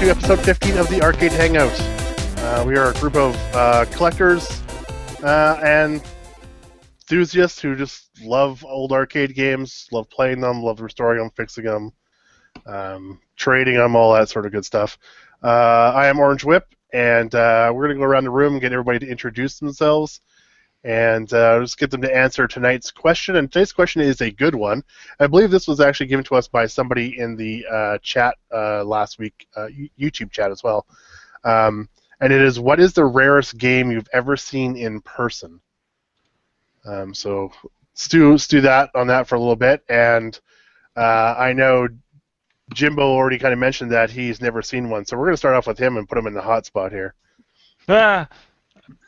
to episode 15 of the Arcade Hangout. We are a group of collectors and enthusiasts who just love old arcade games, love playing them, love restoring them, fixing them, trading them, all that sort of good stuff. I am Orange Whip, and we're going to go around the room and get everybody to introduce themselves and just get them to answer tonight's question. And today's question is a good one. I believe this was actually given to us by somebody in the chat last week, YouTube chat as well. And it is, what is the rarest game you've ever seen in person? So stew that on that for a little bit. And I know Jimbo already kind of mentioned that he's never seen one. So we're going to start off with him and put him in the hot spot here.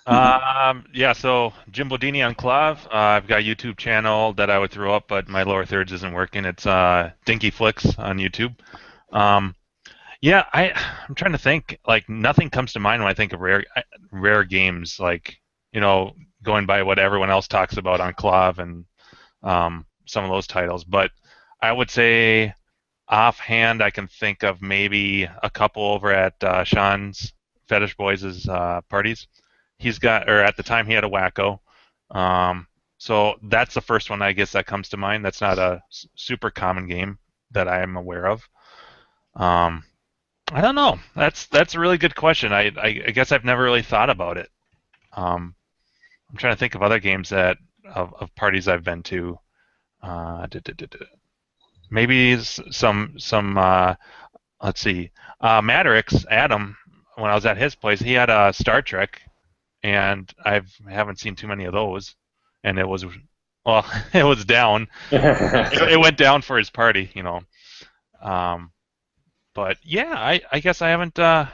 Yeah, so Jimbo Dini on Clav. I've got a YouTube channel that I would throw up, but my lower thirds isn't working. It's Dinky Flicks on YouTube. Yeah, I'm trying to think. Like, nothing comes to mind when I think of rare games. Like, you know, going by what everyone else talks about on Clav and some of those titles. But I would say, offhand, I can think of maybe a couple over at Sean's Fetish Boys' parties. He's got, or at the time he had a Wacko. So that's the first one I guess that comes to mind. That's not a super common game that I am aware of. I don't know. That's a really good question. I guess I've never really thought about it. I'm trying to think of other games that of parties I've been to. Maybe some let's see. Madrix, Adam, when I was at his place, he had a Star Trek. And I haven't seen too many of those, and it was down. It went down for his party, you know. But yeah, I guess I haven't. I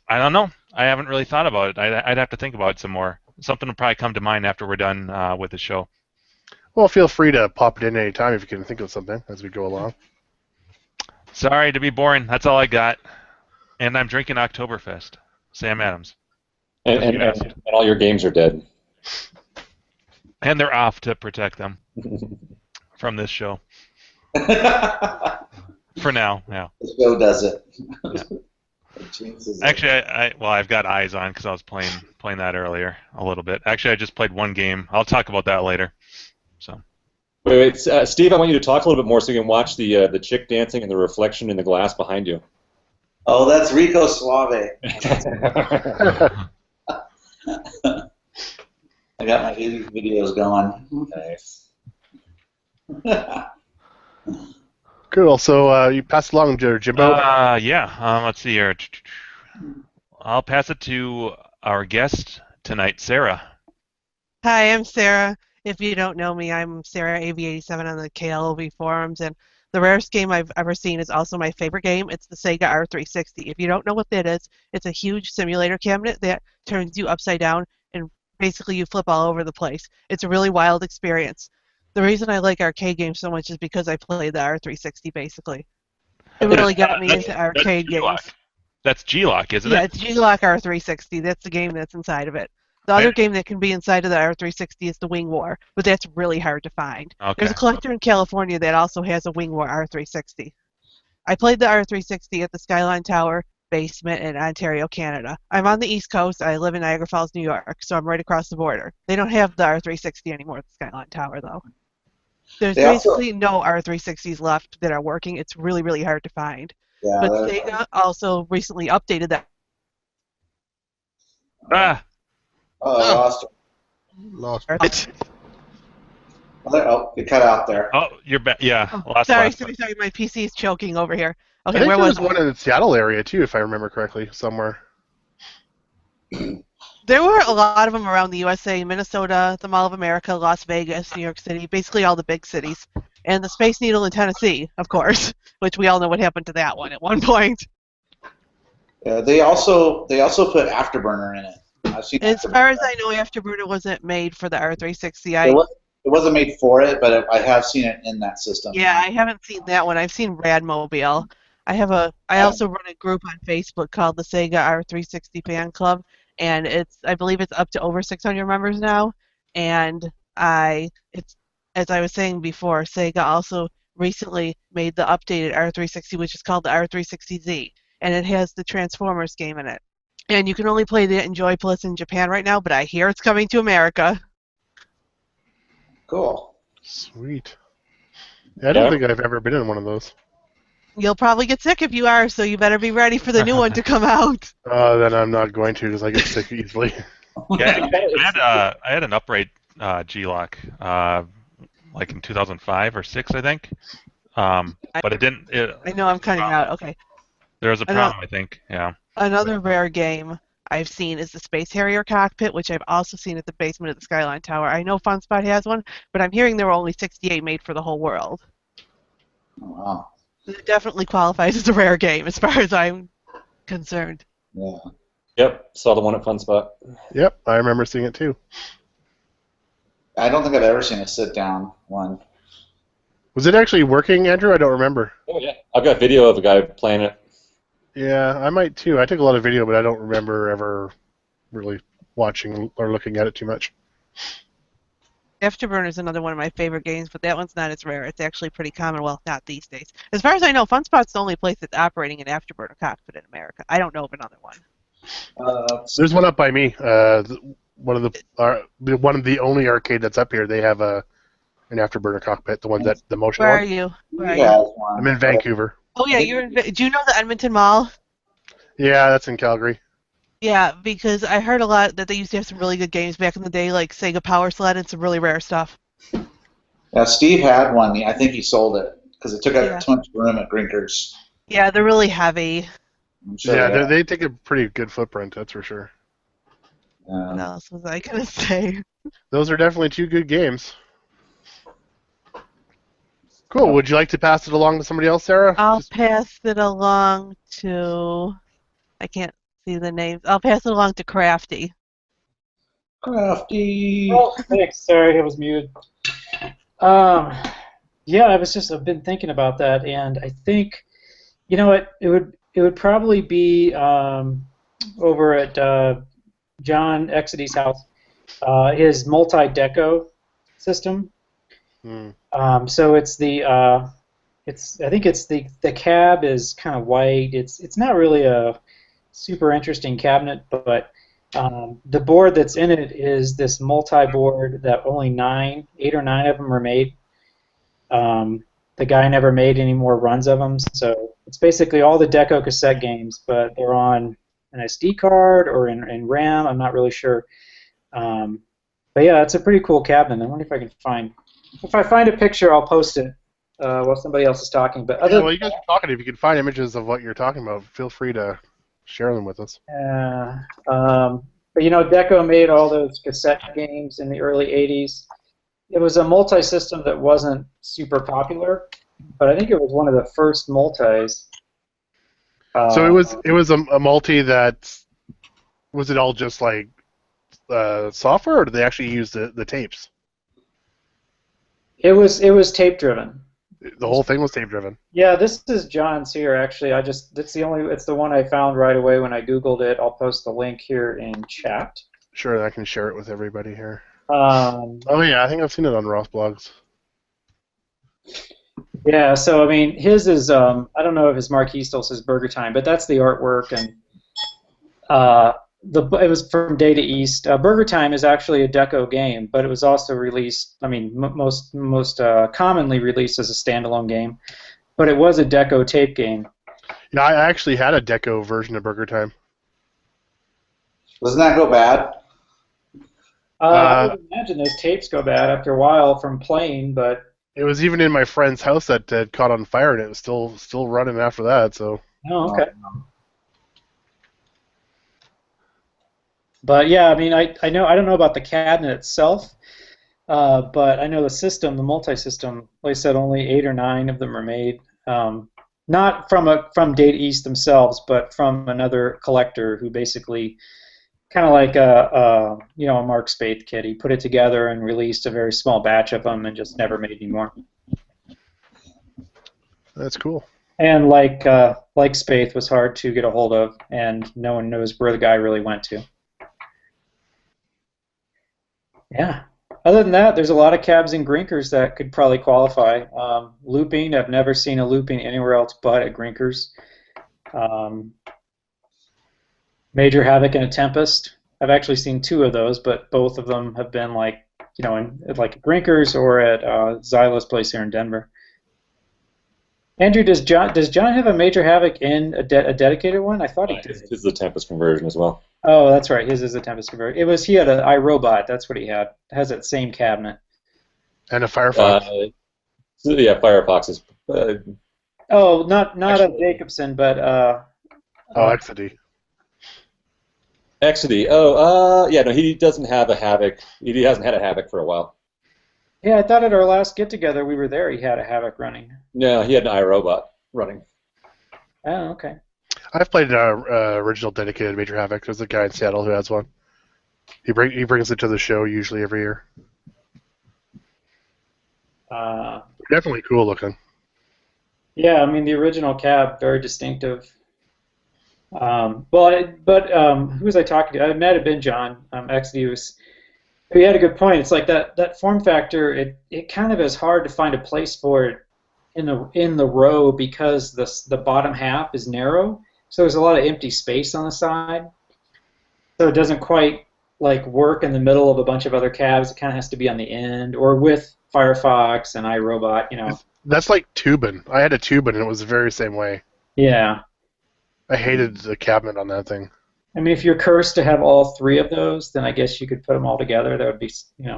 don't know. I haven't really thought about it. I'd have to think about it some more. Something will probably come to mind after we're done with the show. Well, feel free to pop it in any time if you can think of something as we go along. Sorry to be boring. That's all I got. And I'm drinking Oktoberfest. Sam Adams. And all your games are dead. And they're off to protect them from this show. For now, yeah. The show does it. Yeah. Actually, I've got eyes on because I was playing that earlier a little bit. Actually, I just played one game. I'll talk about that later. So. Wait, Steve, I want you to talk a little bit more so you can watch the chick dancing and the reflection in the glass behind you. Oh, that's Rico Suave. I got my videos going. Nice. Cool. So you pass along to Jimbo. Yeah. Let's see here. I'll pass it to our guest tonight, Sarah. Hi, I'm Sarah. If you don't know me, I'm Sarah AV87 on the KLOV forums, and the rarest game I've ever seen is also my favorite game. It's the Sega R360. If you don't know what that is, it's a huge simulator cabinet that turns you upside down, and basically you flip all over the place. It's a really wild experience. The reason I like arcade games so much is because I played the R360, basically. It really got me into arcade games. That's G-Lock, isn't it? Yeah, it's G-Lock R360. That's the game that's inside of it. The other game that can be inside of the R360 is the Wing War, but that's really hard to find. Okay. There's a collector in California that also has a Wing War R360. I played the R360 at the Skyline Tower basement in Ontario, Canada. I'm on the East Coast. I live in Niagara Falls, New York, so I'm right across the border. They don't have the R360 anymore at the Skyline Tower, though. There's basically no R360s left that are working. It's really, really hard to find. Yeah, but Sega also recently updated that. Oh, I lost her. Lost. Oh, you cut out there. Oh, you're back. Yeah. Oh, sorry. My PC is choking over here. Okay, I think where there was one in the Seattle area too, if I remember correctly, somewhere. There were a lot of them around the USA, Minnesota, the Mall of America, Las Vegas, New York City, basically all the big cities. And the Space Needle in Tennessee, of course, which we all know what happened to that one at one point. Yeah, they also put Afterburner in it. As far as I know, Afterburner wasn't made for the R360. It wasn't made for it, but I have seen it in that system. Yeah, I haven't seen that one. I've seen Radmobile. I also run a group on Facebook called the Sega R360 Fan Club, and I believe it's up to over 600 members now. And as I was saying before, Sega also recently made the updated R360, which is called the R360Z. and it has the Transformers game in it. And you can only play the Enjoy Plus in Japan right now, but I hear it's coming to America. Cool. Sweet. Yeah, I don't think I've ever been in one of those. You'll probably get sick if you are, so you better be ready for the new one to come out. Then I'm not going to because I get sick easily. Yeah, I had an upright G-Lock like in 2005 or 6, I think. But it didn't. I know I'm cutting out. Okay. There was a problem, I think. Yeah. Another rare game I've seen is the Space Harrier cockpit, which I've also seen at the basement of the Skyline Tower. I know FunSpot has one, but I'm hearing there were only 68 made for the whole world. Oh, wow. It definitely qualifies as a rare game as far as I'm concerned. Yeah. Yep, saw the one at FunSpot. Yep, I remember seeing it too. I don't think I've ever seen a sit-down one. Was it actually working, Andrew? I don't remember. Oh yeah, I've got video of a guy playing it. Yeah, I might too. I took a lot of video, but I don't remember ever really watching or looking at it too much. Afterburner is another one of my favorite games, but that one's not as rare. It's actually pretty common. Well, not these days. As far as I know, FunSpot's the only place that's operating an Afterburner cockpit in America. I don't know of another one. There's one up by me. One of the only arcade that's up here. They have an Afterburner cockpit. The one that the motion Where one. are you? I'm in Vancouver. Oh yeah, you're in. Do you know the Edmonton Mall? Yeah, that's in Calgary. Yeah, because I heard a lot that they used to have some really good games back in the day, like Sega Power Sled and some really rare stuff. Yeah, Steve had one. I think he sold it because it took up too much room at Grinkers. Yeah, they're really heavy. I'm sure Yeah, they take a pretty good footprint, that's for sure. What else was I gonna say? Those are definitely two good games. Cool. Would you like to pass it along to somebody else, Sarah? I'll pass it along to. I can't see the names. I'll pass it along to Crafty. Crafty. Oh, thanks. Sorry, I was muted. Yeah, I've been thinking about that, and I think, you know what, it would probably be over at John Exidy's house, his multi-deco system. So it's I think it's the cab is kind of white. It's not really a super interesting cabinet, but the board that's in it is this multi-board that only 8 or 9 of them are made. The guy never made any more runs of them, so it's basically all the Deco cassette games, but they're on an SD card or in RAM. I'm not really sure. But yeah, it's a pretty cool cabinet. I wonder if I can find. If I find a picture, I'll post it while somebody else is talking. But Well, you guys are talking. If you can find images of what you're talking about, feel free to share them with us. But you know, Deco made all those cassette games in the early '80s. It was a multi-system that wasn't super popular, but I think it was one of the first multis. So it was a multi that was it all just like software, or did they actually use the tapes? It was tape driven. The whole thing was tape driven. Yeah, this is John's here actually. It's the one I found right away when I Googled it. I'll post the link here in chat. Sure, I can share it with everybody here. Oh yeah, I think I've seen it on Ross Blogs. Yeah, so I mean, his is I don't know if his marquee still says Burger Time, but that's the artwork, and it was from Day to East. Burger Time is actually a Deco game, but it was also released. I mean, most commonly released as a standalone game, but it was a Deco tape game. You know, I actually had a Deco version of Burger Time. Doesn't that go bad? I would imagine those tapes go bad after a while from playing, but it was even in my friend's house that had caught on fire, and it was still running after that. So. Oh, okay. But yeah, I mean, I don't know about the cabinet itself, but I know the system, the multi-system. Like I said, only 8 or 9 of them are made. Not from Data East themselves, but from another collector who basically, kind of like a Mark Spaeth kit. He put it together and released a very small batch of them and just never made any more. That's cool. And like Spaeth was hard to get a hold of, and no one knows where the guy really went to. Yeah. Other than that, there's a lot of cabs and Grinkers that could probably qualify. Looping, I've never seen a looping anywhere else but at Grinkers. Um, Major Havoc and a Tempest. I've actually seen 2 of those, but both of them have been like, like at Grinkers or at Zyla's place here in Denver. Andrew, does John have a Major Havoc in a dedicated one? I thought he did. This is the Tempest conversion as well. Oh, that's right. His is a Tempest conversion. He had an iRobot. That's what he had. It has that same cabinet. And a Firefox. Yeah, Firefox is. Oh, not a Jacobson, but Exidy. Exidy. Yeah, no, he doesn't have a Havoc. He hasn't had a Havoc for a while. yeah. I thought at our last get together we were there. He had a Havoc running. No, he had an iRobot running. Oh, okay. I've played an original dedicated Major Havoc. There's a guy in Seattle who has one. He brings it to the show usually every year. Definitely cool looking. Yeah, I mean the original cab, very distinctive. Who was I talking to? It might have been John. He had a good point. It's like that form factor. It kind of is hard to find a place for it in the row because the bottom half is narrow, so there's a lot of empty space on the side. So it doesn't quite like work in the middle of a bunch of other cabs. It kind of has to be on the end or with Firefox and iRobot. That's like Tubin. I had a Tubin, and it was the very same way. Yeah. I hated the cabinet on that thing. I mean, if you're cursed to have all 3 of those, then I guess you could put them all together. That would be,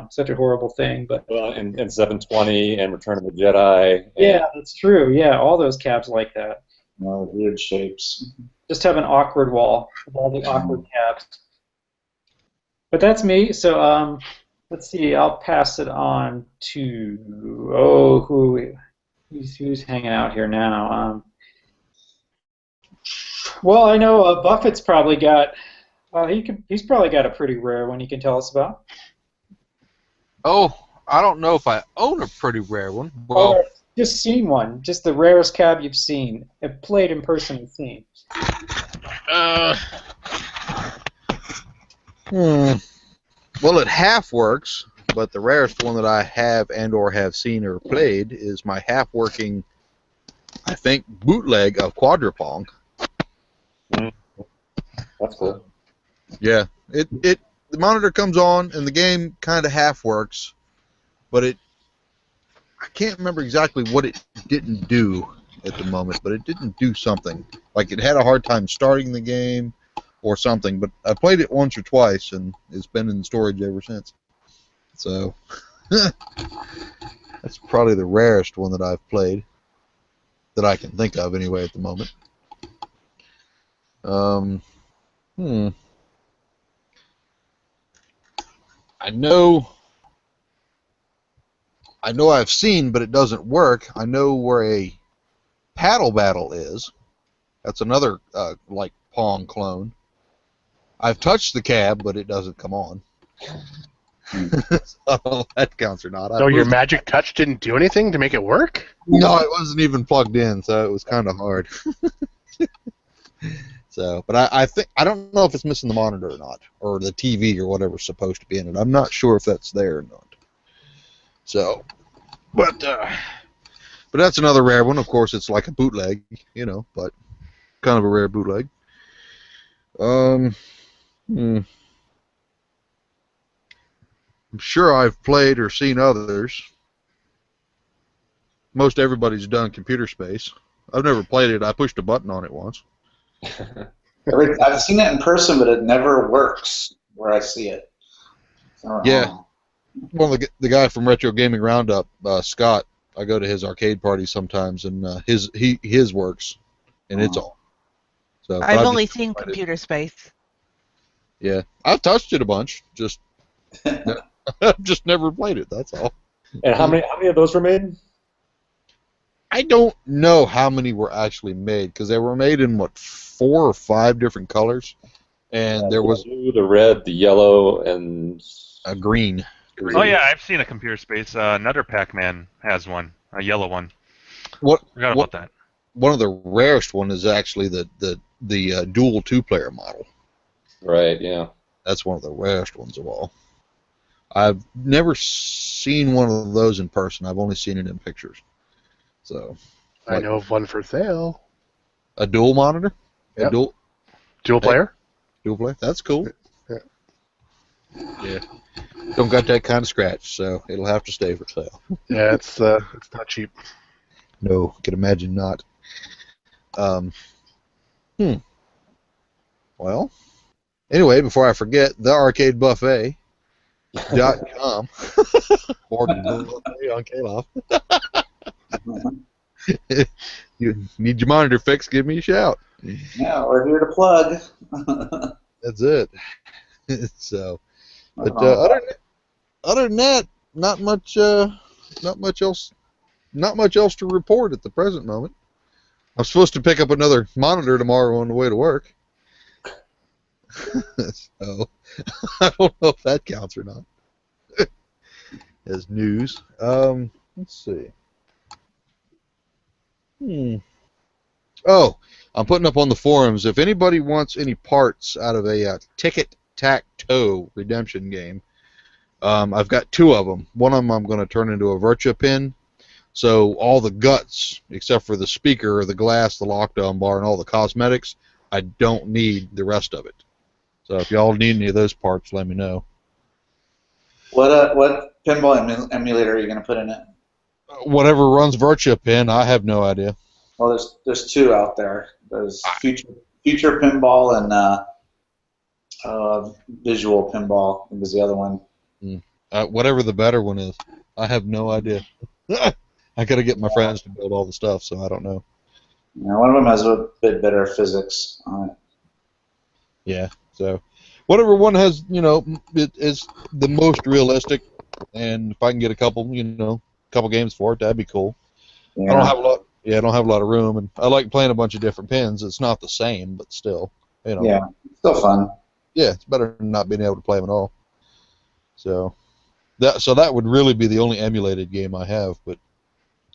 such a horrible thing. But And 720 and Return of the Jedi. yeah, that's true. Yeah, all those cabs like that. No, weird shapes. Just have an awkward wall of all the awkward cabs. But that's me. So let's see. I'll pass it on to who's hanging out here now. Well, I know Buffett's probably got. He's probably got a pretty rare one. He can tell us about. Oh, I don't know if I own a pretty rare one. Well, Or just seen one. Just the rarest cab you've seen. Played in person and seen. Well, it half works, but the rarest one that I have and/or have seen or played is my half-working, I think, bootleg of Quadripong. That's cool. Yeah, the monitor comes on and the game kind of half works, but I can't remember exactly what it didn't do at the moment, but it didn't do something. Like it had a hard time starting the game or something, but I played it once or twice and it's been in storage ever since. So that's probably the rarest one that I've played that I can think of anyway at the moment. I know I've seen, but it doesn't work. I know where a paddle battle is. That's another like Pong clone. I've touched the cab, but it doesn't come on. So that counts or not. So your magic touch didn't do anything to make it work? No, it wasn't even plugged in, so it was kind of hard. So, but I think I don't know if it's missing the monitor or not, or the TV or whatever's supposed to be in it. I'm not sure if that's there or not. So, but that's another rare one. Of course, it's like a bootleg, but kind of a rare bootleg. I'm sure I've played or seen others. Most everybody's done Computer Space. I've never played it. I pushed a button on it once. I've seen it in person, but it never works where I see it. Yeah. Well, the guy from Retro Gaming Roundup, Scott, I go to his arcade parties sometimes, and his works, and it's on. So I've only seen Computer Space. Yeah, I've touched it a bunch, just I've just never played it. That's all. And how many of those were made? I don't know how many were actually made because they were made in 4 or 5 different colors, and there was the blue, the red, the yellow, and a green. Oh yeah, I've seen a Computer Space. Nutter Pac-Man has one, a yellow one. Forgot about that. One of the rarest one is actually the dual 2-player model. Right. Yeah. That's one of the rarest ones of all. I've never seen one of those in person. I've only seen it in pictures. So, I know of one for sale. A dual monitor? Yep. Dual player. dual play. That's cool. Yeah. Yeah. Don't got that kind of scratch, so it'll have to stay for sale. Yeah, it's not cheap. No, can imagine not. Well, anyway, before I forget, thearcadebuffet.com. Or buffet on Kaloff. You need your monitor fixed, give me a shout. Yeah, we're here to plug. That's it. So, but Oh. other than that, not much else to report at the present moment. I'm supposed to pick up another monitor tomorrow on the way to work. So I don't know if that counts or not as news. Let's see. Oh, I'm putting up on the forums, if anybody wants any parts out of a tic-tac-toe redemption game, I've got two of them. One of them I'm going to turn into a Virtua pin, so all the guts, except for the speaker, the glass, the lockdown bar, and all the cosmetics, I don't need the rest of it. So if y'all need any of those parts, let me know. What pinball emulator are you going to put in it? Whatever runs Virtua pin, I have no idea. Well, there's two out there. There's Future Pinball and Visual Pinball was the other one. Whatever the better one is, I have no idea. I got to get my friends to build all the stuff, so I don't know. Yeah, one of them has a bit better physics on it. Yeah, so whatever one has, it is the most realistic, and if I can get a couple games for it, that'd be cool. Yeah. I don't have a lot. Yeah, I don't have a lot of room, and I like playing a bunch of different pins. It's not the same, but still, Yeah, still fun. Yeah, it's better than not being able to play them at all. So that would really be the only emulated game I have, but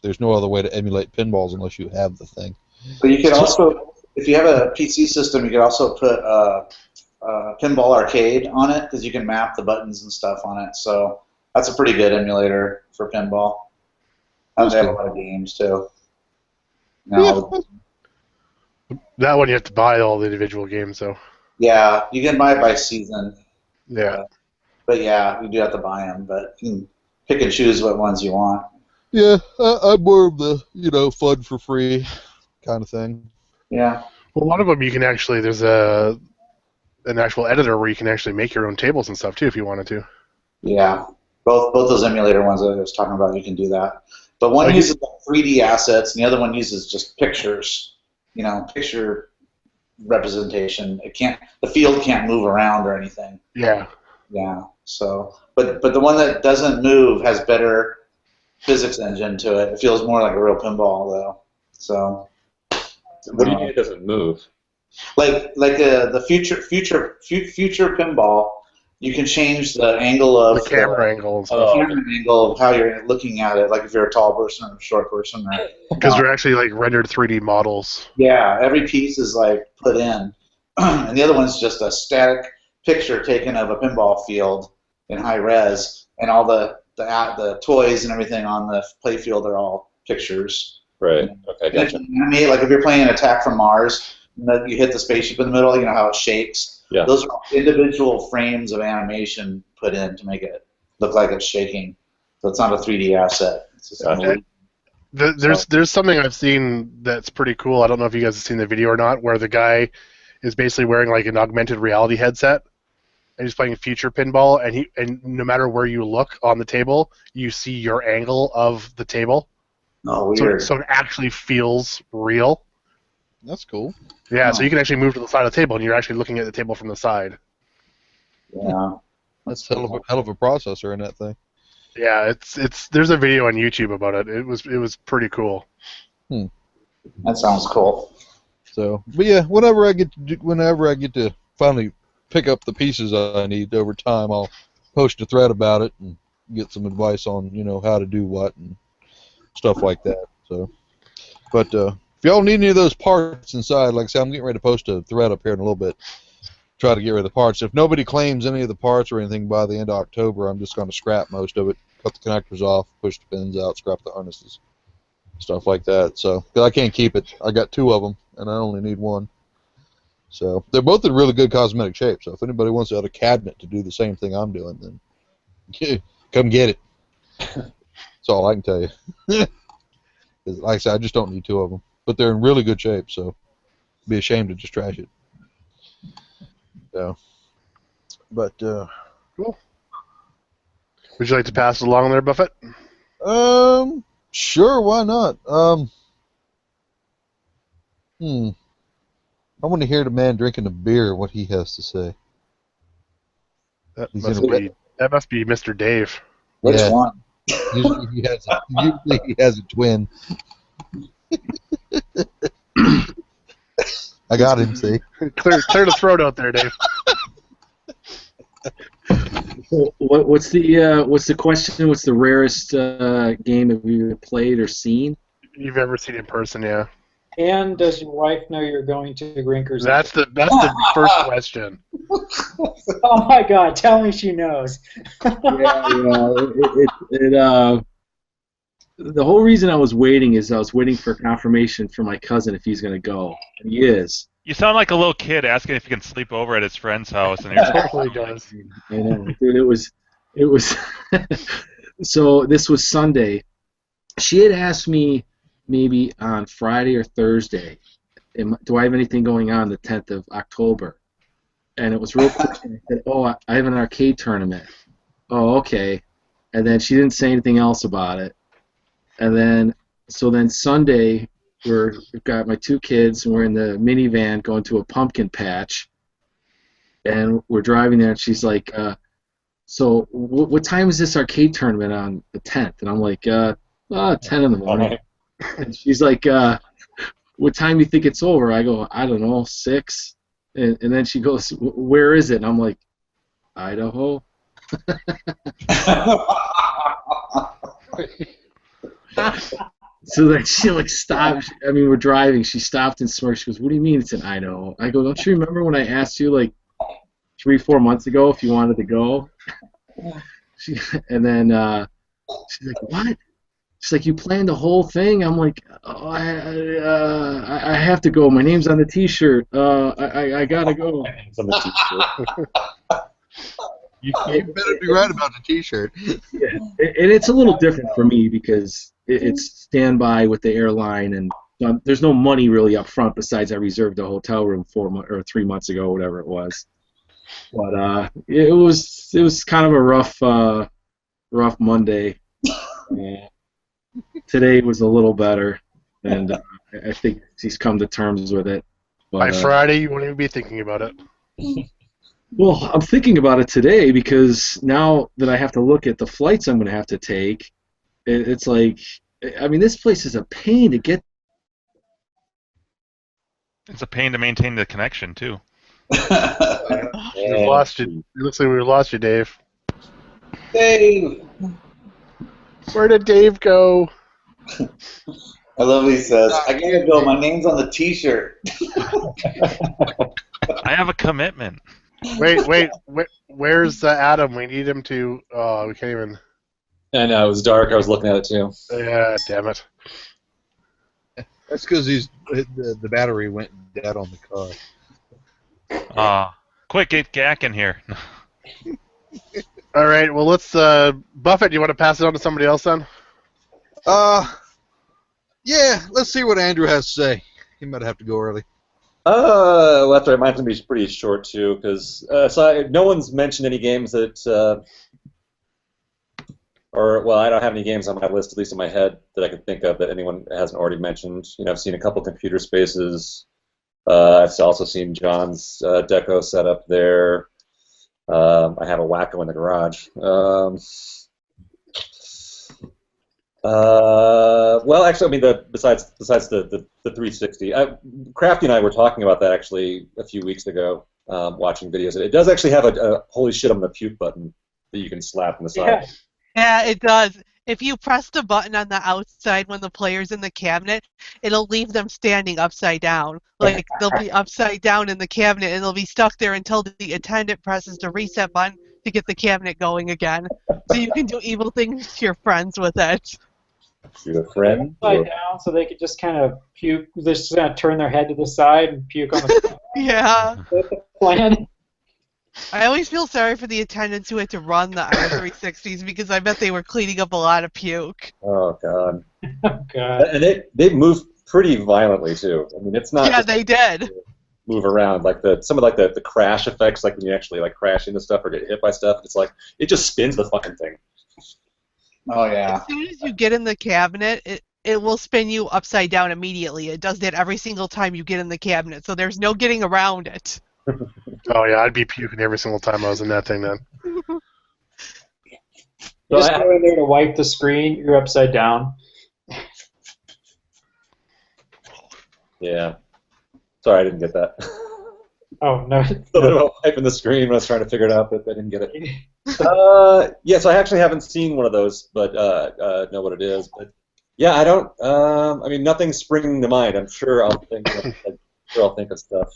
there's no other way to emulate pinballs unless you have the thing. But you could also, if you have a PC system, you could also put Pinball Arcade on it because you can map the buttons and stuff on it. So that's a pretty good emulator for pinball. They have a lot of games too. That one you have to buy all the individual games, though. Yeah, you can buy it by season. Yeah. But yeah, you do have to buy them. But you can pick and choose what ones you want. Yeah, I'm more of the fun for free kind of thing. Yeah. Well, a lot of them you can actually. There's an actual editor where you can actually make your own tables and stuff too if you wanted to. Yeah, both those emulator ones that I was talking about, you can do that. But one uses 3D assets, and the other one uses just pictures. Picture representation. The field can't move around or anything. Yeah. Yeah. So, but the one that doesn't move has better physics engine to it. It feels more like a real pinball though. So. What do you mean it doesn't move? Like the future pinball, you can change the angle of the camera angle and stuff. The camera angle of how you're looking at it, like if you're a tall person or a short person. Because they're actually like rendered 3D models. Yeah, every piece is like put in, and the other one's just a static picture taken of a pinball field in high res, and all the toys and everything on the play field are all pictures. Right. Okay, gotcha. Like if you're playing Attack from Mars, and you hit the spaceship in the middle, you know how it shakes. Yeah. Those are individual frames of animation put in to make it look like it's shaking. So it's not a 3D asset. It's just There's something I've seen that's pretty cool. I don't know if you guys have seen the video or not, where the guy is basically wearing like an augmented reality headset, and he's playing future pinball, and no matter where you look on the table, you see your angle of the table. Oh, weird. So it actually feels real. That's cool. Yeah, so you can actually move to the side of the table, and you're actually looking at the table from the side. Yeah. That's hell of a processor in that thing. Yeah, it's there's a video on YouTube about it. It was pretty cool. That sounds cool. So, but yeah, whenever I get to finally pick up the pieces I need over time, I'll post a thread about it and get some advice on how to do what and stuff like that. So, but if y'all need any of those parts inside, like I said, I'm getting ready to post a thread up here in a little bit. Try to get rid of the parts. If nobody claims any of the parts or anything by the end of October, I'm just going to scrap most of it, cut the connectors off, push the pins out, scrap the harnesses, stuff like that. So, because I can't keep it. I got two of them, and I only need one. So they're both in really good cosmetic shape. So if anybody wants to add a cabinet to do the same thing I'm doing, then come get it. That's all I can tell you. 'Cause like I said, I just don't need two of them. But they're in really good shape, so it'd be a shame to just trash it. So, but Cool. Would you like to pass it along there, Buffett? sure, why not? I want to hear the man drinking a beer, what he has to say. That He's must in a be Mr. Dave. Which Yeah. one? Usually he has a twin. I got him, see? Clear the throat out there, Dave. What's the question? What's the rarest game have you played or seen? You've ever seen in person, yeah. And does your wife know you're going to Grinkers? That's the first question. Oh my God! Tell me she knows. The whole reason I was waiting is I was waiting for confirmation from my cousin if he's going to go. And he is. You sound like a little kid asking if you can sleep over at his friend's house. And you're Totally does. I know, dude. It was. So this was Sunday. She had asked me maybe on Friday or Thursday, do I have anything going on the 10th of October? And it was real quick. And I said, oh, I have an arcade tournament. Oh, okay. And then she didn't say anything else about it. And then, Sunday, we've got my two kids, and we're in the minivan going to a pumpkin patch. And we're driving there, and she's like, so what time is this arcade tournament on the 10th? And I'm like, 10 in the morning. And she's like, what time do you think it's over? I go, I don't know, 6. And then she goes, where is it? And I'm like, Idaho. So then she stopped. I mean, we're driving. She stopped and smirked. She goes, what do you mean it's in Idaho? I go, don't you remember when I asked you 3-4 months ago if you wanted to go? And then she's like, what? She's like, you planned the whole thing? I'm like, oh, I have to go. My name's on the T-shirt. I gotta go. It's on the T-shirt. You better be right about the T-shirt. Yeah. And it's a little different for me because it's standby with the airline, and there's no money really up front besides I reserved a hotel room 3 months ago, whatever it was. But it was kind of a rough Monday. Today was a little better, and I think she's come to terms with it. But, By Friday, you won't even be thinking about it. Well, I'm thinking about it today because now that I have to look at the flights I'm going to have to take, it's like, I mean, this place is a pain to get. It's a pain to maintain the connection, too. We've lost you. It looks like we've lost you, Dave. Dave! Where did Dave go? I love what he says. I gotta go. My name's on the T-shirt. I have a commitment. Wait. Where's Adam? We need him to. Oh, we can't even. I know, it was dark. I was looking at it too. Yeah, damn it. That's because the battery went dead on the car. Quick, get Gak in here. All right. Well, let's. Buffett, you want to pass it on to somebody else then? Yeah, let's see what Andrew has to say. He might have to go early. Well, that's right. Mine's going to be pretty short, too, because no one's mentioned any games that, I don't have any games on my list, at least in my head, that I can think of that anyone hasn't already mentioned. You know, I've seen a couple computer spaces. I've also seen John's deco set up there. I have a Wacko in the garage. Well, actually, I mean, besides the 360, Crafty and I were talking about that actually a few weeks ago, watching videos. It does actually have a holy shit, I'm gonna puke button that you can slap on the side. Yeah, it does. If you press the button on the outside when the player's in the cabinet, it'll leave them standing upside down. Like, they'll be upside down in the cabinet, and they'll be stuck there until the attendant presses the reset button to get the cabinet going again. So you can do evil things to your friends with it. Shoot a friend. Upside down so they could just kind of puke. They're just going to turn their head to the side and puke on the Yeah. plan. I always feel sorry for the attendants who had to run the R360s because I bet they were cleaning up a lot of puke. Oh God. Oh, God. And they move pretty violently too. I mean, it's not. Yeah, just they did. move around like some of the crash effects, like when you actually like crash into stuff or get hit by stuff. It's like it just spins the fucking thing. Oh yeah. As soon as you get in the cabinet, it will spin you upside down immediately. It does that every single time you get in the cabinet, so there's no getting around it. Oh yeah, I'd be puking every single time I was in that thing then. You just go in there to wipe the screen, you're upside down. Yeah. Sorry, I didn't get that. Oh, no. A little bit about wiping the screen when I was trying to figure it out, but I didn't get it. Yes, I actually haven't seen one of those, but know what it is. But yeah, I don't. I mean, nothing's springing to mind. I'm sure I'll think. I'll think of stuff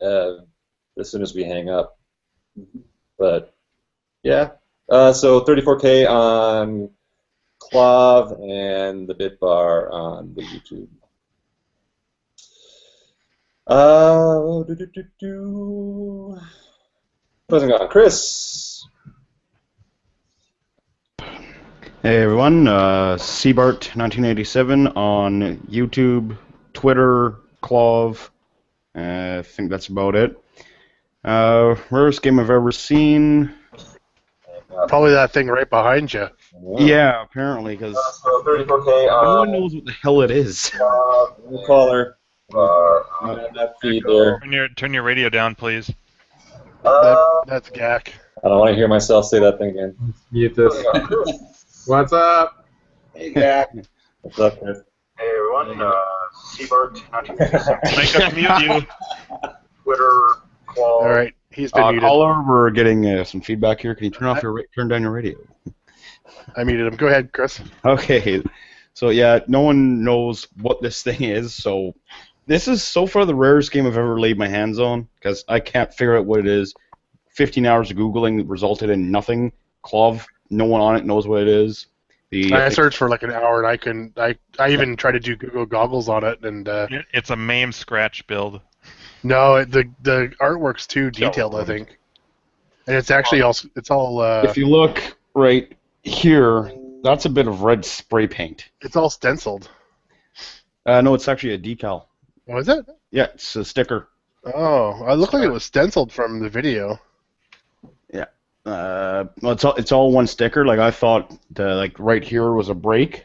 as soon as we hang up. But yeah, so 34K on Clav and the Bitbar on the YouTube. What's going on, Chris? Hey everyone, Seabart 1987 on YouTube, Twitter, Clove. I think that's about it. Rarest game I've ever seen. Probably that thing right behind you. Yeah, apparently, because So 34K no one knows what the hell it is. caller. That feed there. Turn your radio down, please. That's Gak. I don't want to hear myself say that thing again. Mute this. What's up? Hey, Jack. What's up, Chris? Hey everyone, Seabart, 1987. Make us mute you. Twitter, Claw. All right, he's been muted. Caller, we're getting some feedback here. Can you turn down your radio? I muted him. Go ahead, Chris. Okay, so yeah, no one knows what this thing is, so this is so far the rarest game I've ever laid my hands on, because I can't figure out what it is. 15 hours of Googling resulted in nothing. Clove, no one on it knows what it is. I searched for like an hour and I couldn't. I even tried to do Google Goggles on it, and It's a MAME scratch build. no, the artwork's too detailed, I think. And it's actually it's all If you look right here, that's a bit of red spray paint. it's all stenciled. No, it's actually a decal. Oh, is it? Yeah, it's a sticker. Oh, it looked like it was stenciled from the video. Well, it's all one sticker. Like I thought, like right here was a break,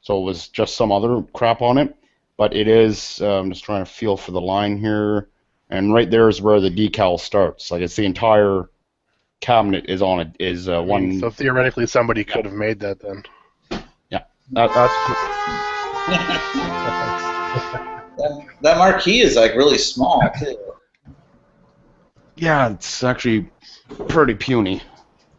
so it was just some other crap on it. But it is. I'm just trying to feel for the line here, and right there is where the decal starts. Like it's the entire cabinet is on it. Is one. So theoretically, somebody could have made that then. Yeah, that's. That marquee is like really small too. Yeah, it's actually pretty puny.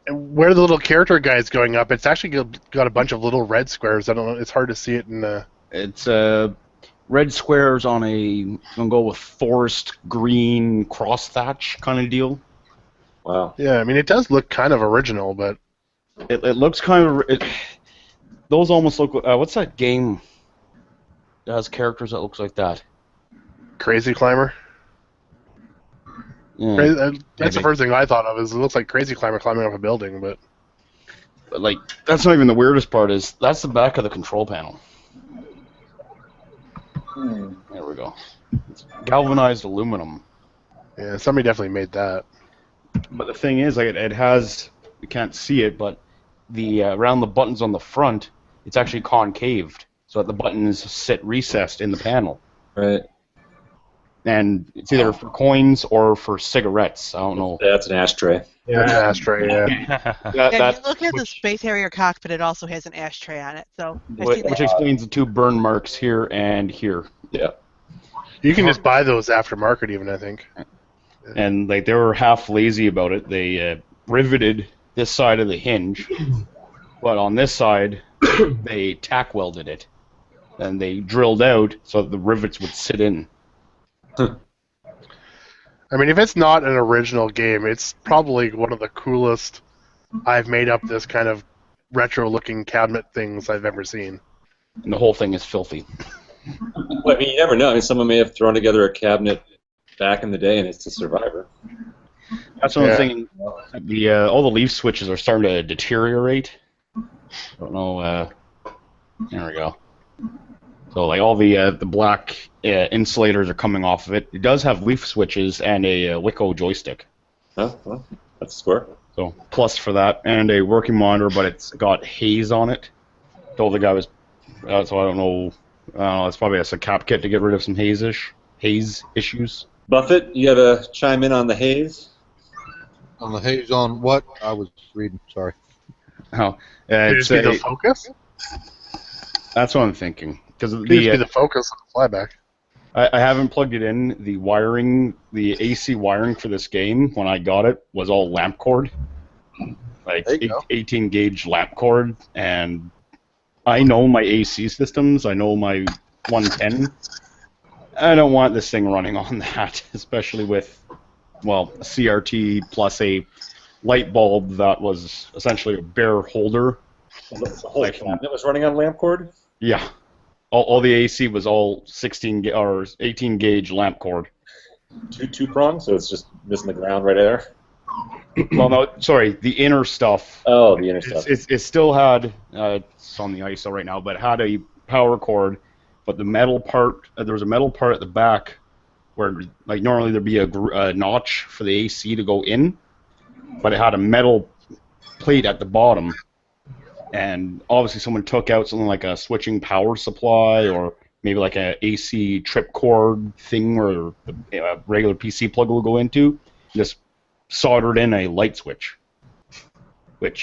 And where the little character guy's going up, it's actually got a bunch of little red squares. I don't know. It's hard to see it in. It's red squares on I'm gonna go with forest green cross thatch kind of deal. Wow. Yeah, I mean it does look kind of original, but It looks kind of. Those almost look. What's that game that has characters that looks like that? Crazy Climber. Yeah. That's the first thing I thought of. Is it looks like Crazy Climber climbing up a building, but But like that's not even the weirdest part. Is that's the back of the control panel. There we go. It's galvanized aluminum. yeah, somebody definitely made that. But the thing is, like it has. You can't see it, but the around the buttons on the front, it's actually concaved, so that the buttons sit recessed in the panel. Right. And it's either for coins or for cigarettes. I don't know. That's an ashtray. That's an ashtray. Yeah. That, And that, you look at the Space Harrier cockpit, it also has an ashtray on it. So I've seen which that. explains the two burn marks here and here. Yeah. You can just buy those aftermarket, even I think. And like they were half lazy about it. They riveted this side of the hinge, but on this side they tack welded it, and they drilled out so that the rivets would sit in. I mean, if it's not an original game, it's probably one of the coolest I've made up this kind of retro-looking cabinet things I've ever seen. And the whole thing is filthy. Well, I mean, you never know. I mean, someone may have thrown together a cabinet back in the day, and it's a survivor. That's one Yeah. thing. All the leaf switches are starting to deteriorate. Don't know. There we go. So like all the black insulators are coming off of it. It does have leaf switches and a Wico joystick. Oh, well, that's a square. So plus for that, and a working monitor, but it's got haze on it. Told the guy was, so I don't know. It's probably a cap kit to get rid of some haze issues. Buffett, you got to chime in on the haze. On the haze on what? I was reading. Sorry. Oh, Could it it's just be the focus? that's what I'm thinking. Because Could it just be the focus on the flyback? I haven't plugged it in. The wiring, the AC wiring for this game, when I got it, was all lamp cord. Like There you go. 18 gauge lamp cord. And I know my AC systems. I know my 110. I don't want this thing running on that, especially with, well, a CRT plus a light bulb that was essentially a bare holder. The whole cabinet was running on lamp cord? Yeah. All the AC was all 16 or 18 gauge lamp cord. Two prong, so it's just missing the ground right there. Well, no, sorry, the inner stuff. Oh, the inner stuff. It still had, it's on the ISO right now, but it had a power cord, but the metal part, there was a metal part at the back where, like, normally there'd be a notch for the AC to go in, but it had a metal plate at the bottom. And obviously someone took out something like a switching power supply or maybe like a AC trip cord thing where the regular PC plug will go into, just soldered in a light switch. But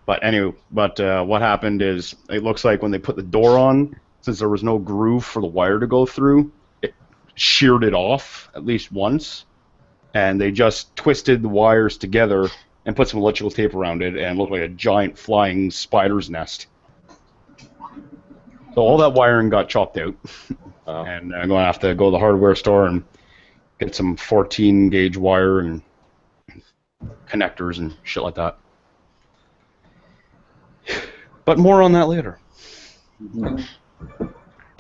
what happened is it looks like when they put the door on, since there was no groove for the wire to go through, it sheared it off at least once, and they just twisted the wires together and put some electrical tape around it, and looked like a giant flying spider's nest. So all that wiring got chopped out, and I'm going to have to go to the hardware store and get some 14 gauge wire and connectors and shit like that. But more on that later.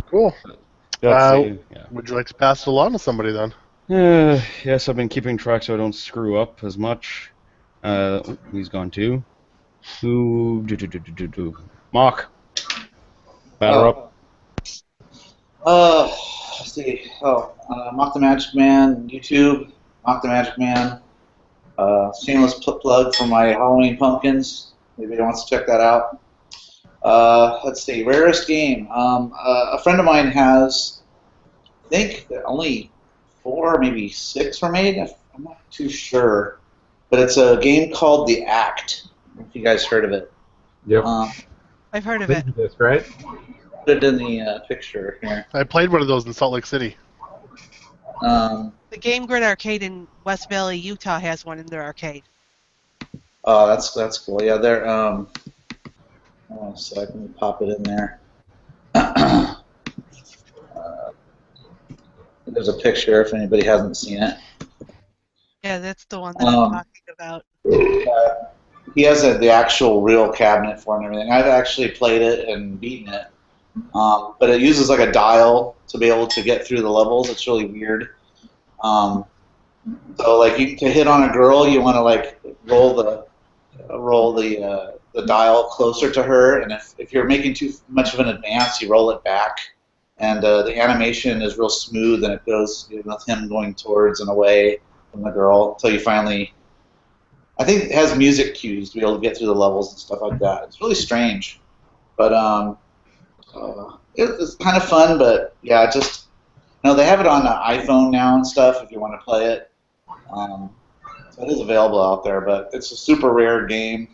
Cool. Yeah. Would you like to pass it along to somebody then? Yes, I've been keeping track so I don't screw up as much. He's gone too. Who? Mock. Batter up. Let's see. Mock the Magic Man, YouTube. Mock the Magic Man. Shameless plug for my Halloween pumpkins. If anybody wants to check that out. Let's see. Rarest game. A friend of mine has, I think, only 4, maybe 6 were made. I'm not too sure. But it's a game called The Act. I don't know if you guys heard of it. Yep. I've heard of it. This, right? Put it in the picture here. I played one of those in Salt Lake City. The Game Grid Arcade in West Valley, Utah has one in their arcade. Oh, that's cool. Yeah, they're so I can pop it in there. There's a picture if anybody hasn't seen it. Yeah, that's the one that I'm talking about. He has the actual real cabinet for it and everything. I've actually played it and beaten it. But it uses like a dial to be able to get through the levels. It's really weird. So like to hit on a girl, you want to like roll the dial closer to her, and if you're making too much of an advance, you roll it back. And the animation is real smooth, and it goes with him going towards and away from the girl until you finally. I think it has music cues to be able to get through the levels and stuff like that. It's really strange, but it's kind of fun. But yeah, just they have it on the iPhone now and stuff if you want to play it. So it is available out there, but it's a super rare game.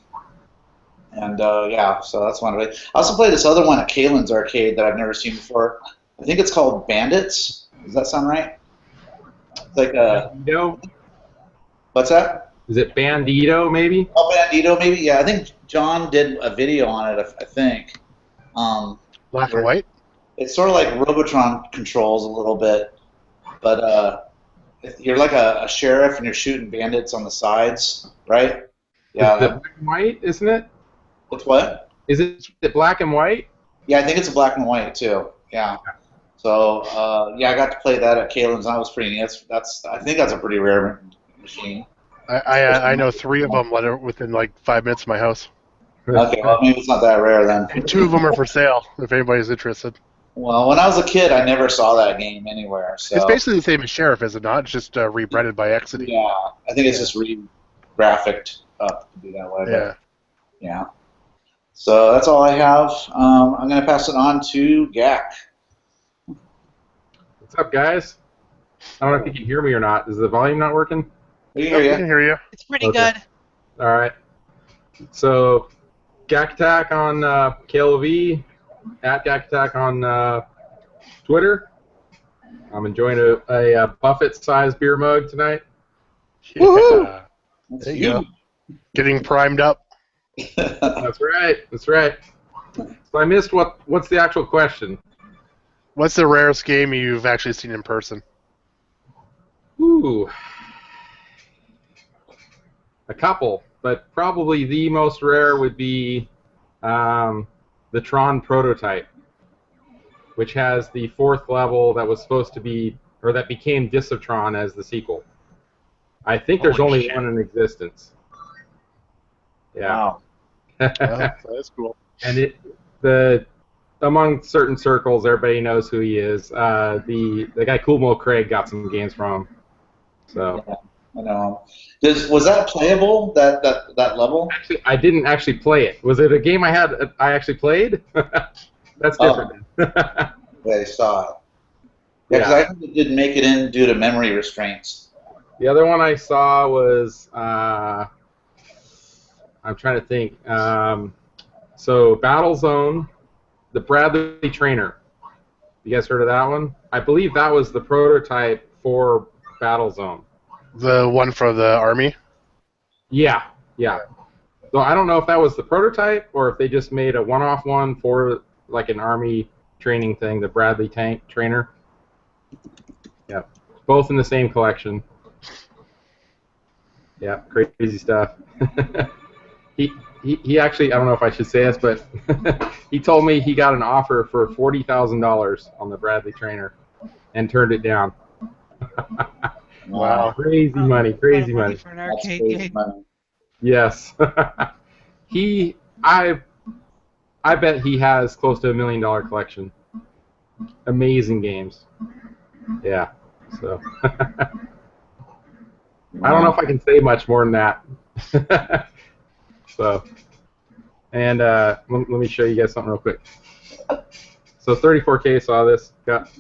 And yeah, so that's one of it. I also played this other one at Kalen's Arcade that I've never seen before. I think it's called Bandits. Does that sound right? It's like a. Bandito? What's that? Is it Bandito, maybe? Oh, Bandito, maybe. Yeah, I think John did a video on it. I think. Black and white. It's sort of like Robotron controls a little bit, but you're like a sheriff and you're shooting bandits on the sides, right? Yeah. It's the black and white, isn't it? It's what? Is it black and white? Yeah, I think it's black and white too. Yeah. So yeah, I got to play that at Kalen's. That was pretty neat. I think that's a pretty rare machine. I know 3 of them within like 5 minutes of my house. Okay, well maybe it's not that rare then. And 2 of them are for sale if anybody's interested. Well, when I was a kid, I never saw that game anywhere. So It's basically the same as Sheriff, is it not? It's just rebranded by Exidy. yeah, I think it's just re-graphicked up to be that way. Yeah. But, yeah. So that's all I have. I'm going to pass it on to Gak. What's up, guys? I don't know if you can hear me or not. Is the volume not working? We can Yep, hear I you. can hear you. It's pretty Okay. good. All right. So, Gak Attack on KLV, at Gak Attack on Twitter. I'm enjoying a Buffett-sized beer mug tonight. Yeah. There you go. Getting primed up. That's right. That's right. So I missed what's the actual question? What's the rarest game you've actually seen in person? Ooh. A couple, but probably the most rare would be the Tron prototype, which has the 4th level that was supposed to be, or that became Disc of Tron as the sequel. I think there's Holy only shit. one in existence. Yeah. Wow. That's cool. And among certain circles, everybody knows who he is. The guy Coolmo Craig got some games from him. So. Yeah, I know. Was that playable? That level? Actually, I didn't actually play it. Was it a game I actually played? That's different. They saw it. Yeah, because I think it didn't make it in due to memory restraints. The other one I saw was I'm trying to think. So Battlezone, the Bradley Trainer. You guys heard of that one? I believe that was the prototype for Battlezone. The one for the Army? Yeah. So I don't know if that was the prototype or if they just made a one-off one for like an Army training thing, the Bradley Tank Trainer. Yeah, both in the same collection. Yeah, crazy stuff. He actually, I don't know if I should say this, but he told me he got an offer for $40,000 on the Bradley Trainer and turned it down. Wow. Crazy money. For an arcade game. Money. Yes. I bet he has close to $1 million collection. Amazing games. Yeah. So I don't know if I can say much more than that. So, and let me show you guys something real quick. So 34K saw this. Got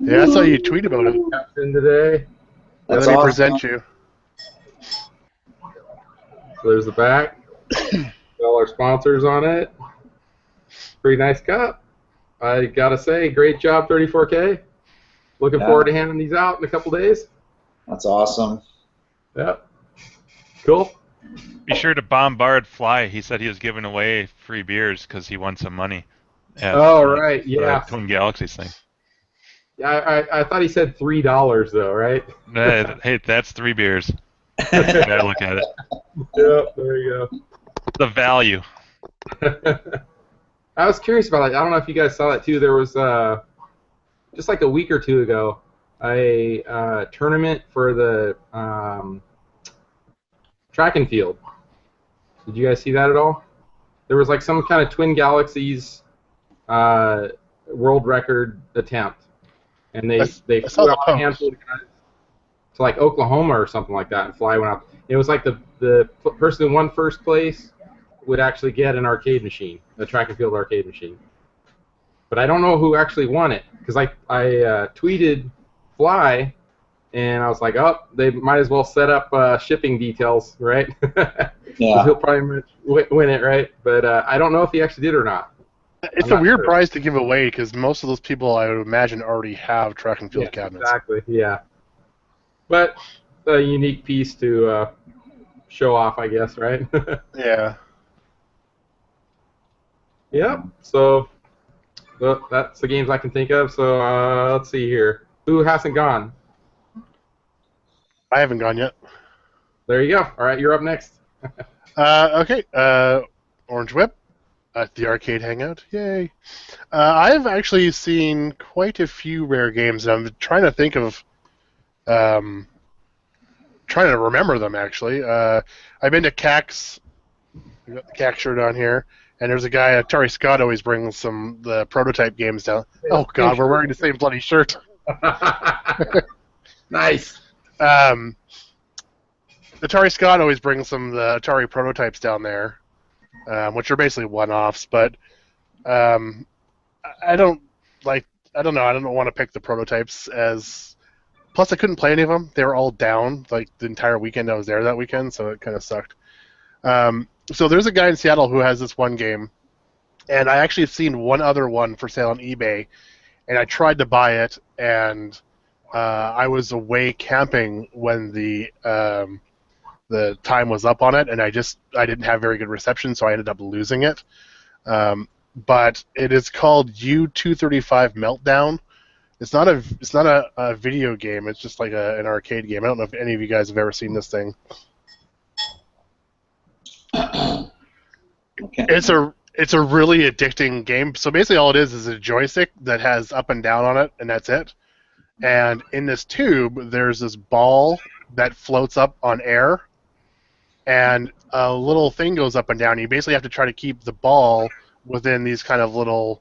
Yeah, I saw you tweet about it. in today. That's Let me awesome. present you. So there's the back. All our sponsors on it. Pretty nice cup. I gotta say, great job, 34K. Looking forward to handing these out in a couple days. That's awesome. Yep. Cool. Be sure to bombard Fly. He said he was giving away free beers because he won some money. At, Oh, right, yeah. the Twin Galaxies thing. Yeah, I thought he said $3 though, right? Hey, that's 3 beers. Gotta look at it. Yep, there you go. The value. I was curious about it. I don't know if you guys saw that too. There was just like a week or two ago a tournament for the track and field. Did you guys see that at all? There was like some kind of Twin Galaxies world record attempt, and they flew out a handful of guys to like Oklahoma or something like that, and Fly went out. It was like the person who won first place would actually get an arcade machine, a track and field arcade machine. But I don't know who actually won it, because I tweeted Fly, and I was like, oh, they might as well set up shipping details, right? Yeah. He'll probably win it, right? But I don't know if he actually did or not. It's I'm a not weird sure. prize to give away because most of those people, I would imagine, already have track and field Yes, cabinets. exactly, yeah. But a unique piece to show off, I guess, right? Yeah. Yep. So that's the games I can think of. So let's see here. Who hasn't gone? I haven't gone yet. There you go. All right, you're up next. Okay. Orange Whip at the Arcade Hangout. Yay! I've actually seen quite a few rare games, and I'm trying to think of, trying to remember them actually. I've been to CAX. We got the CAX shirt on here, and there's a guy, Atari Scott, always brings the prototype games down. Oh God, we're wearing the same bloody shirt. Nice. Atari Scott always brings some of the Atari prototypes down there, which are basically one-offs. But I don't like. I don't know. I don't want to pick the prototypes as. Plus, I couldn't play any of them. They were all down like the entire weekend I was there that weekend, so it kind of sucked. So there's a guy in Seattle who has this one game, and I actually have seen one other one for sale on eBay, and I tried to buy it, and I was away camping when the time was up on it, and I didn't have very good reception, so I ended up losing it. But it is called U-235 Meltdown. It's not a video game. It's just like an arcade game. I don't know if any of you guys have ever seen this thing. Okay. It's a really addicting game. So basically, all it is a joystick that has up and down on it, and that's it. And in this tube, there's this ball that floats up on air, and a little thing goes up and down. You basically have to try to keep the ball within these kind of little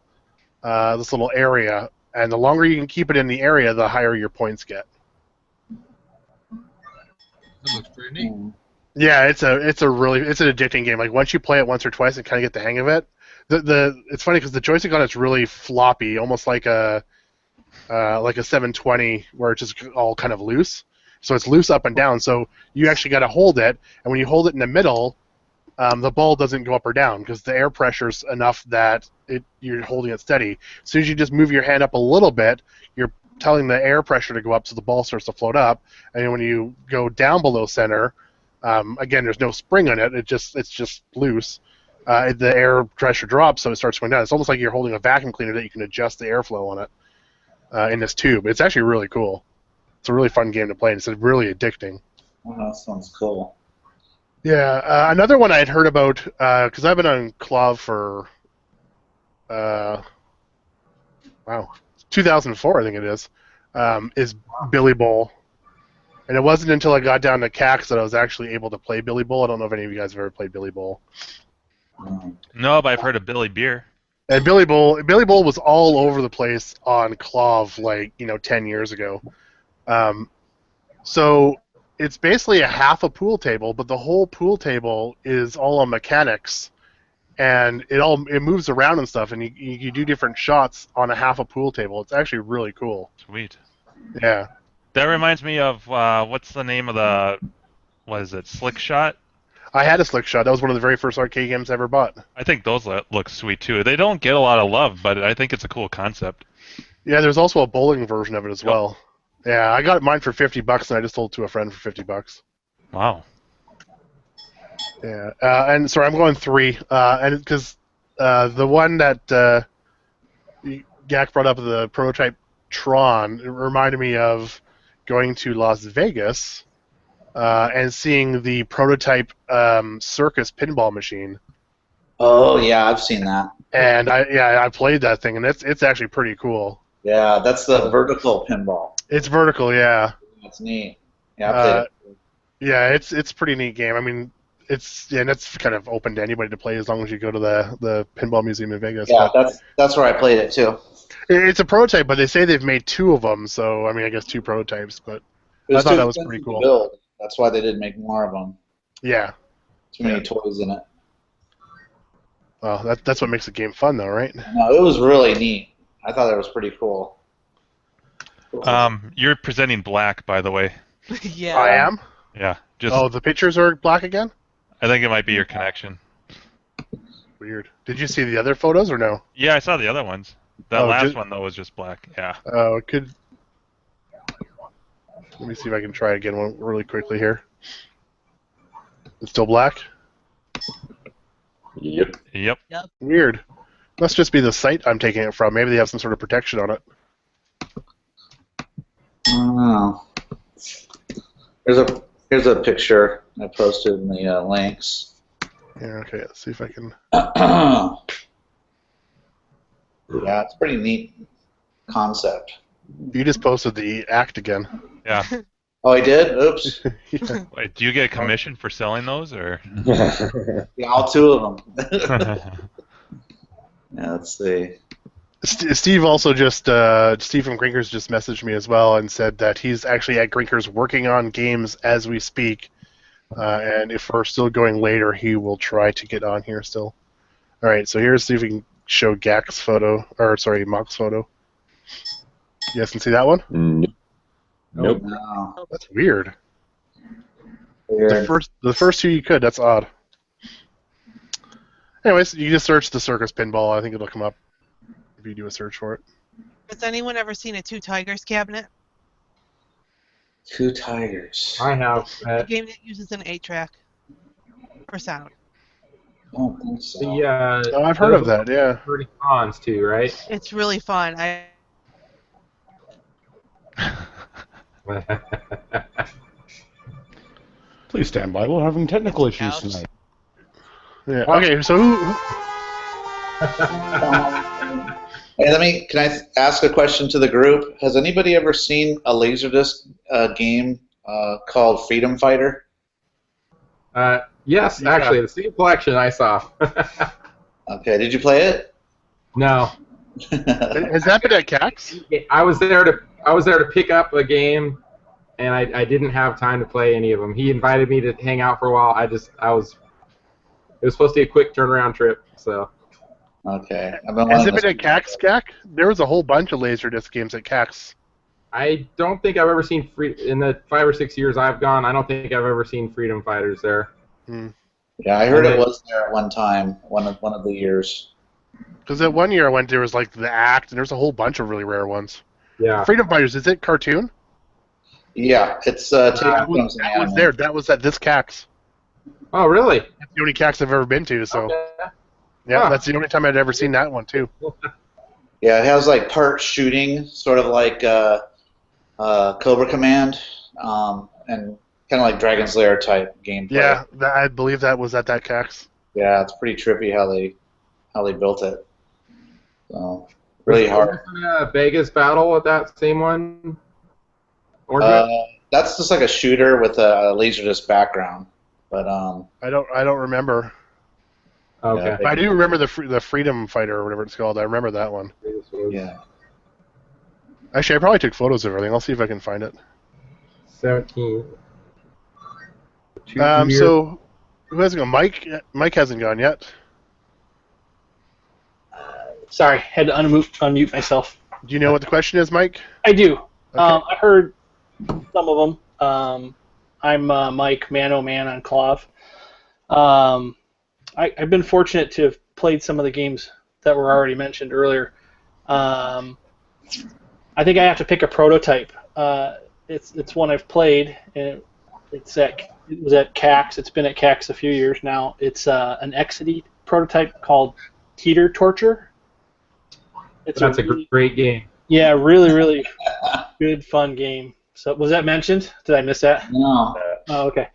this little area. And the longer you can keep it in the area, the higher your points get. That looks pretty neat. Yeah, it's an addicting game. Like once you play it once or twice and kind of get the hang of it. It's funny because the joystick on it's really floppy, almost like a 720 where it's just all kind of loose. So it's loose up and down. So you actually got to hold it, and when you hold it in the middle, the ball doesn't go up or down because the air pressure's enough that you're holding it steady. As soon as you just move your hand up a little bit, you're telling the air pressure to go up, so the ball starts to float up. And when you go down below center, again, there's no spring on it. It's just loose. The air pressure drops, so it starts going down. It's almost like you're holding a vacuum cleaner that you can adjust the airflow on it in this tube. It's actually really cool. It's a really fun game to play, and it's really addicting. Oh, that sounds cool. Yeah, another one I'd heard about, because I've been on Clav for, 2004, I think it is Billy Bowl. And it wasn't until I got down to CAX that I was actually able to play Billy Bowl. I don't know if any of you guys have ever played Billy Bowl. No, but I've heard of Billy Beer. And Billy Bowl was all over the place on Clav, 10 years ago. So it's basically a half a pool table, but the whole pool table is all on mechanics, and it moves around and stuff, and you do different shots on a half a pool table. It's actually really cool. Sweet. Yeah. That reminds me of what's the name of Slick Shot? I had a Slick Shot. That was one of the very first arcade games I ever bought. I think those look sweet too. They don't get a lot of love, but I think it's a cool concept. Yeah, there's also a bowling version of it as well. Yeah, I got mine for $50, and I just sold it to a friend for $50. Wow. Yeah, and sorry, I'm going 3, and because the one that Gak brought up, the prototype Tron, it reminded me of going to Las Vegas and seeing the prototype circus pinball machine. Oh yeah, I've seen that. And I played that thing, and it's actually pretty cool. Yeah, that's the vertical pinball. It's vertical, yeah. That's neat. Yeah, I played it. Yeah, it's a pretty neat game. I mean, it's kind of open to anybody to play as long as you go to the pinball museum in Vegas. Yeah, that's where I played it too. It's a prototype, but they say they've made 2 of them. So I mean, I guess 2 prototypes. But I thought that was pretty cool. Build. That's why they didn't make more of them. Yeah. Too many toys in it. Well, that's what makes the game fun, though, right? No, it was really neat. I thought that was pretty cool. You're presenting black, by the way. Yeah. I am? Yeah. The pictures are black again? I think it might be your connection. Weird. Did you see the other photos or no? Yeah, I saw the other ones. That last one, though, was just black. Yeah. Oh, it could... Let me see if I can try again really quickly here. It's still black? Yep. Weird. Must just be the site I'm taking it from. Maybe they have some sort of protection on it. Oh. Here's a picture I posted in the links. Yeah, okay, let's see if I can... Yeah, it's a pretty neat concept. You just posted the act again. Yeah. Oh, I did? Oops. Yeah. Wait, do you get a commission for selling those, or? Yeah, all two of them. Yeah, let's see. Steve also just Steve from Grinkers just messaged me as well and said that he's actually at Grinkers working on games as we speak, and if we're still going later, he will try to get on here still. All right, so here's see if we can show Mock's photo. You guys can see that one? Nope. No. That's weird. Weird. The first two you could. That's odd. Anyways, you just search the Circus Pinball. I think it'll come up if you do a search for it. Has anyone ever seen a Two Tigers cabinet? Two Tigers. I have. A game that uses an 8-track for sound. I don't think so. Oh, I've heard of that, yeah. Pretty cons too, right? It's really fun. Please stand by. We're having technical issues tonight. Yeah. Okay, so who Hey, can I ask a question to the group? Has anybody ever seen a Laserdisc game called Freedom Fighter? Yes, actually, the Steam collection I saw. Okay, did you play it? No. has that been at CAX? I was there to pick up a game, and I didn't have time to play any of them. He invited me to hang out for a while. It was supposed to be a quick turnaround trip, so. Okay. Has it been at CAX, CAC? There was a whole bunch of Laserdisc games at CAX. I don't think I've ever seen in the 5 or 6 years I've gone. I don't think I've ever seen Freedom Fighters there. Yeah, I heard it was there at one time, one of the years. Because that one year I went, there was like the Act, and there's a whole bunch of really rare ones. Yeah. Freedom Fighters, is it cartoon? Yeah, it's that was there. That was at this CAX. Oh, really? That's the only CAX I've ever been to. So, Okay. yeah, that's the only time I'd ever seen that one too. Yeah, it has like part shooting, sort of like Cobra Command, and kind of like Dragon's Lair type gameplay. Yeah, I believe that was at that CAX. Yeah, it's pretty trippy how they built it. So really hard. Wasn't a Vegas battle at that same one? That's just like a shooter with a Laserdisc background, but I don't remember. Okay. But I do remember the Freedom Fighter or whatever it's called. I remember that one. Yeah. Actually, I probably took photos of everything. I'll see if I can find it. 17. So who hasn't gone? Mike hasn't gone yet. Sorry, had to unmute myself. Do you know what the question is, Mike? I do. Okay. I heard some of them. I'm Mike, man on Clav. I've been fortunate to have played some of the games that were already mentioned earlier. I think I have to pick a prototype. It's one I've played, and it was at CAX. It's been at CAX a few years now. It's an Exidy prototype called Teeter Torture. That's a great game. Yeah, really, really good, fun game. So was that mentioned? Did I miss that? No. Oh, okay.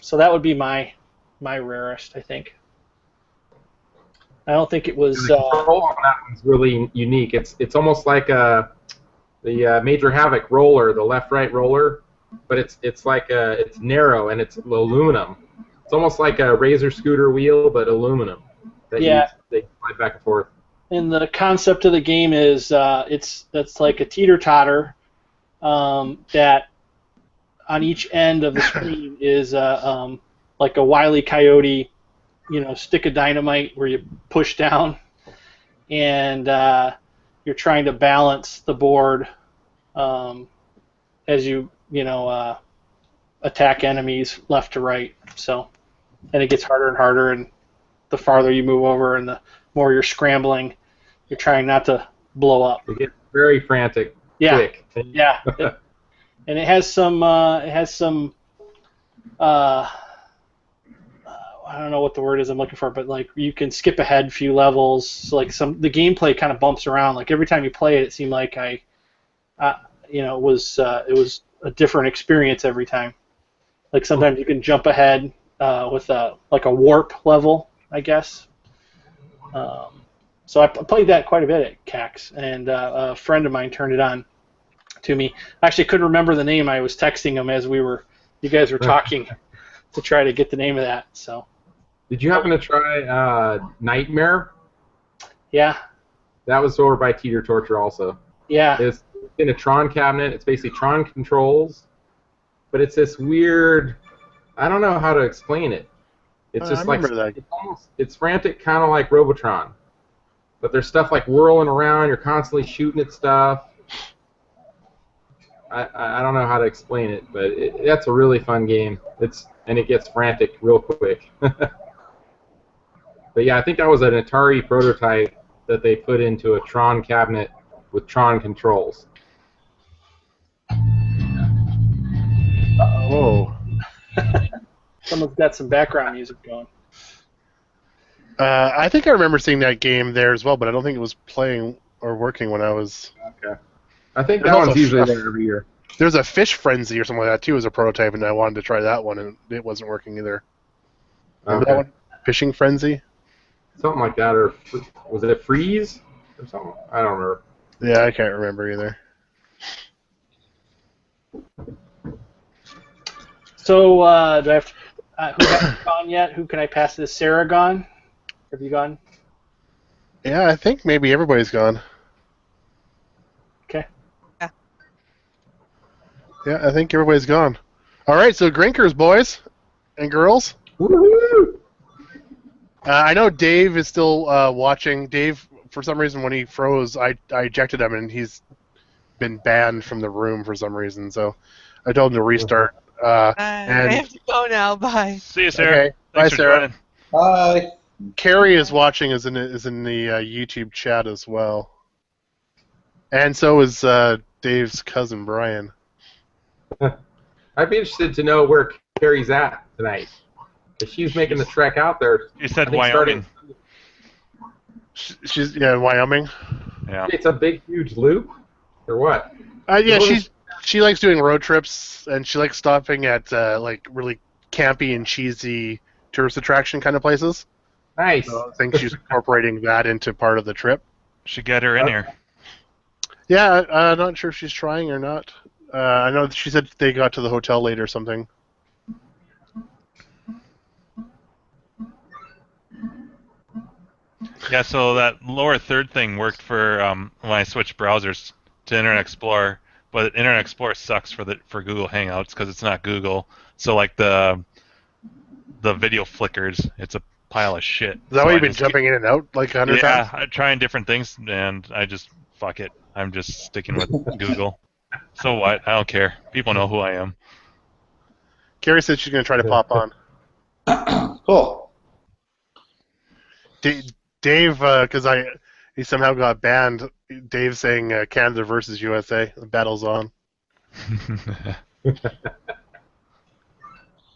So that would be my rarest, I think. I don't think it was. The control on that one's really unique. It's almost like the Major Havoc roller, the left-right roller, but it's like it's narrow and it's aluminum. It's almost like a Razor scooter wheel, but aluminum. They slide back and forth. And the concept of the game is that's like a teeter-totter that on each end of the screen is like a Wile E. Coyote, stick of dynamite where you push down, and you're trying to balance the board as you attack enemies left to right. So, and it gets harder and harder, and the farther you move over, and the more you're scrambling, you're trying not to blow up. It gets very frantic. Yeah, quick. yeah. And it has some. I don't know what the word is I'm looking for, but like you can skip ahead a few levels. So like the gameplay kind of bumps around. Like every time you play it, it seemed like it was a different experience every time. Like sometimes you can jump ahead with a warp level, I guess. So I played that quite a bit at CAX, and a friend of mine turned it on to me. I actually couldn't remember the name. I was texting him as you guys were talking to try to get the name of that. So. Did you happen to try Nightmare? Yeah. That was over by Teeter Torture also. Yeah. It's in a Tron cabinet. It's basically Tron controls, but it's this weird. I don't know how to explain it. It's just like it's frantic, kind of like Robotron, but there's stuff like whirling around. You're constantly shooting at stuff. I don't know how to explain it, but that's a really fun game. And it gets frantic real quick. But yeah, I think that was an Atari prototype that they put into a Tron cabinet with Tron controls. Whoa. Someone's got some background music going. I think I remember seeing that game there as well, but I don't think it was playing or working when I was... Okay. I think that one's usually there every year. There's a Fish Frenzy or something like that, too, as a prototype, and I wanted to try that one, and it wasn't working either. Remember that one? Fishing Frenzy? Something like that, or was it Freeze? Or something? I don't remember. Yeah, I can't remember either. So, do I have to, who hasn't gone yet? Who can I pass this? Sarah gone? Have you gone? Yeah, I think maybe everybody's gone. Okay. Yeah, I think everybody's gone. All right, so Grinkers, boys and girls. Woo-hoo! I know Dave is still watching. Dave, for some reason, when he froze, I ejected him, and he's been banned from the room for some reason. So I told him to restart. I have to go now. Bye. See you, Sarah. Okay. Bye, Sarah. Joining. Bye. Carrie is watching. Is in the YouTube chat as well, and so is Dave's cousin Brian. I'd be interested to know where Carrie's at tonight. If she's making the trek out there. You said Wyoming. She's in Wyoming. Yeah. It's a big, huge loop, or what? Yeah, she likes doing road trips, and she likes stopping at like really campy and cheesy tourist attraction kind of places. Nice. So I think she's incorporating that into part of the trip. Should get her in here. Yeah, I'm not sure if she's trying or not. I know she said they got to the hotel late or something. Yeah, so that lower third thing worked for when I switched browsers to Internet Explorer, but Internet Explorer sucks for Google Hangouts because it's not Google. So like the video flickers, it's a pile of shit. Is that why you've been jumping in and out like 100 times? Yeah, I'm trying different things, and I just fuck it. I'm just sticking with Google. So what? I don't care. People know who I am. Carrie said she's going to try to pop on. Cool. Dave, because he somehow got banned. Dave saying Canada versus USA. The battle's on.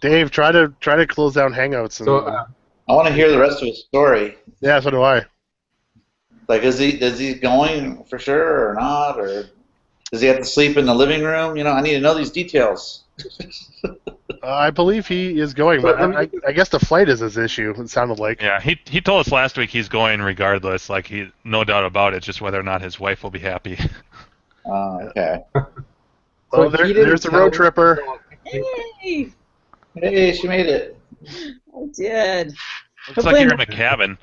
Dave, try to close down Hangouts. And, So I want to hear the rest of his story. yeah, so do I. Like, is he going for sure or not, or does he have to sleep in the living room? I need to know these details. I believe he is going, but I guess the flight is his issue. It sounded like. Yeah, he told us last week he's going regardless. Like he, no doubt about it. Just whether or not his wife will be happy. Okay. Oh, there's the road tripper. Hey! Hey, she made it. I did. Looks like you're in a cabin.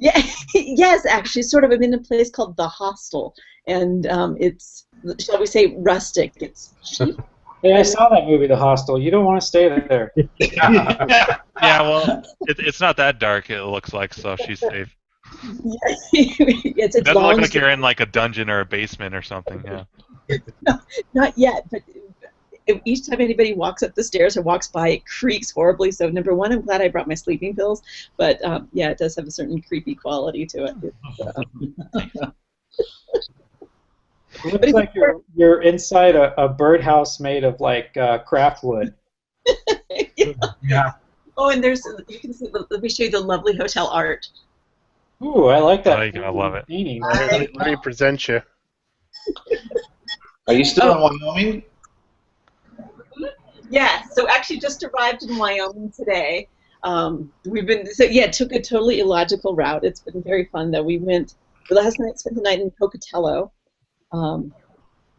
Yeah, yes, actually, sort of. I'm in a place called the Hostel, and it's, shall we say, rustic. It's cheap. Hey, I saw that movie, The Hostel. You don't want to stay there. Yeah, well, it's not that dark. It looks like, so she's safe. It's It doesn't long. look like you're in like a dungeon or a basement or something. Yeah. No, not yet, but each time anybody walks up the stairs or walks by, it creaks horribly. So, number one, I'm glad I brought my sleeping pills. But, yeah, it does have a certain creepy quality to it. It looks like you're inside a birdhouse made of, like, craft wood. Yeah. Oh, and you can see, let me show you the lovely hotel art. Ooh, I like that. I love it. Painting. Let me present you. Are you still in Wyoming? Yeah, so actually just arrived in Wyoming today. It took a totally illogical route. It's been very fun though. We went last night, spent the night in Pocatello, and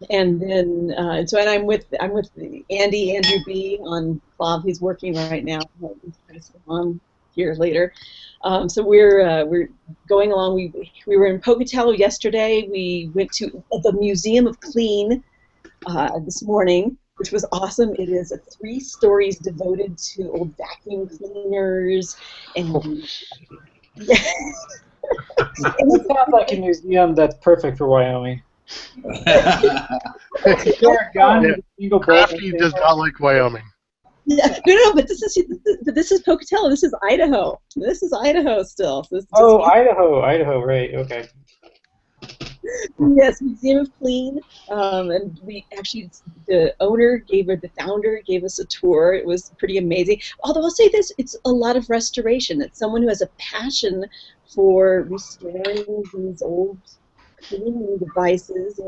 then and I'm with Andrew B on Clov. He's working right now. He's going to stay on here later. So we're going along. We were in Pocatello yesterday. We went to the Museum of Clean this morning, which was awesome. It is 3 stories devoted to old vacuum cleaners and. It sounds like a museum that's perfect for Wyoming. Crafty does not like Wyoming. Yeah, no, but this is Pocatello. This is Idaho. This is Idaho still. So Idaho, right? Okay. Yes, Museum of Clean, and we actually the founder gave us a tour. It was pretty amazing. Although I'll say this, it's a lot of restoration. It's someone who has a passion for restoring these old cleaning devices.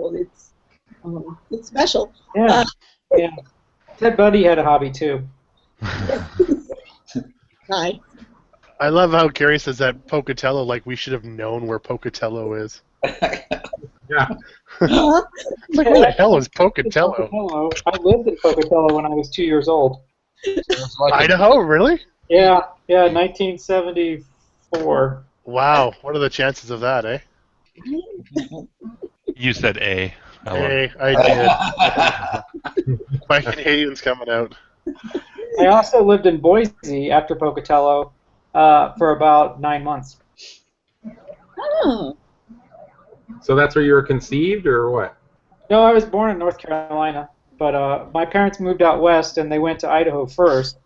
It's special. Yeah, yeah. Ted Bundy had a hobby too. Hi. I love how Gary says that Pocatello, like we should have known where Pocatello is. Yeah. Like, where the hell is Pocatello? I lived in Pocatello when I was 2 years old. Idaho, really? Yeah, 1974. Wow, what are the chances of that, eh? You said A. Hey, I did. My Canadian's coming out. I also lived in Boise after Pocatello for about 9 months. Oh. So that's where you were conceived, or what? No, I was born in North Carolina, but my parents moved out west, and they went to Idaho first,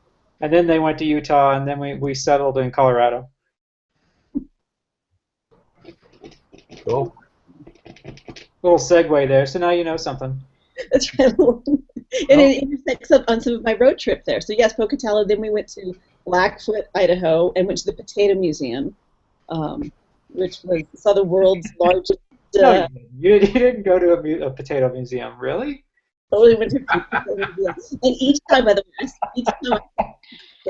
and then they went to Utah, and then we settled in Colorado. Cool. Little segue there, so now you know something. That's right. And it intersects on some of my road trip there. So yes, Pocatello. Then we went to Blackfoot, Idaho, and went to the Potato Museum, which saw the world's largest. No, you didn't go to a potato museum, really? Totally went to a potato museum. And each time, by the way,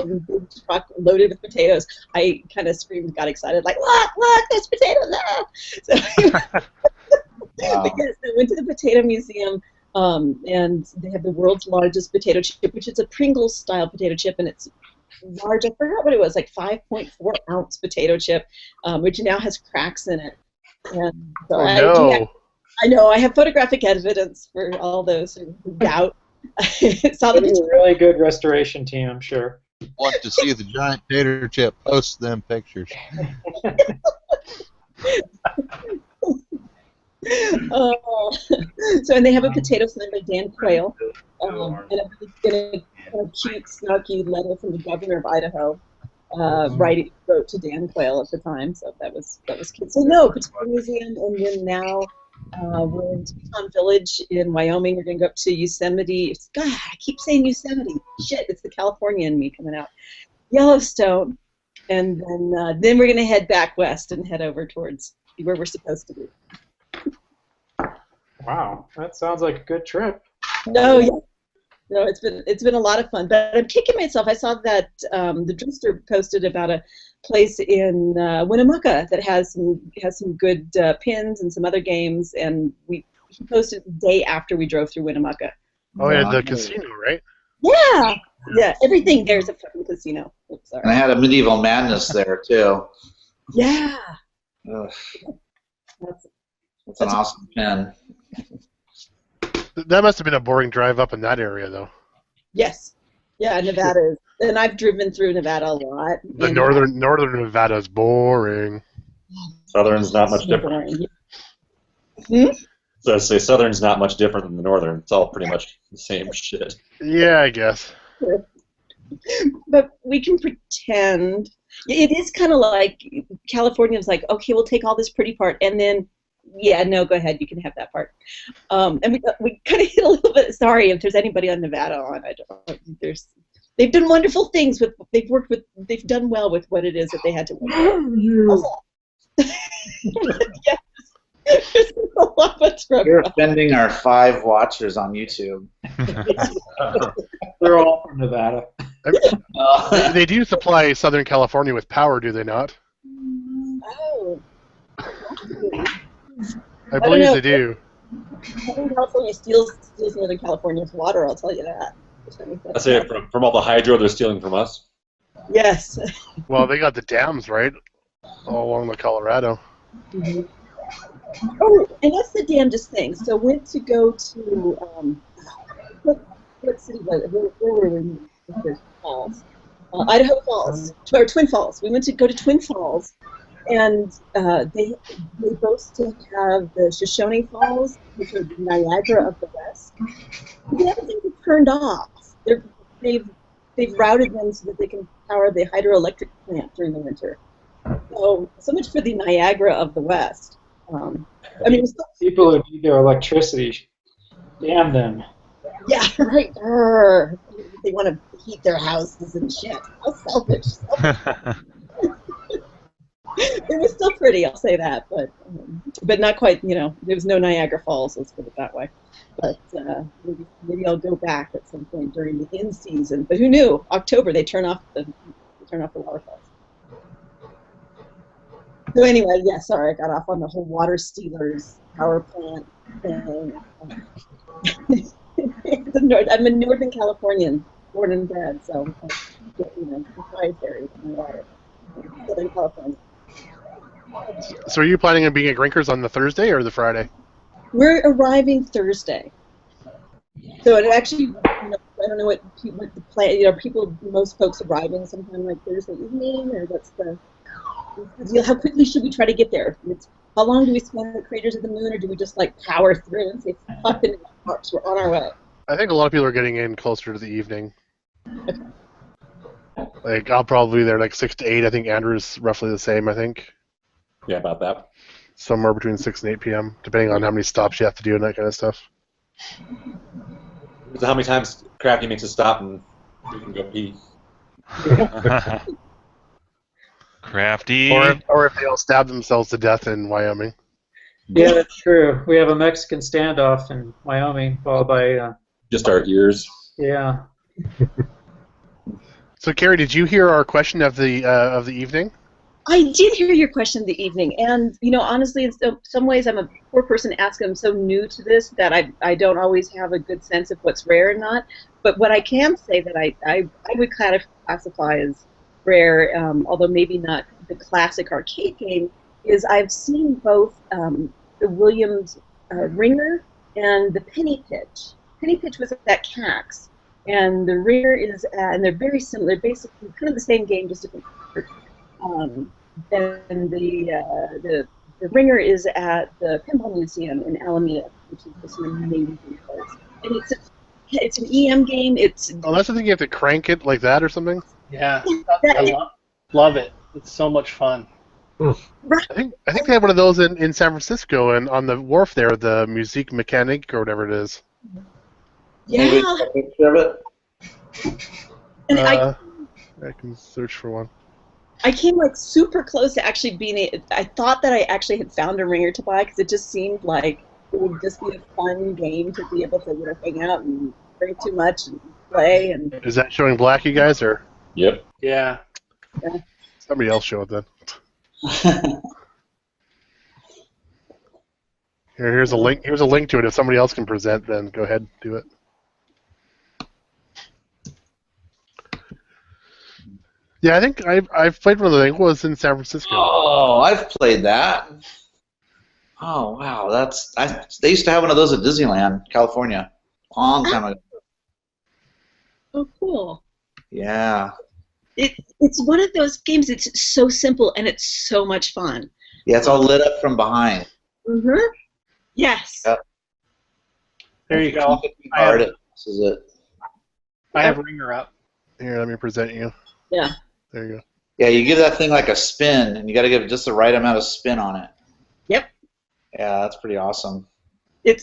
a big truck loaded with potatoes, I kind of screamed, got excited, like, look, there's potatoes there! So, because I went to the Potato Museum, and they have the world's largest potato chip, which is a Pringles-style potato chip, and it's large. I forgot what it was, like 5.4-ounce potato chip, which now has cracks in it. And so I know, I have photographic evidence for all those who doubt. Saw the It's a really good restoration team, I'm sure. Want to see the giant tater chip? Post them pictures. And they have a potato sign by Dan Quayle, and a cute, snarky letter from the governor of Idaho. Wrote to Dan Quayle at the time, so that was cute. So no, Potato Museum, and then now we're in Teton Village in Wyoming. We're going to go up to Yosemite. God, I keep saying Yosemite. Shit, it's the California in me coming out. Yellowstone, and then we're going to head back west and head over towards where we're supposed to be. Wow, that sounds like a good trip. No, it's been a lot of fun, but I'm kicking myself. I saw that the Drifter posted about a place in Winnemucca that has some good pins and some other games, and he posted the day after we drove through Winnemucca. Oh yeah, the casino, right? Yeah, everything there is a fucking casino. Oops, sorry. And I had a Medieval Madness there too. Yeah. That's an awesome pin. That must have been a boring drive up in that area, though. Yes. Yeah, Nevada is. And I've driven through Nevada a lot. The northern Nevada is boring. Southern's not much different. So I say Southern's not much different than the Northern. It's all pretty much the same shit. Yeah, I guess. But we can pretend. It is kind of like California's like, okay, we'll take all this pretty part, and then yeah, no, go ahead. You can have that part. And we kind of hit a little bit. Sorry if there's anybody on Nevada on. They've done wonderful things with. They've done well with what it is that they had to work with. Yeah. There's a lot of trouble. You're offending our 5 watchers on YouTube. They're all from Nevada. They do supply Southern California with power, do they not? Oh. I believe they do. Southern California steals Northern California's water, I'll tell you that. I say from all the hydro they're stealing from us. Yes. Well, they got the dams, right? All along the Colorado. Mm-hmm. Oh, and that's the damnedest thing. So went to go to, what city was it? Where were we? Falls. Idaho Falls, or Twin Falls. We went to go to Twin Falls, and they boast to have the Shoshone Falls, which are the Niagara of the West. The other things are turned off. They've routed them so that they can power the hydroelectric plant during the winter. So much for the Niagara of the West. I mean, people who need their electricity, damn them. Yeah, right. They want to heat their houses and shit. How selfish. It was still pretty, I'll say that, but not quite. There was no Niagara Falls. Let's put it that way. But maybe I'll go back at some point during the in season. But who knew? October they turn off the waterfalls. So anyway, yeah, sorry, I got off on the whole water stealers power plant thing. I'm a Northern Californian, born and bred, so proprietary in water. Southern California. So are you planning on being at Grinkers on the Thursday or the Friday? We're arriving Thursday. So it actually, I don't know what the plan. Most folks arriving sometime like Thursday evening, or what's the? How quickly should we try to get there? How long do we spend at Craters of the Moon, or do we just power through and say, "Fuck the parks, we're on our way"? I think a lot of people are getting in closer to the evening. I'll probably be there 6 to 8. I think Andrew's roughly the same. I think. Yeah, about that. Somewhere between 6 and 8 p.m., depending on how many stops you have to do and that kind of stuff. So how many times Crafty makes a stop and we can go pee? Crafty. Or if they all stab themselves to death in Wyoming. Yeah, that's true. We have a Mexican standoff in Wyoming, followed by. Just our ears. Yeah. So, Carrie, did you hear our question of the evening? I did hear your question of the evening, and honestly, in some ways, I'm a poor person to ask. I'm so new to this that I don't always have a good sense of what's rare and not. But what I can say that I would classify as rare, although maybe not the classic arcade game, is I've seen both the Williams Ringer and the Penny Pitch. Penny Pitch was at CAX, and the Ringer is and they're very similar. They're basically kind of the same game, just different. And the Ringer is at the Pinball Museum in Alameda, which is just an amazing place. And it's an EM game. That's the thing, you have to crank it like that or something? Yeah, I love it. It's so much fun. I think they have one of those in San Francisco, and on the wharf there, the Musique Mécanique or whatever it is. Yeah. And I can search for one. I came super close to actually being I thought that I actually had found a Ringer to buy because it just seemed like it would just be a fun game to be able to hang out and drink too much and play. And is that showing black, you guys, or? Yep. Yeah. Somebody else show it then. Here's a link. Here's a link to it. If somebody else can present, then go ahead, do it. Yeah, I think I've played one of those. I think it was in San Francisco. Oh, I've played that. Oh wow, they used to have one of those at Disneyland, California, long time ago. Oh, cool. Yeah. It's one of those games. It's so simple and it's so much fun. Yeah, it's all lit up from behind. Mhm. Yes. Yep. There you go. This is it. I have Ringer up. Here, let me present you. Yeah. There you go. Yeah, you give that thing like a spin, and you got to give it just the right amount of spin on it. Yep. Yeah, that's pretty awesome. It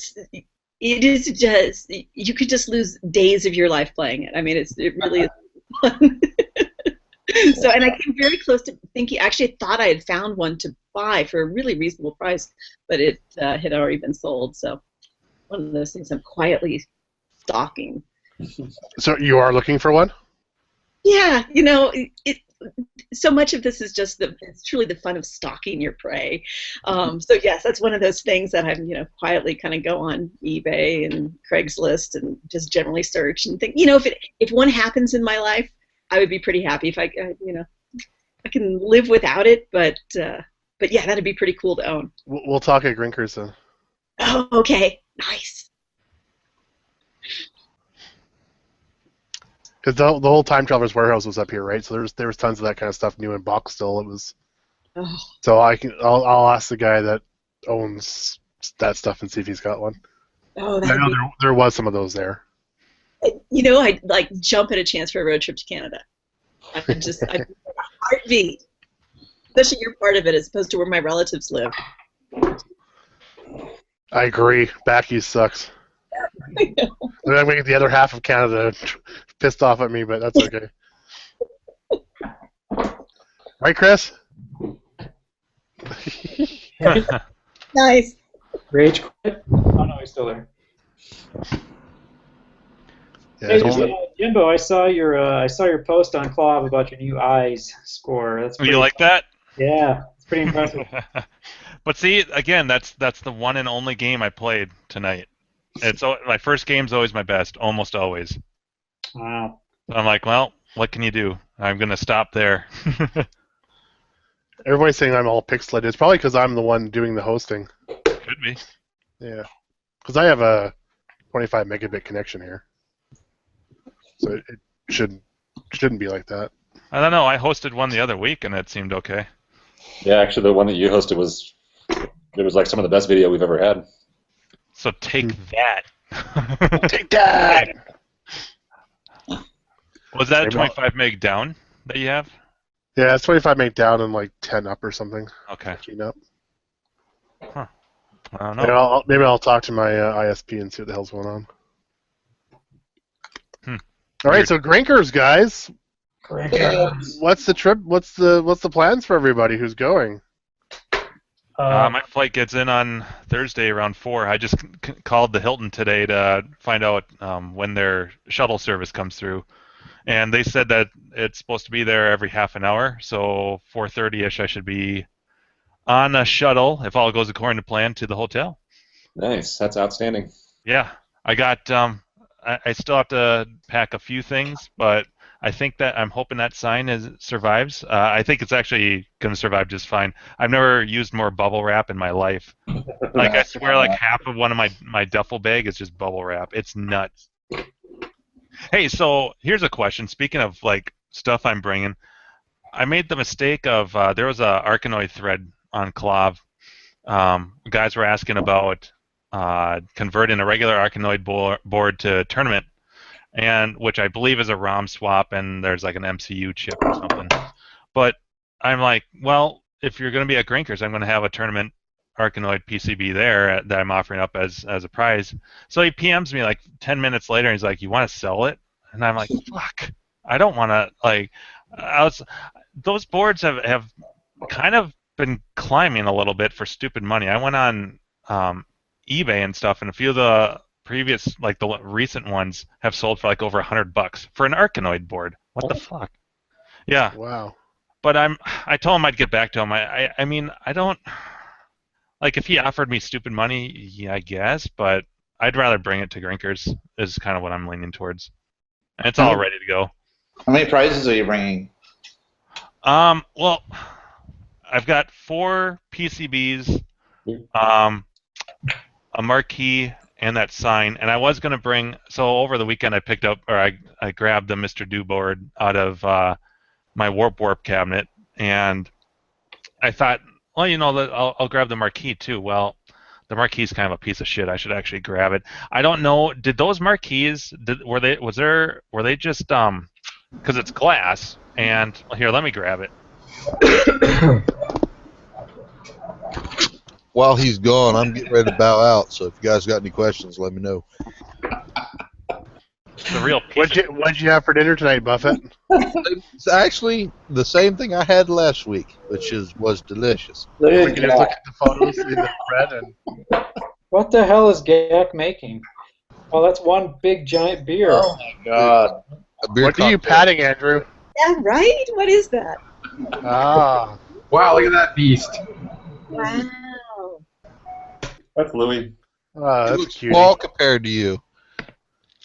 is just, you could just lose days of your life playing it. I mean, it really is fun. So, and I came very close to thinking. Actually, I thought I had found one to buy for a really reasonable price, but it had already been sold. So, one of those things I'm quietly stalking. So you are looking for one? Yeah, so much of this is just it's truly the fun of stalking your prey. So yes, that's one of those things that I'm, quietly kind of go on eBay and Craigslist and just generally search and think, if one happens in my life, I would be pretty happy if I can live without it, but yeah, that'd be pretty cool to own. We'll talk at Grinkers then. Oh, okay, nice. Because the whole Time Traveler's Warehouse was up here, right? So there was tons of that kind of stuff new in box still. It was. Oh. So I'll ask the guy that owns that stuff and see if he's got one. Oh, I know there was some of those there. I'd like jump at a chance for a road trip to Canada. I'd heartbeat. Especially you're part of it as opposed to where my relatives live. I agree. Back east sucks. I know. I'm going to get the other half of Canada pissed off at me, but that's okay. Right, Chris? Nice. Rage quit? Oh no, he's still there. Yeah, Hey, Jimbo, I saw your post on Clav about your new eyes score. That's You like that? Yeah, it's pretty impressive. But see, again, that's the one and only game I played tonight. My first game's always my best, almost always. Wow. So I'm like, well, what can you do? I'm gonna stop there. Everybody's saying I'm all pixelated. It's probably because I'm the one doing the hosting. Could be. Yeah, because I have a 25 megabit connection here, so it shouldn't be like that. I don't know. I hosted one the other week and it seemed okay. Yeah, actually, the one that you hosted was like some of the best video we've ever had. So take that. Take that. Was that a 25 meg down that you have? Yeah, it's 25 meg down and like 10 up or something. Okay. 15 up. Huh. I don't know. Maybe I'll talk to my ISP and see what the hell's going on. All right, so Grinkers, guys. What's the trip? What's the plans for everybody who's going? My flight gets in on Thursday around 4. I just called the Hilton today to find out when their shuttle service comes through. And they said that it's supposed to be there every half an hour, so 4:30-ish I should be on a shuttle, if all goes according to plan, to the hotel. Nice. That's outstanding. Yeah. I got I still have to pack a few things, but I think that I'm hoping that sign survives. I think it's actually going to survive just fine. I've never used more bubble wrap in my life. Like, I swear, like half of one of my duffel bag is just bubble wrap. It's nuts. Hey, so here's a question. Speaking of like stuff I'm bringing, I made the mistake of there was a Arkanoid thread on Clav. Guys were asking about converting a regular Arkanoid board to tournament, and which I believe is a ROM swap, and there's like an MCU chip or something. But I'm like, well, if you're going to be at Grinkers, I'm going to have a tournament Arkanoid PCB there that I'm offering up as a prize. So he PMs me like 10 minutes later, and he's like, you want to sell it? And I'm like, fuck, I don't want to, like, those boards have kind of been climbing a little bit for stupid money. I went on eBay and stuff, and a few of the previous, like the recent ones, have sold for like over $100 for an Arkanoid board. What the fuck? Yeah. Wow. But I told him I'd get back to him. I mean, I don't, like, if he offered me stupid money, yeah, I guess, but I'd rather bring it to Grinkers is kind of what I'm leaning towards. And it's all ready to go. How many prizes are you bringing? Well, I've got 4 PCBs, a marquee, and that sign. And I was going to bring, so over the weekend I picked up, or I grabbed the Mr. Do board out of my Warp cabinet, and I thought, well, you know, I'll grab the marquee too. Well, the marquee's kind of a piece of shit. I should actually grab it. I don't know. Did those marquees? Were they just because it's glass? And well, here, let me grab it. While he's gone, I'm getting ready to bow out. So if you guys got any questions, let me know. It's a real piece. What'd you have for dinner tonight, Buffett? It's actually the same thing I had last week, which was delicious. We can just look at the photos in the bread and. What the hell is Gak making? Oh, that's one big giant beer. Oh my god. What are you patting, Andrew? Yeah, right? What is that? Ah. Wow, look at that beast. Wow. That's Louis. It That's looks cute. small compared to you.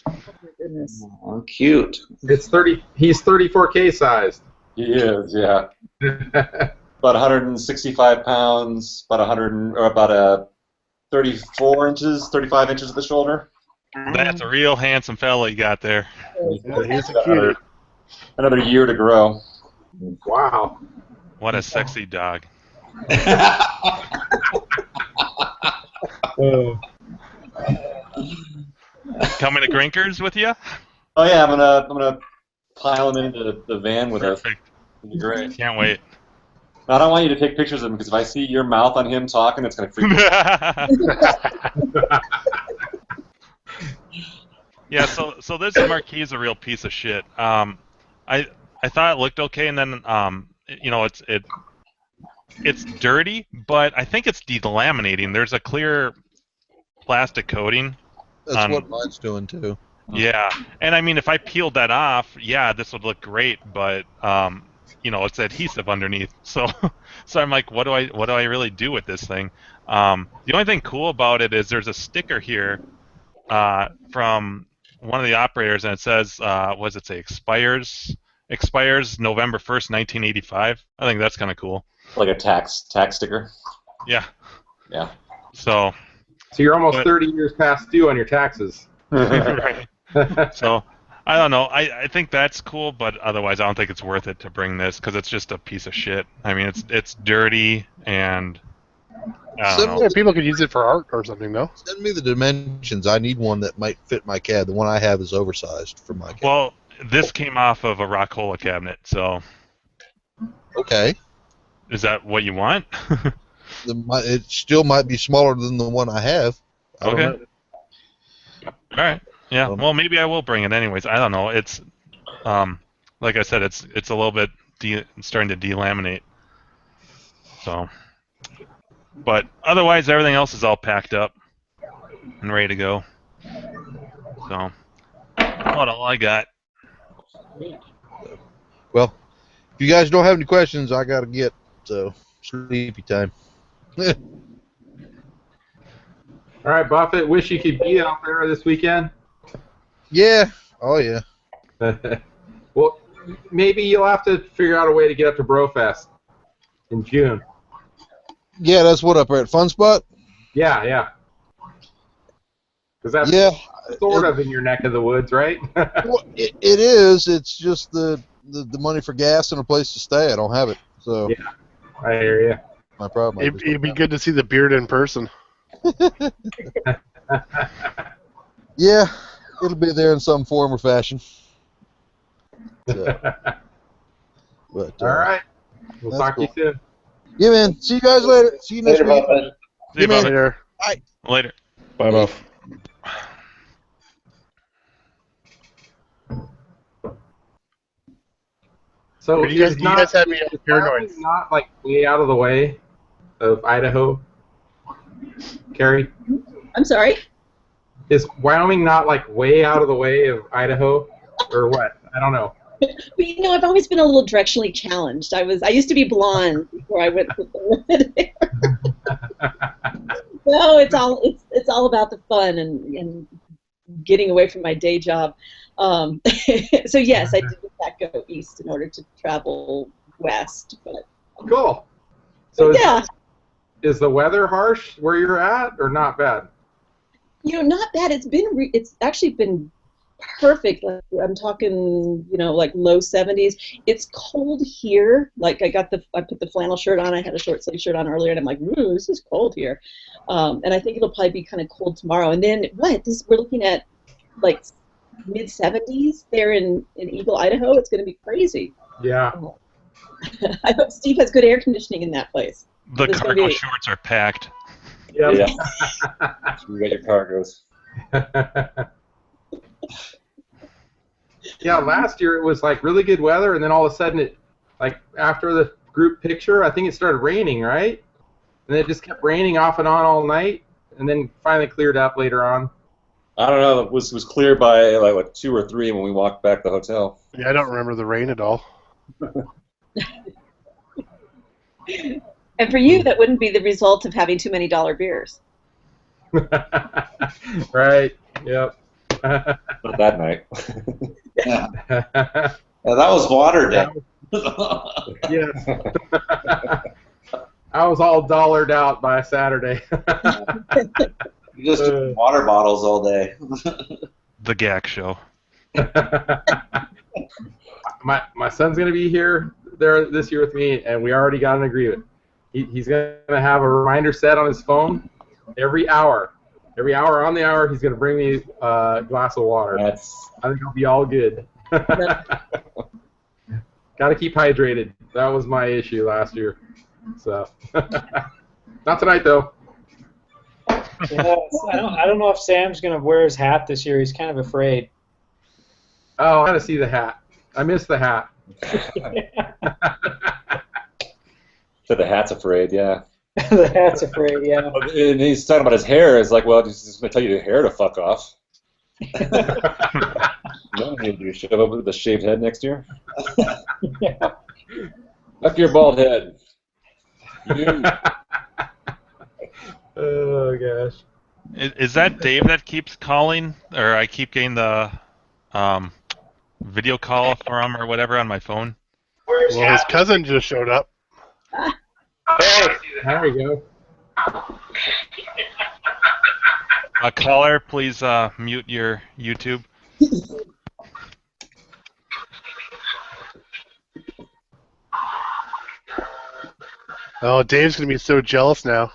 Oh my goodness. Oh, cute. It's 30. He's 34K sized. He is, yeah. About 165 pounds, about 34 inches, 35 inches at the shoulder. That's a real handsome fella you got there. Yeah, he's a cutie. Another year to grow. Wow. What a sexy dog. Coming to Grinkers with you? Oh yeah, I'm gonna pile him into the van with us. Perfect. It'll be great. Can't wait. I don't want you to take pictures of him because if I see your mouth on him talking, it's gonna freak me out. Yeah, so this marquee is a real piece of shit. I thought it looked okay, and then it's dirty, but I think it's delaminating. There's a clear plastic coating. That's what mine's doing too. Yeah, and I mean, if I peeled that off, yeah, this would look great, but it's adhesive underneath. So I'm like, what do I really do with this thing? The only thing cool about it is there's a sticker here from one of the operators, and it says, what does it say? Expires November 1st, 1985. I think that's kind of cool. Like a tax sticker. Yeah. Yeah. So you're almost 30 years past due on your taxes. Right. So I don't know. I think that's cool, but otherwise I don't think it's worth it to bring this because it's just a piece of shit. I mean, it's dirty and. I don't know. Yeah, people could use it for art or something, though. Send me the dimensions. I need one that might fit my CAD. The one I have is oversized for my CAD. Well, this came off of a Rockola cabinet, so. Okay. Is that what you want? It still might be smaller than the one I have. I don't know. All right. Yeah. Well, maybe I will bring it anyways. I don't know. It's, like I said, it's a little bit starting to delaminate. So. But otherwise, everything else is all packed up and ready to go. So, about all I got. Well, if you guys don't have any questions, I gotta get, so sleepy time. All right, Buffett. Wish you could be out there this weekend. Yeah. Oh yeah. Well, maybe you'll have to figure out a way to get up to Brofest in June. Yeah, that's what up there at Fun Spot. Yeah. Because that's sort of in your neck of the woods, right? Well, it is. It's just the money for gas and a place to stay. I don't have it. So. Yeah, I hear you. My problem. It'd be good to see the beard in person. Yeah, it'll be there in some form or fashion. So, but, all right. We'll talk to you soon. Yeah, man. See you guys later. See you next week. See you, man. Later. Bye. Later. Bye, Buff. So Do you guys have any paranoid? Not like way out of the way of Idaho, Carrie? I'm sorry? Is Wyoming not like way out of the way of Idaho, or what? I don't know. But I've always been a little directionally challenged. I used to be blonde before I went there. No, it's all about the fun and getting away from my day job. So yes, I did in fact go east in order to travel west. But Cool. So yeah, is the weather harsh where you're at, or not bad? not bad. It's actually been perfect. Like, I'm talking, like low 70s. It's cold here. Like I put the flannel shirt on. I had a short sleeve shirt on earlier, and I'm like, ooh, this is cold here. And I think it'll probably be kind of cold tomorrow. And then we're looking at like mid 70s there in Eagle, Idaho. It's going to be crazy. Yeah. I hope Steve has good air conditioning in that place. The There's cargo gonna be- shorts are packed. Yep. Yeah. You got your cargoes. Yeah, last year it was like really good weather, and then all of a sudden it, like after the group picture, I think it started raining, right? And it just kept raining off and on all night, and then finally cleared up later on. I don't know. It was clear by like what 2 or 3 when we walked back to the hotel. Yeah, I don't remember the rain at all. And for you, that wouldn't be the result of having too many dollar beers. Right. Yep. Not that night. Yeah. Well, that was water day. Yes. I was all dollared out by Saturday. You just drink water bottles all day. The GAC show. My son's gonna be here there this year with me, and we already got an agreement. He's gonna have a reminder set on his phone every hour. Every hour on the hour, he's gonna bring me a glass of water. I think it'll be all good. Got to keep hydrated. That was my issue last year. So, not tonight though. Yeah, I don't know if Sam's going to wear his hat this year. He's kind of afraid. Oh, I got to see the hat. I missed the hat. So the hat's afraid, yeah. The hat's afraid, yeah. And he's talking about his hair. It's like, well, he's just going to tell you your hair to fuck off. No, you should have with the shaved head next year. Yeah. Fuck your bald head. You. Oh gosh. Is that Dave that keeps calling, or I keep getting the video call from or whatever on my phone? Well, his cousin just showed up. There we go. Caller, please mute your YouTube. Oh, Dave's gonna be so jealous now.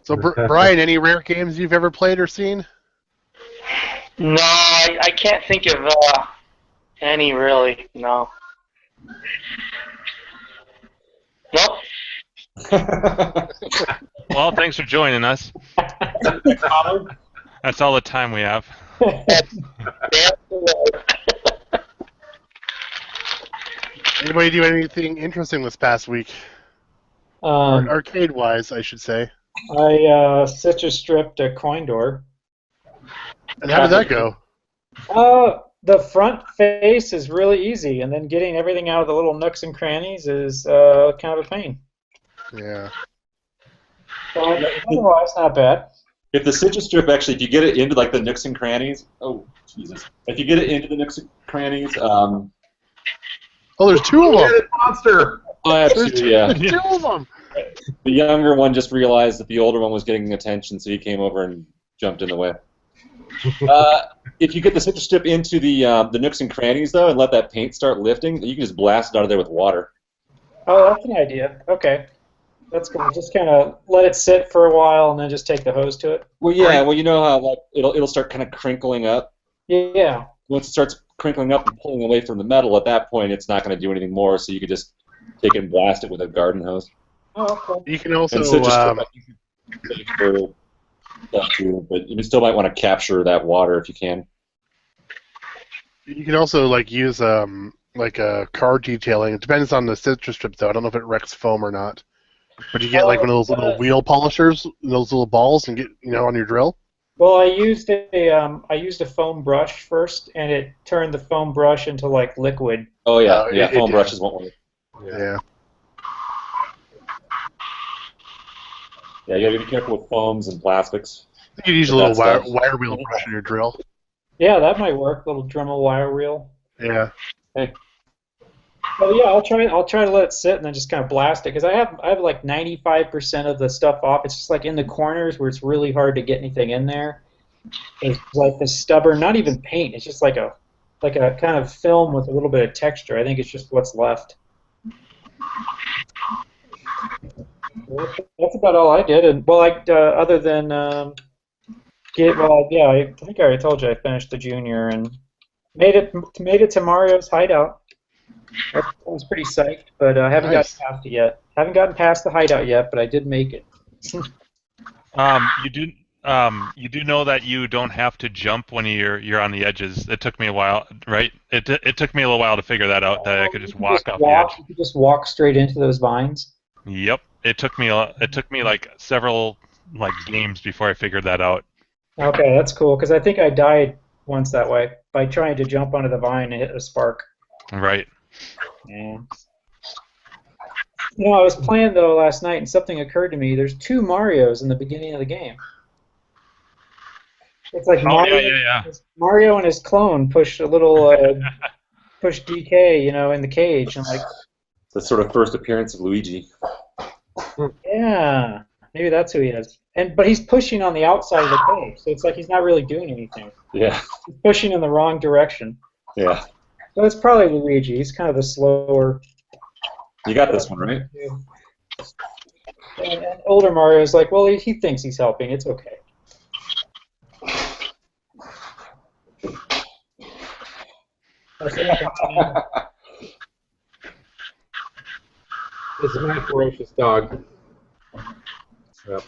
So, Brian, any rare games you've ever played or seen? No, I can't think of any really. No. Nope. Well, thanks for joining us. That's all the time we have. Anybody do anything interesting this past week? Arcade-wise, I should say. I citrus stripped a coin door. And how did that go? The front face is really easy, and then getting everything out of the little nooks and crannies is kind of a pain. Yeah. But otherwise, not bad. If the citrus strip actually, if you get it into like the nooks and crannies, oh Jesus! If you get it into the nooks and crannies, oh, there's two of them. Monster. Oh, absolutely, yeah. Two of them. The younger one just realized that the older one was getting attention, so he came over and jumped in the way. If you get the citrus strip into the nooks and crannies though, and let that paint start lifting, you can just blast it out of there with water. Oh, that's an idea. Okay. That's cool. Just kind of let it sit for a while and then just take the hose to it. Well, yeah. Well, you know how like it'll start kind of crinkling up. Yeah. Once it starts crinkling up and pulling away from the metal, at that point it's not going to do anything more. So you can just take and blast it with a garden hose. Oh, okay. You can also. But you still might want to capture that water if you can. You can also like use like a car detailing. It depends on the citrus strip though. I don't know if it wrecks foam or not. But you get like one of those little wheel polishers, those little balls, and get on your drill. Well, I used a foam brush first, and it turned the foam brush into like liquid. Oh yeah, foam brushes won't work. Yeah. Yeah, you gotta be careful with foams and plastics. You could use a little wire wheel brush in your drill. Yeah, that might work. Little Dremel wire reel. Yeah. Hey. Well, yeah, I'll try to let it sit and then just kind of blast it because I have like 95% of the stuff off. It's just like in the corners where it's really hard to get anything in there. It's like the stubborn, not even paint. It's just like a kind of film with a little bit of texture. I think it's just what's left. That's about all I did. And well, other than I think I already told you I finished the junior and made it to Mario's hideout. I was pretty psyched, but I haven't Nice. gotten past it yet. Haven't gotten past the hideout yet, but I did make it. You do know that you don't have to jump when you're on the edges. It took me a while, right? It took me a little while to figure that out. That I could just walk off the edge. You could just walk straight into those vines. Yep. It took me like several games before I figured that out. Okay, that's cool, because I think I died once that way by trying to jump onto the vine and hit a spark. Right. Yeah. You know, I was playing though last night, and something occurred to me. There's 2 Marios in the beginning of the game. It's like Mario and his clone push a little push DK, in the cage, and like. The sort of first appearance of Luigi. Yeah, maybe that's who he is. But he's pushing on the outside of the cage, so it's like he's not really doing anything. Yeah. He's pushing in the wrong direction. Yeah. So it's probably Luigi. He's kind of the slower. You got this one, right? And older Mario's like, well, he thinks he's helping. It's okay. This is my ferocious dog. Yep.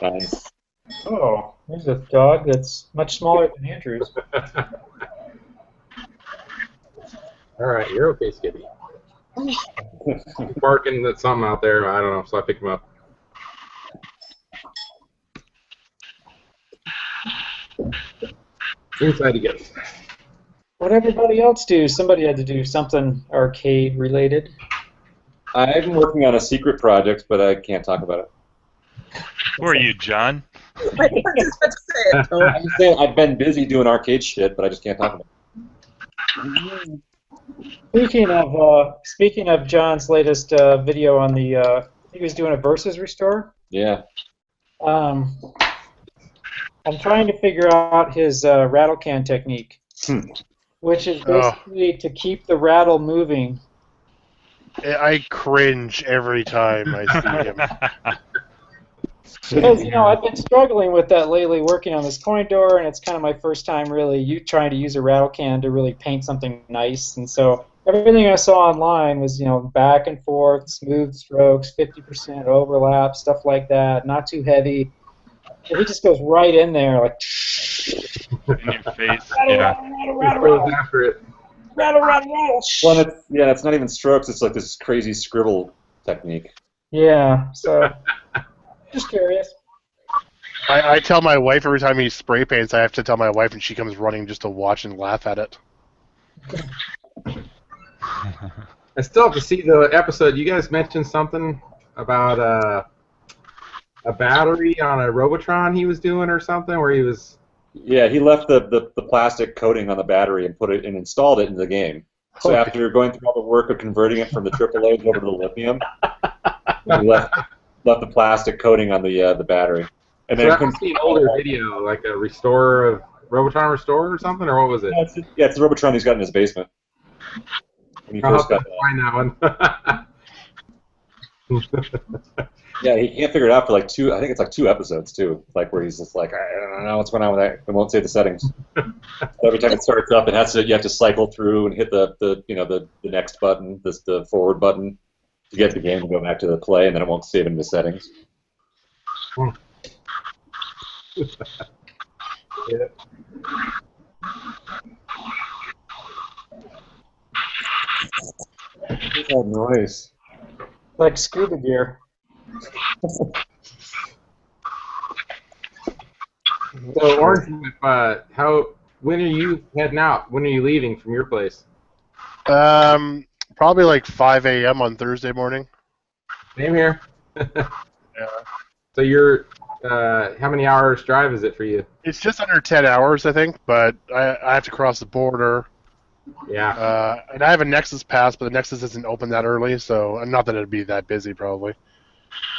Nice. Oh, there's a dog that's much smaller than Andrew's. All right, you're okay, Skippy. He's barking at something out there. I don't know, so I picked him up. Inside he goes. What'd everybody else do? Somebody had to do something arcade related. I'm working on a secret project, but I can't talk about it. Who are you, John? I was just about to say it. I'm saying I've been busy doing arcade shit, but I just can't talk about it. Speaking of John's latest video on the, he was doing a versus restore. Yeah. I'm trying to figure out his rattle can technique, which is basically to keep the rattle moving. I cringe every time I see him. Because, I've been struggling with that lately, working on this coin door, and it's kind of my first time really trying to use a rattle can to really paint something nice. And so everything I saw online was, back and forth, smooth strokes, 50% overlap, stuff like that, not too heavy. And he just goes right in there, like... In your face. Rattle, after it. rattle. Well, it's not even strokes. It's like this crazy scribble technique. Yeah, so... Just curious. I tell my wife every time he spray paints, I have to tell my wife, and she comes running just to watch and laugh at it. I still have to see the episode. You guys mentioned something about a battery on a Robotron he was doing or something, where he was... Yeah, he left the plastic coating on the battery and put it and installed it in the game. So after going through all the work of converting it from the AAAs over to the lithium, he left the plastic coating on the battery. And So then that must be an older video, like a restore of Robotron Restore or something, or what was it? Yeah, it's the Robotron he's got in his basement. When he I'll first have got to find that one. Yeah, he can't figure it out for like I think it's like 2 episodes too, like where he's just like, I don't know what's going on with that. It won't save the settings. So every time it starts up, you have to cycle through and hit the next button, the forward button, to get the game to go back to the play, and then it won't save in the settings. Yeah. What's that noise? Like scuba gear. So, Orange, when are you heading out? When are you leaving from your place? Probably like 5 a.m. on Thursday morning. Same here. Yeah. So you're, how many hours drive is it for you? It's just under 10 hours, I think, but I have to cross the border. Yeah. And I have a Nexus pass, but the Nexus isn't open that early, so not that it'd be that busy, probably.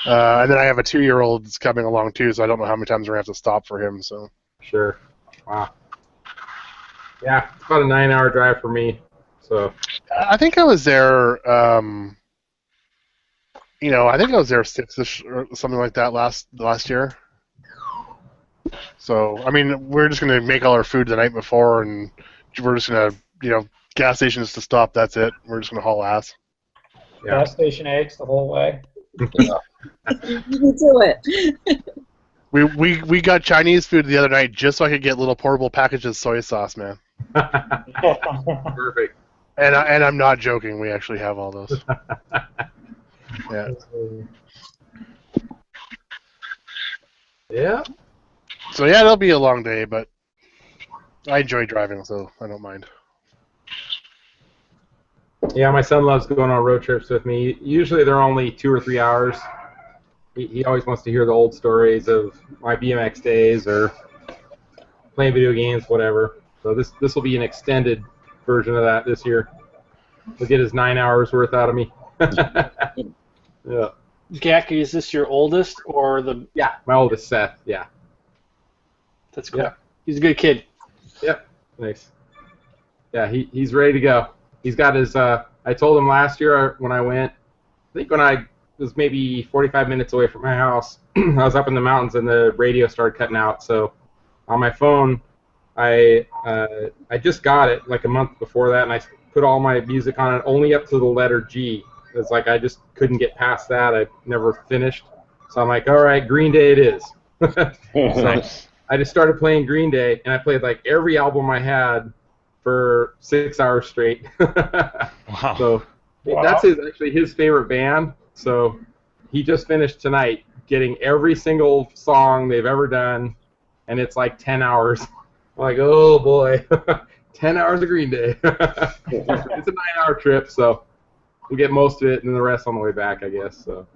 And then I have a 2-year-old that's coming along, too, so I don't know how many times we're going to have to stop for him. So. Sure. Wow. Yeah, it's about a 9-hour drive for me. So. I think I was there, I think I was there 6-ish or something like that last year. So, I mean, we're just going to make all our food the night before, and we're just going to, gas station is to stop. That's it. We're just gonna haul ass. Yeah. Gas station eggs the whole way. You can do it. We got Chinese food the other night just so I could get little portable packages of soy sauce, man. Perfect. And I'm not joking. We actually have all those. Yeah. Yeah. So yeah, it'll be a long day, but I enjoy driving, so I don't mind. Yeah, my son loves going on road trips with me. Usually they're only 2 or 3 hours. He always wants to hear the old stories of my BMX days or playing video games, whatever. So this will be an extended version of that this year. He'll get his 9 hours worth out of me. Yeah. Gak, is this your oldest or the? Yeah, my oldest, Seth. Yeah. That's cool. Yeah. He's a good kid. Yep. Nice. Yeah, he's ready to go. He's got his. I told him last year when I went. I think when I was maybe 45 minutes away from my house, I was up in the mountains and the radio started cutting out. So on my phone, I just got it like a month before that, and I put all my music on it only up to the letter G. It's like I just couldn't get past that. I never finished. So I'm like, all right, Green Day it is. So I just started playing Green Day, and I played like every album I had for 6 hours straight. Wow. So that's actually his favorite band. So he just finished tonight getting every single song they've ever done, and it's like 10 hours. I'm like, oh boy, 10 hours of Green Day. It's a 9-hour trip, so we'll get most of it, and then the rest on the way back, I guess. So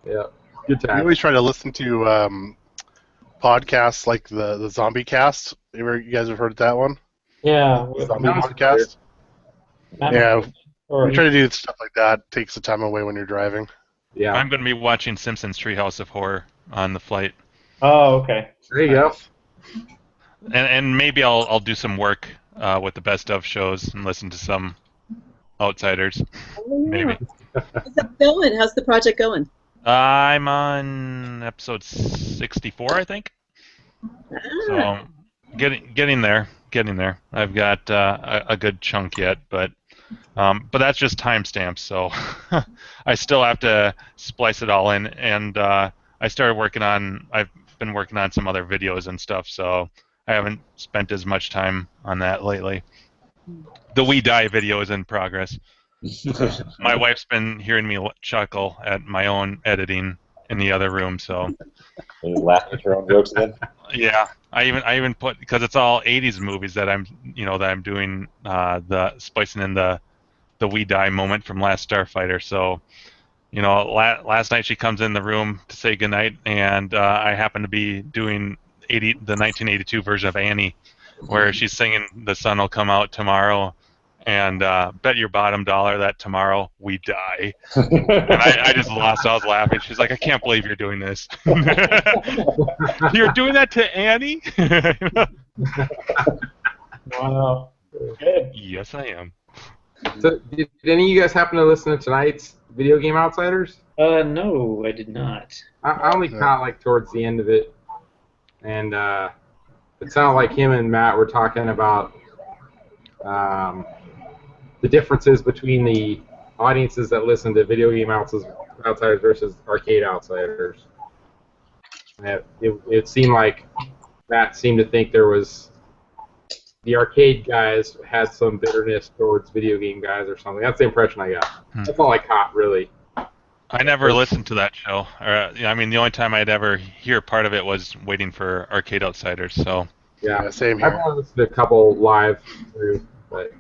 yeah, good time. We always try to listen to podcasts like the Zombie Cast. You guys have heard that one? Yeah. Zombie podcast. Yeah. We try to do stuff like that. Takes the time away when you're driving. Yeah. I'm going to be watching Simpsons Treehouse of Horror on the flight. Oh, okay. There you go. And maybe I'll do some work with the best of shows and listen to some Outsiders. Oh, yeah. Maybe. How's that going? How's the project going? I'm on episode 64, I think. So getting there. I've got a good chunk yet, but that's just timestamps. So I still have to splice it all in, and I've been working on some other videos and stuff, so I haven't spent as much time on that lately. The We Die video is in progress. My wife's been hearing me chuckle at my own editing in the other room, so. You laugh at your own jokes then? Yeah, I even put, because it's all '80s movies that I'm doing the splicing in the We Die moment from Last Starfighter. So, last night she comes in the room to say goodnight, and I happen to be doing the 1982 version of Annie, where she's singing "The Sun Will Come Out Tomorrow," and bet your bottom dollar that tomorrow we die. And I just lost. I was laughing. She's like, "I can't believe you're doing this. You're doing that to Annie?" Wow. Good. Yes, I am. So, did any of you guys happen to listen to tonight's Video Game Outsiders? No, I did not. I only caught like towards the end of it, and it sounded like him and Matt were talking about the differences between the audiences that listen to Video Game Outsiders versus Arcade Outsiders. It seemed like Matt seemed to think there was the arcade guys had some bitterness towards video game guys or something. That's the impression I got. That's all I caught, really. I never listened to that show. The only time I'd ever hear part of it was waiting for Arcade Outsiders. So yeah, same here. I've only listened to a couple live through, but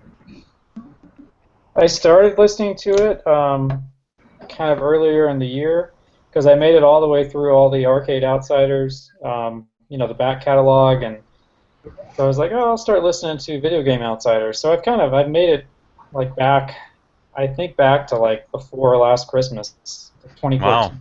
I started listening to it kind of earlier in the year because I made it all the way through all the Arcade Outsiders, the back catalog, and so I was like, oh, I'll start listening to Video Game Outsiders. So I've made it like back to like before last Christmas, 2014. Wow.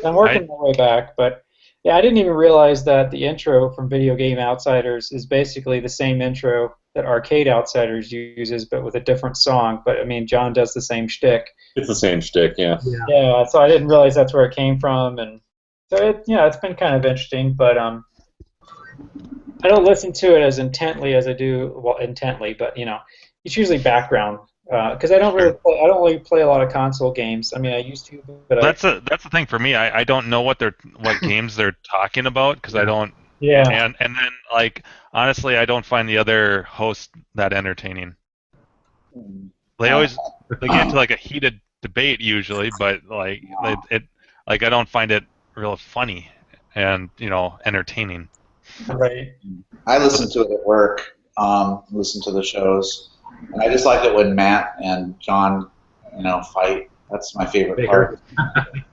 I'm working my way back, but yeah, I didn't even realize that the intro from Video Game Outsiders is basically the same intro that Arcade Outsiders uses, but with a different song. But I mean, John does the same shtick. It's the same shtick, yeah. Yeah, so I didn't realize that's where it came from, and so it's been kind of interesting, but I don't listen to it as intently as I do, well, intently, but it's usually background because I don't really play a lot of console games. I mean, I used to, but that's the thing for me. I don't know what games they're talking about because I don't. Yeah. And then like honestly, I don't find the other hosts that entertaining. They get into like a heated debate usually, but like I don't find it real funny and entertaining. Right. I listen to it at work. Listen to the shows, and I just like it when Matt and John, fight. That's my favorite part.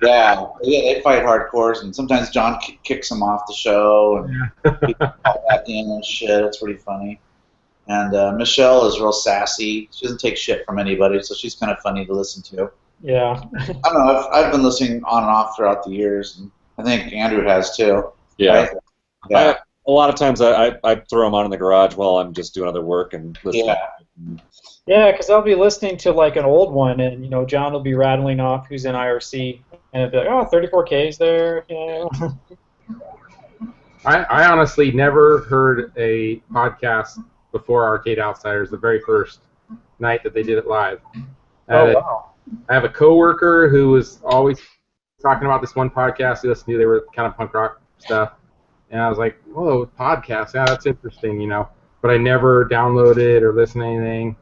Yeah, they fight hardcores, and sometimes John kicks them off the show and people call back in and shit. It's pretty funny. And Michelle is real sassy. She doesn't take shit from anybody, so she's kind of funny to listen to. Yeah. I don't know. I've been listening on and off throughout the years, and I think Andrew has too. Yeah. Right? Yeah. A lot of times I throw them on in the garage while I'm just doing other work and listening. Yeah. Yeah, because I'll be listening to like an old one, and John will be rattling off who's in IRC, and it'll be like, oh, 34K's there. I honestly never heard a podcast before Arcade Outsiders, the very first night that they did it live. Wow. I have a coworker who was always talking about this one podcast he listened to. They were kind of punk rock stuff. And I was like, whoa, podcast, yeah, that's interesting, But I never downloaded or listened to anything.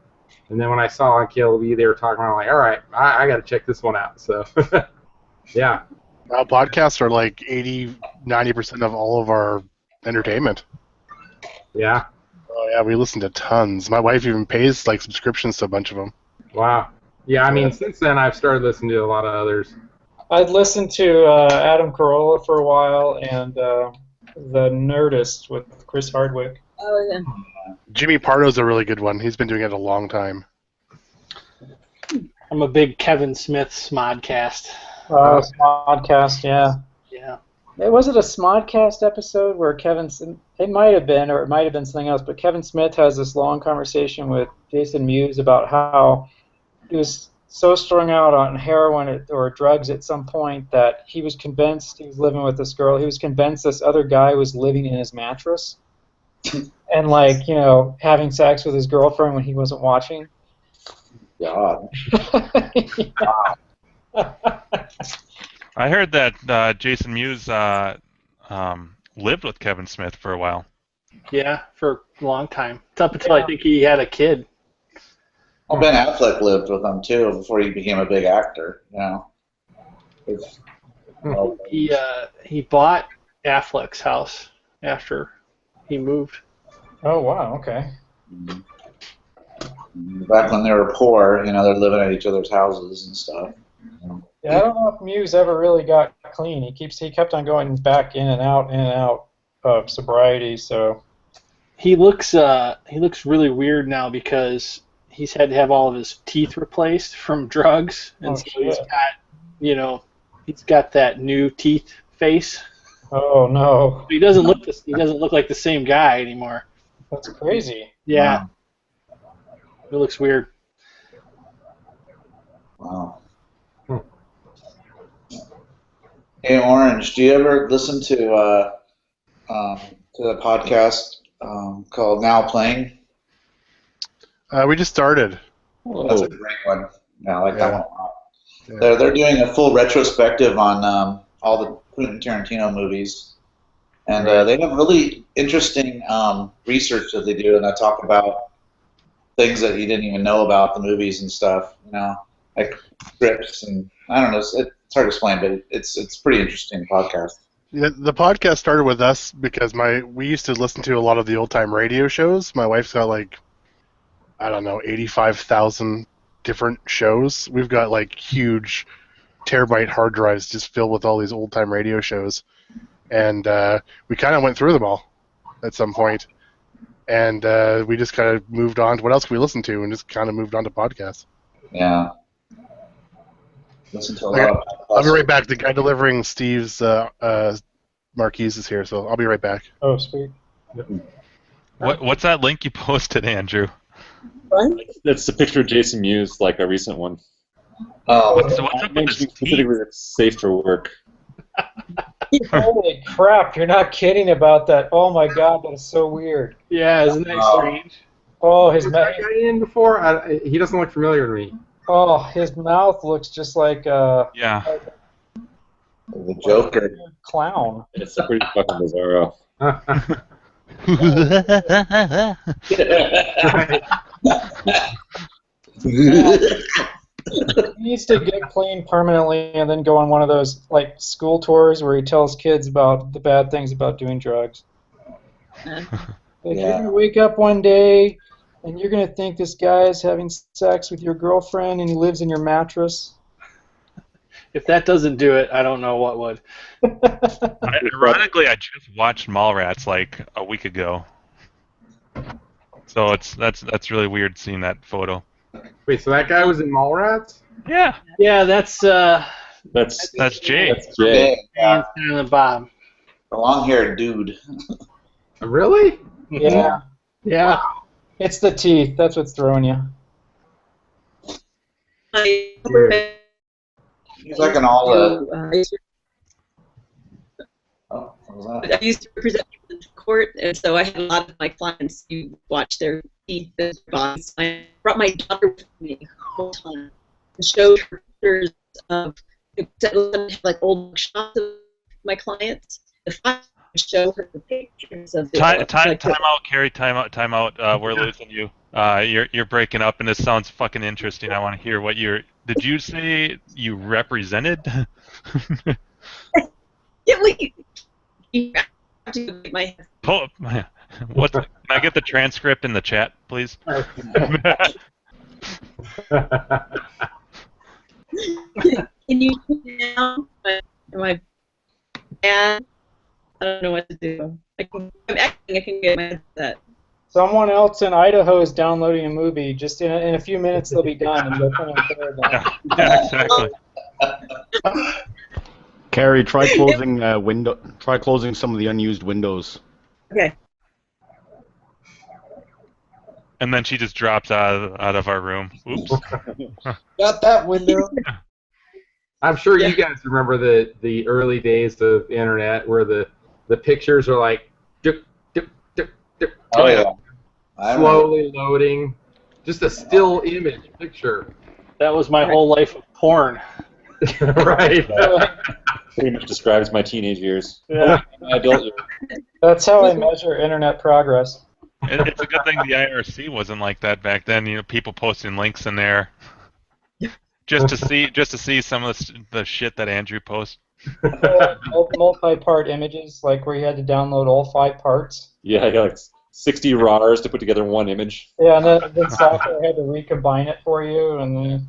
And then when I saw on KLV they were talking about it, I'm like, all right, I got to check this one out. So, yeah. Well, podcasts are like 80-90% of all of our entertainment. Yeah. Oh, yeah, we listen to tons. My wife even pays like subscriptions to a bunch of them. Wow. Yeah, I mean, since then I've started listening to a lot of others. I'd listened to Adam Carolla for a while, and The Nerdist with Chris Hardwick. Oh, yeah. Jimmy Pardo's a really good one. He's been doing it a long time. I'm a big Kevin Smith Smodcast. Smodcast, yeah. Yeah. Was it a Smodcast episode where it might have been, or it might have been something else, but Kevin Smith has this long conversation with Jason Mewes about how he was so strung out on heroin or drugs at some point that he was convinced he was living with this girl. He was convinced this other guy was living in his mattress and, like, having sex with his girlfriend when he wasn't watching. God. I heard that Jason Mewes lived with Kevin Smith for a while. Yeah, for a long time. It's up until I think he had a kid. Well, Ben Affleck lived with him too before he became a big actor. He bought Affleck's house after he moved. Oh wow, okay. Back when they were poor, they're living at each other's houses and stuff. Yeah, I don't know if Mewes ever really got clean. He kept on going back in and out of sobriety. So he looks really weird now because he's had to have all of his teeth replaced from drugs, and so he's got that new teeth face. Oh no! He doesn't look like the same guy anymore. That's crazy. Yeah. Wow. It looks weird. Wow. Hey, Orange, do you ever listen to the podcast called Now Playing? We just started. That's a great one. Yeah, I like that one a lot. Yeah. They're doing a full retrospective on all the Quentin Tarantino movies, and they have really interesting research that they do, and they talk about things that you didn't even know about the movies and stuff. Like scripts, and I don't know. It's hard to explain, but it's pretty interesting podcast. Yeah, the podcast started with us because we used to listen to a lot of the old time radio shows. My wife's got 85,000 different shows. We've got huge terabyte hard drives just filled with all these old time radio shows, and we kind of went through them all at some point, and we just kind of moved on to what else we listened to, and just kind of moved on to podcasts. Yeah. Listen to a lot of podcasts. I'll be right back. The guy delivering Steve's marquees is here, so I'll be right back. Oh, sweet. What's that link you posted, Andrew? What? That's the picture of Jason Mewes, like a recent one. Oh, what's up with this it's safe for work. Holy crap! You're not kidding about that. Oh my god, that is so weird. Yeah, isn't that strange? Oh, his Was mouth. that guy in before? He doesn't look familiar to me. Oh, his mouth looks just like Yeah. The Joker. a clown. It's pretty fucking bizarro. He needs to get clean permanently and then go on one of those like school tours where he tells kids about the bad things about doing drugs. Like, you're gonna wake up one day and you're gonna think this guy is having sex with your girlfriend and he lives in your mattress. If that doesn't do it, I don't know what would. Ironically, I just watched Mallrats like a week ago, so that's really weird seeing that photo. Wait, so that guy was in Mallrats? Yeah. Yeah, that's Jay. That's Jay. Yeah. Silent Bob. The long-haired dude. Really? Yeah. Yeah. It's the teeth. That's what's throwing you. He's like an all. I used to represent people in court, and so I had a lot of my clients who watch their teeth and their bodies. I brought my daughter with me the whole time and showed her pictures of like old shots of my clients. The file would show her the pictures of the Time out, Carrie. Time out. We're losing you. You're breaking up, and this sounds fucking interesting. I want to hear what you're. Did you say you represented? Yeah, you have to make my What? Can I get the transcript in the chat, please? Can you hear me now? Am I bad? I don't know what to do. I'm acting. I can get my headset. Someone else in Idaho is downloading a movie. Just in a few minutes, they'll be done, and they'll come in third. Yeah, exactly. Carrie, try closing Try closing some of the unused windows. Okay. And then she just drops out of our room. Oops. Got that window. I'm sure you guys remember the early days of the internet where the pictures are like dip, dip, dip, dip, Oh yeah. slowly loading. Just a still image picture. That was my whole life of porn. Right. Pretty much describes my teenage years. Yeah. My adult years. That's how I measure internet progress. It's a good thing the IRC wasn't like that back then. You know, people posting links in there just to see some of the shit that Andrew posts. Multi-part images, like where you had to download all 5 parts. Yeah, I got like 60 RARs to put together one image. Yeah, and then software had to recombine it for you, and then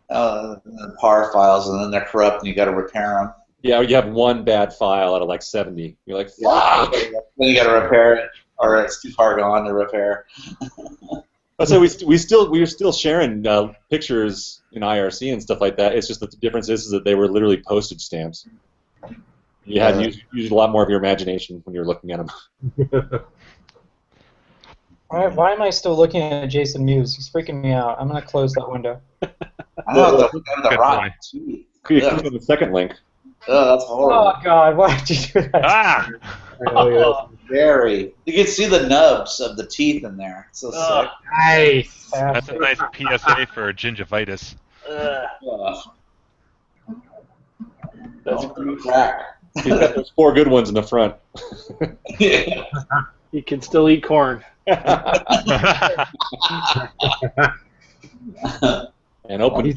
the PAR files, and then they're corrupt, and you got to repair them. Yeah, you have one bad file out of like 70. You're like, fuck! Then you got to repair it, or it's too far gone to repair. So we're still sharing pictures in IRC and stuff like that. It's just that the difference is that they were literally postage stamps. You had to use a lot more of your imagination when you were looking at them. Why am I still looking at Jason Mewes? He's freaking me out. I'm gonna close that window. I know the rotten teeth. Could you click on the second link? Oh, that's horrible. Oh God, why did you do that? Ah! Very. You can see the nubs of the teeth in there. It's so sick. Nice. That's a nice PSA for gingivitis. That's crack. There's 4 good ones in the front. You can still eat corn. And open.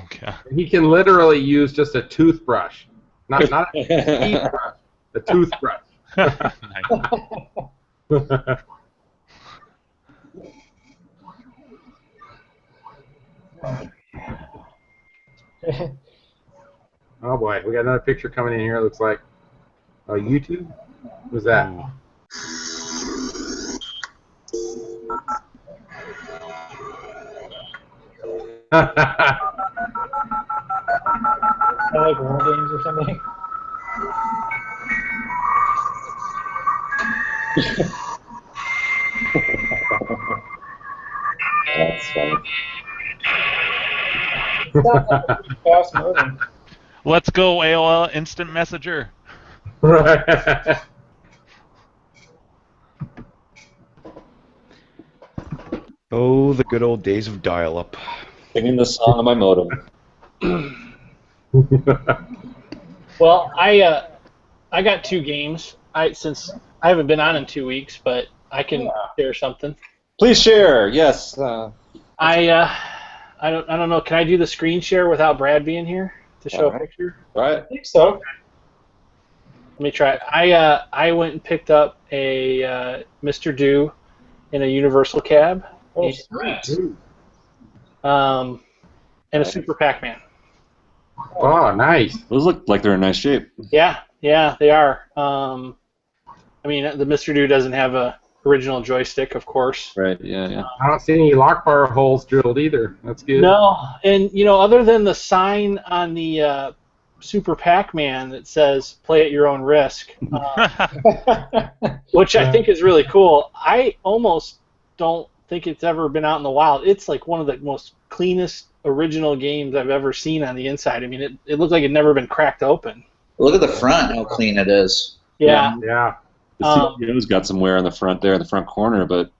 Okay. He can literally use just a toothbrush, not a toothbrush, a toothbrush. Oh boy, we got another picture coming in here. It looks like YouTube. Who's that? Like war games or something. That's funny. Fast moving. Let's go AOL Instant Messenger. Oh, the good old days of dial-up. Singing the song on my modem. Well, I got 2 games. Since I haven't been on in 2 weeks, but I can share something. Please share. Yes. I don't know. Can I do the screen share without Brad being here to show a picture? All right. I think so. Let me try it. I went and picked up a Mr. Do in a Universal cab. Oh, sweet. And a Super Pac-Man. Oh, nice. Those look like they're in nice shape. Yeah, they are. I mean, the Mr. Do doesn't have a original joystick, of course. Right. Yeah. I don't see any lock bar holes drilled either. That's good. No, and other than the sign on the Super Pac-Man that says "Play at your own risk," which I think is really cool. I almost don't think it's ever been out in the wild. It's like one of the most cleanest original games I've ever seen on the inside. I mean, it looked like it'd never been cracked open. Look at the front, how clean it is. Yeah. The CPO's got some wear on the front there, in the front corner, but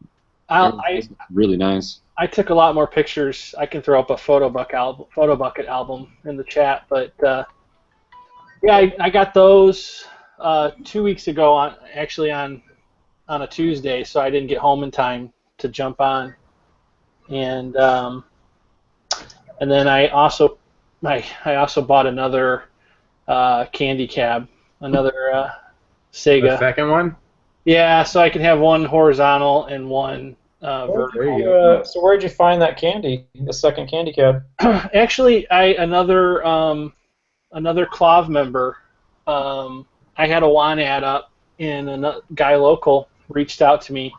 it's really nice. I took a lot more pictures. I can throw up a photo bucket album in the chat, but I got those 2 weeks ago on a Tuesday, so I didn't get home in time to jump on, and then I also bought another candy cab, another Sega. The second one? Yeah, so I can have one horizontal and one vertical. So where'd you find that candy? The second candy cab? Actually, another Clav member. I had a WAN ad up, and a guy local reached out to me.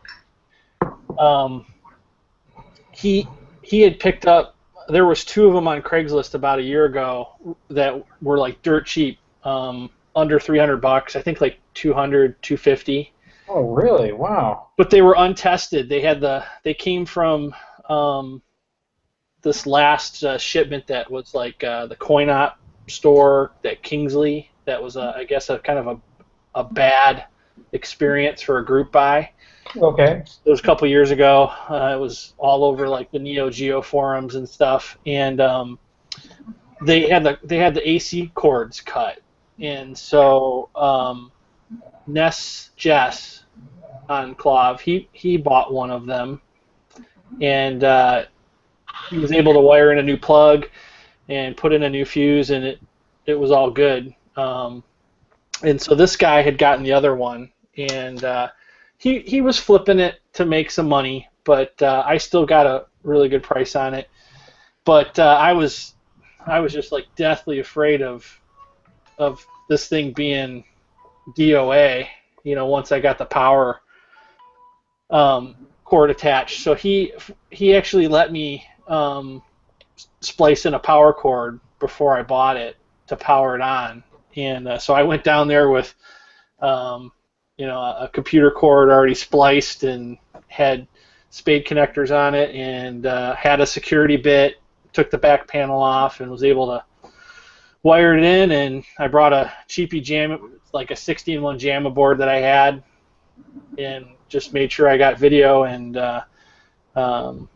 He had picked up. There was 2 of them on Craigslist about a year ago that were like dirt cheap, under $300. I think like $200, $250. Oh, really? Wow. But they were untested. They came from this last shipment that was like the coin-op store at Kingsley. That was I guess a kind of a bad experience for a group buy. Okay. It was a couple years ago. It was all over like the Neo Geo forums and stuff, and they had the AC cords cut, and so Ness Jess on Clav, he bought one of them, and he was able to wire in a new plug and put in a new fuse, and it was all good. And so this guy had gotten the other one, and he was flipping it to make some money, but I still got a really good price on it. But I was just like deathly afraid of this thing being DOA, once I got the power cord attached. So he actually let me splice in a power cord before I bought it to power it on. And so I went down there with a computer cord already spliced and had spade connectors on it, and had a security bit, took the back panel off, and was able to wire it in. And I brought a cheapy like a 16-1 JAMA board that I had, and just made sure I got video, and it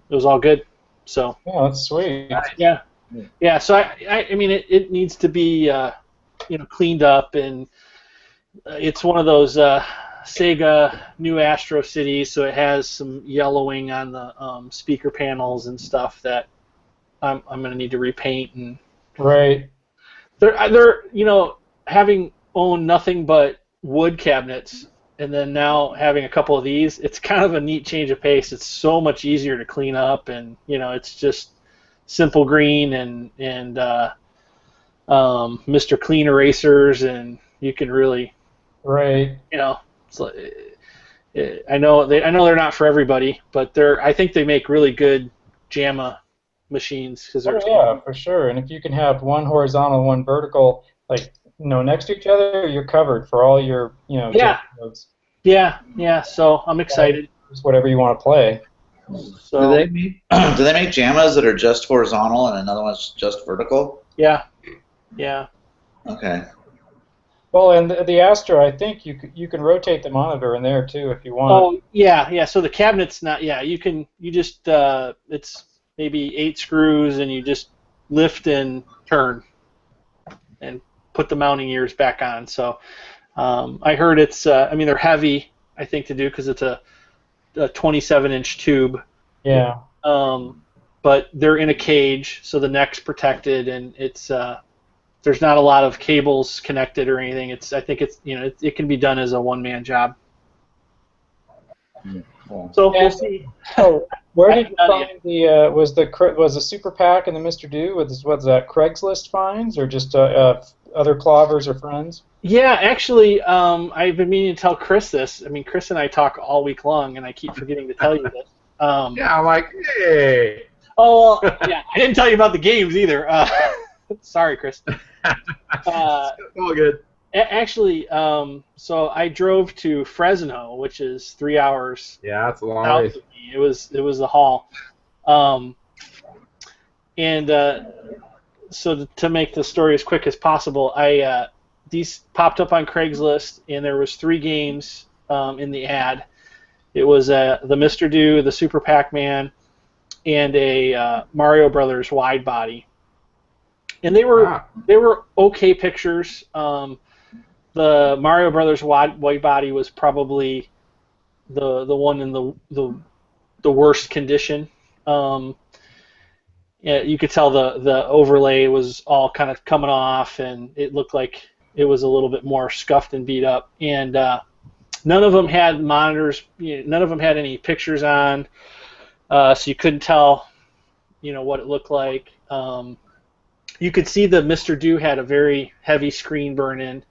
was all good. So yeah, that's sweet. Yeah. So I mean, it needs to be cleaned up, and it's one of those Sega New Astro Cities, so it has some yellowing on the speaker panels and stuff that I'm going to need to repaint. And right. They're having owned nothing but wood cabinets, and then now having a couple of these, it's kind of a neat change of pace. It's so much easier to clean up, and it's just simple green and Mr. Clean erasers, and you can really, right. It's like, I know they're not for everybody, but I think they make really good JAMA machines because they're for sure. And if you can have one horizontal, one vertical, like next to each other, you're covered for all your JAMA modes. Yeah. So I'm excited. Just whatever you want to play. So do they make JAMAs that are just horizontal and another one's just vertical? Yeah. Okay. Well, and the Astro, I think you can rotate the monitor in there too if you want. Oh yeah. So the cabinet's not. Yeah, you just it's maybe 8 screws, and you just lift and turn, and put the mounting ears back on. So I heard it's. I mean, they're heavy, I think, to do because it's a 27-inch tube. Yeah. But they're in a cage, so the neck's protected, and it's. There's not a lot of cables connected or anything. I think it's it can be done as a one-man job. So we'll see. Oh, where did you find the was the Super Pack and the Mr. Do? Was that Craigslist finds or just other clobbers or friends? Yeah, actually, I've been meaning to tell Chris this. I mean, Chris and I talk all week long, and I keep forgetting to tell you this. Yeah, I'm like, hey. Oh, well, yeah, I didn't tell you about the games either. Sorry, Chris. All good. Actually, so I drove to Fresno, which is 3 hours. Yeah, that's a long south ways. of me. It was the haul, and so to make the story as quick as possible, these popped up on Craigslist, and there was 3 games in the ad. It was the Mr. Do, the Super Pac-Man, and a Mario Brothers wide body. And they were okay pictures. The Mario Brothers wide body was probably the one in the worst condition. Yeah, you could tell the overlay was all kind of coming off, and it looked like it was a little bit more scuffed and beat up. And none of them had monitors. None of them had any pictures on, so you couldn't tell, what it looked like. You could see the Mr. Do had a very heavy screen burn in.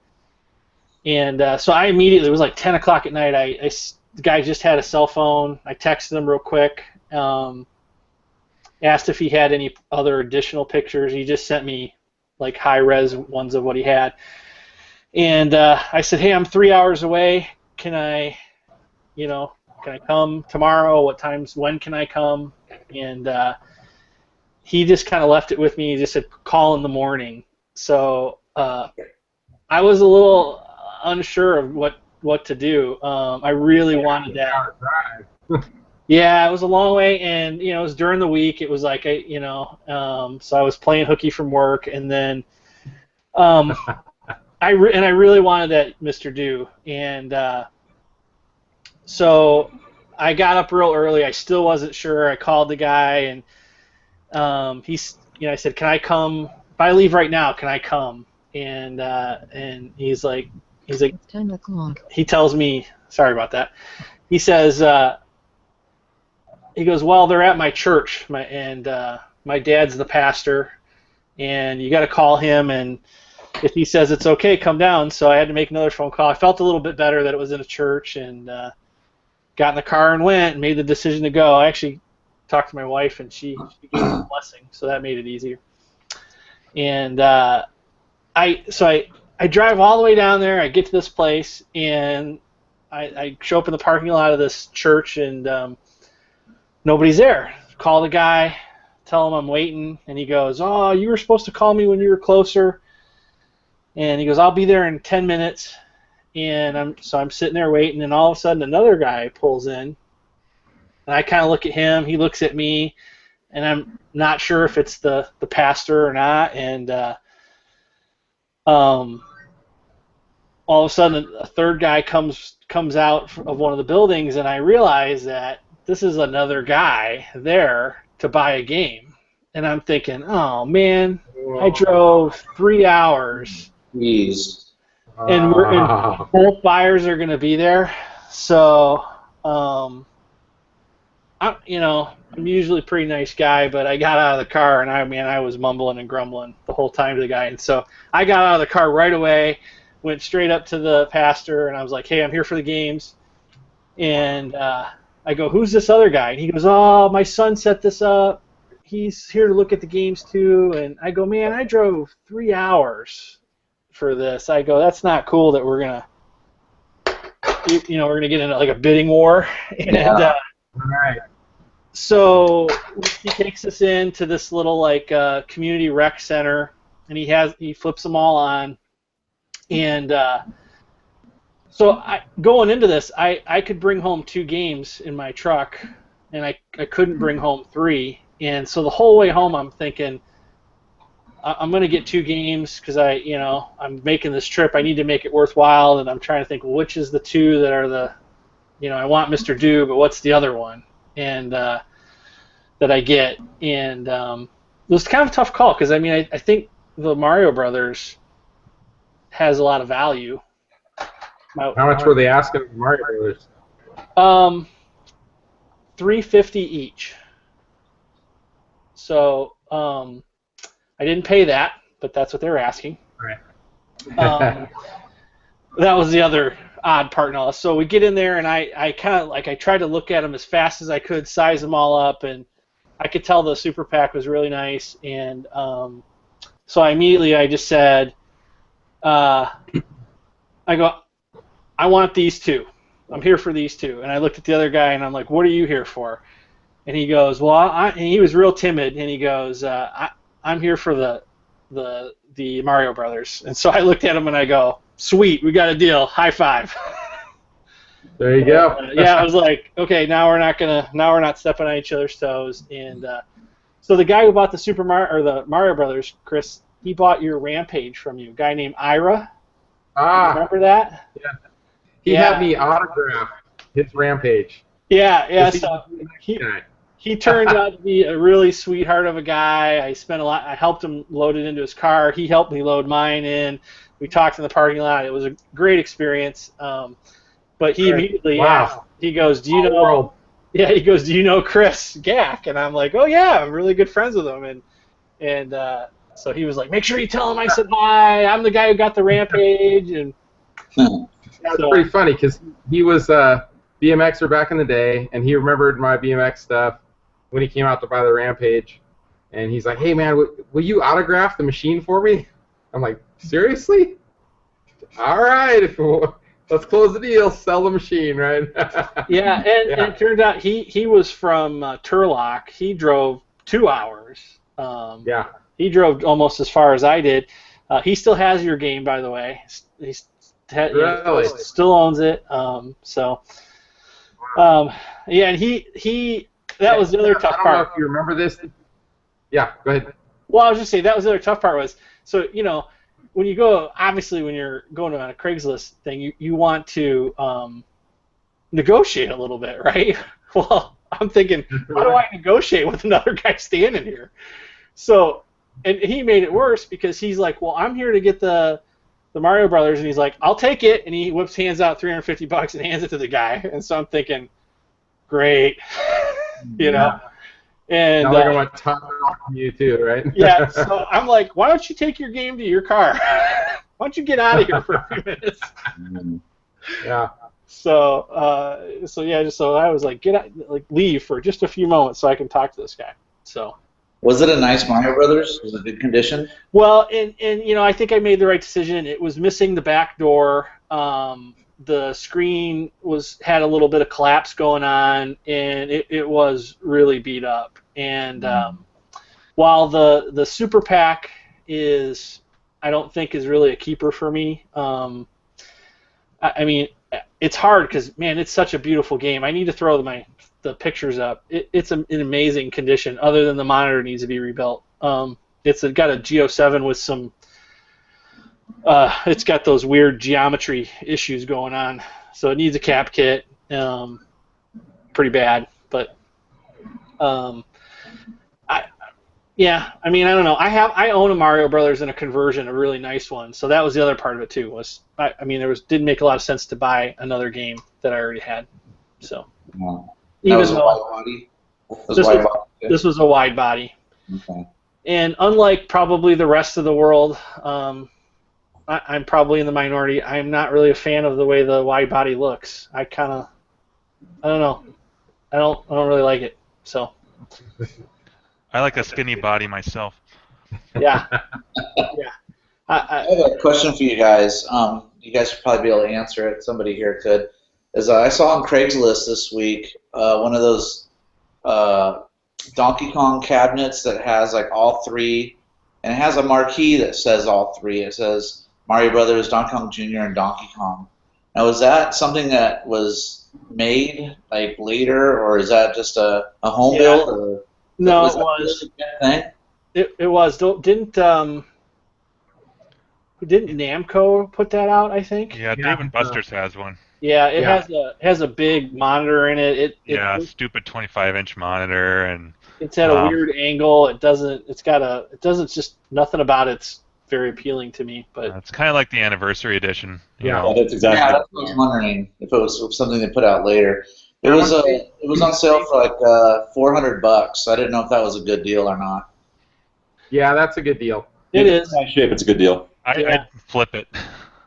And so I immediately, it was like 10 o'clock at night, the guy just had a cell phone. I texted him real quick, asked if he had any other additional pictures. He just sent me like high-res ones of what he had. And I said, hey, I'm 3 hours away. Can I come tomorrow? When can I come? And he just kind of left it with me. He just said, call in the morning. So I was a little unsure of what to do. I really wanted that. Yeah, it was a long way, and it was during the week. It was like so I was playing hooky from work, and then I really wanted that Mr. Do, and so I got up real early. I still wasn't sure. I called the guy, and I said, can I come? If I leave right now, can I come? And he's like 10 o'clock. He tells me, sorry about that. He says, he goes, well, they're at my church, my dad's the pastor, and you got to call him, and if he says it's okay, come down. So I had to make another phone call. I felt a little bit better that it was in a church, and got in the car and went and made the decision to go. I actually talked to my wife, and she gave me a blessing, so that made it easier. And I drive all the way down there. I get to this place, and I show up in the parking lot of this church, and nobody's there. Call the guy, tell him I'm waiting, and he goes, oh, you were supposed to call me when you were closer. And he goes, I'll be there in 10 minutes. And I'm sitting there waiting, and all of a sudden another guy pulls in. And I kind of look at him, he looks at me, and I'm not sure if it's the pastor or not. And all of a sudden a third guy comes out of one of the buildings, and I realize that this is another guy there to buy a game. And I'm thinking, oh man, I drove 3 hours. Jeez. And both buyers are going to be there. So, I'm usually a pretty nice guy, but I got out of the car, and I was mumbling and grumbling the whole time to the guy. And so I got out of the car right away, went straight up to the pastor, and I was like, hey, I'm here for the games. And I go, who's this other guy? And he goes, oh, my son set this up. He's here to look at the games too. And I go, man, I drove 3 hours for this. I go, that's not cool that we're gonna get into like a bidding war. And All right. so he takes us into this little like community rec center, and he flips them all on, And so going into this, I could bring home 2 games in my truck, and I couldn't bring home 3. And so the whole way home, I'm thinking, I'm going to get 2 games because I'm making this trip. I need to make it worthwhile, and I'm trying to think, well, which is the 2 that are the, I want Mr. Do, but what's the other one? And that I get. And it was kind of a tough call because, I think the Mario Brothers has a lot of value. How much were they asking for Mario Brothers? $350 each. So I didn't pay that, but that's what they were asking. Right. That was the other odd part in all this. So we get in there, and I kind of I tried to look at them as fast as I could, size them all up, and I could tell the super pack was really nice. And so I just said, I want these 2. I'm here for these 2. And I looked at the other guy, and I'm like, what are you here for? And he goes, well, and he was real timid, and he goes, I'm here for the Mario Brothers. And so I looked at him, and I go, sweet, we got a deal. High five. There you go. Yeah, I was like, okay, now we're not stepping on each other's toes. And so the guy who bought the Mario Brothers, Chris, he bought your Rampage from you. A guy named Ira. Remember that? Yeah. He had me autograph his Rampage. Yeah. So he turned out to be a really sweetheart of a guy. I helped him load it into his car. He helped me load mine in. We talked in the parking lot. It was a great experience. But he immediately asked. He goes, "Do you know?" Yeah, he goes, "Do you know Chris Gack?" And I'm like, "Oh yeah, I'm really good friends with him." And so he was like, "Make sure you tell him I said hi. I'm the guy who got the Rampage." And that's pretty funny because he was a BMXer back in the day, and he remembered my BMX stuff when he came out to buy the Rampage. And he's like, "Hey man, will you autograph the machine for me?" I'm like, "Seriously? All right, let's close the deal, sell the machine, right?" Yeah, and it turned out he was from Turlock. He drove 2 hours. Yeah. He drove almost as far as I did. He still has your game, by the way. He still owns it. Yeah, and that was the other tough part. I don't know if you remember this. Yeah, go ahead. Well, I was just saying that was the other tough part was, so, when you go, obviously when you're going on a Craigslist thing, you want to negotiate a little bit, right? Well, I'm thinking, how do I negotiate with another guy standing here? So, and he made it worse because he's like, well, I'm here to get the Mario Brothers, and he's like, I'll take it, and he whips hands out $350 and hands it to the guy, and so I'm thinking, great, And now they're going to want to talk from you too, right? Yeah, so I'm like, why don't you take your game to your car? Why don't you get out of here for a few minutes? Yeah. So I was like, leave for just a few moments so I can talk to this guy. So. Was it a nice Mario Brothers? Was it good condition? Well, and I think I made the right decision. It was missing the back door. The screen had a little bit of collapse going on, and it was really beat up. And while the Super Pack I don't think is really a keeper for me. I mean, it's hard because, man, it's such a beautiful game. I need to throw the pictures up. It's in amazing condition, other than the monitor needs to be rebuilt. It's got a G07 with some... it's got those weird geometry issues going on, so it needs a cap kit. Pretty bad, but I mean, I don't know. I own a Mario Brothers and a conversion, a really nice one. So that was the other part of it too. Didn't make a lot of sense to buy another game that I already had. So This was a wide body. Okay. And unlike probably the rest of the world, I'm probably in the minority. I'm not really a fan of the way the wide body looks. I don't know. I don't really like it. So. I like a skinny body myself. Yeah. I have a question for you guys. You guys should probably be able to answer it. Somebody here could. I saw on Craigslist this week one of those Donkey Kong cabinets that has like all three, and it has a marquee that says all three. It says Mario Brothers, Donkey Kong Jr., and Donkey Kong. Now, was that something that was made like later, or is that just a home build? Or No, was it that was. really a thing? It was. Didn't Namco put that out? I think. Yeah, Dave and Buster's has one. Yeah, it has a big monitor in it. Stupid 25-inch monitor, and it's at a weird angle. It doesn't. It's just nothing about it's very appealing to me. But it's kind of like the anniversary edition. You know? That's exactly. Yeah, that's what I was wondering if it was something they put out later. It was on sale for like $400. I didn't know if that was a good deal or not. Yeah, that's a good deal. It is. In shape, it's a good deal. I'd flip it.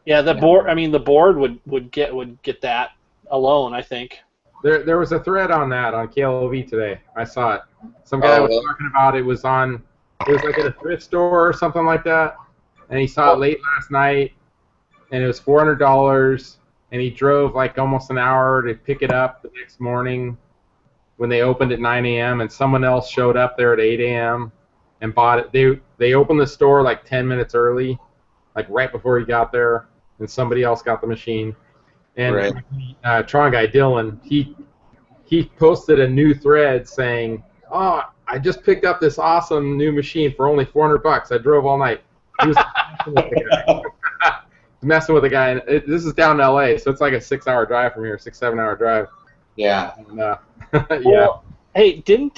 Yeah, the board. I mean, the board would get that alone. I think. There was a thread on that on KLOV today. I saw it. Some guy was talking about it was like at a thrift store or something like that, and he saw it late last night, and it was $400, and he drove like almost an hour to pick it up the next morning when they opened at 9 a.m. and someone else showed up there at 8 a.m. and bought it. They opened the store like 10 minutes early, like right before he got there, and somebody else got the machine. And Tron guy Dylan, he posted a new thread saying, "Oh, I just picked up this awesome new machine for only $400. I drove all night." He was messing with the guy. And this is down in LA, so it's like a 6-hour drive from here, 6-7 hour drive. Yeah. And, yeah. Well, hey, do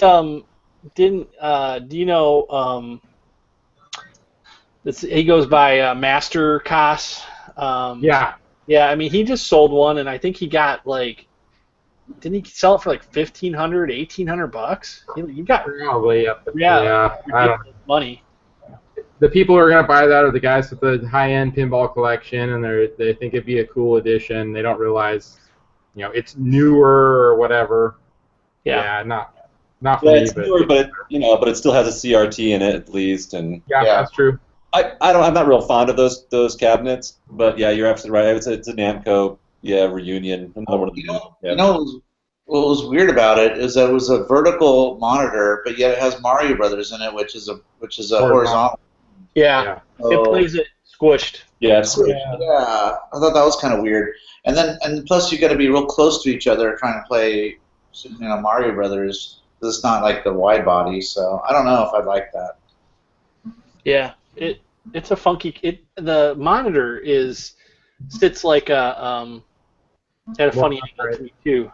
you know? He goes by Master Cos. Yeah. Yeah, I mean, he just sold one, and I think he got like, didn't he sell it for like $1,500, $1,800? You got probably up. Yeah, I don't know. Money. The people who are gonna buy that are the guys with the high-end pinball collection, and they think it'd be a cool addition. They don't realize, it's newer or whatever. Yeah. Not for me, it's newer, but it still has a CRT in it at least, and that's true. I'm not real fond of those cabinets, but yeah, you're absolutely right. I would say it's a Namco reunion. You know what was weird about it is that it was a vertical monitor, but yet it has Mario Brothers in it, which is a horizontal. Yeah. It plays it squished. Yeah, it's squished. Yeah, I thought that was kind of weird. And plus you got to be real close to each other trying to play, Mario Brothers. It's not like the wide body, so I don't know if I'd like that. Yeah. It's a funky. The monitor sits like at a funny angle to me too,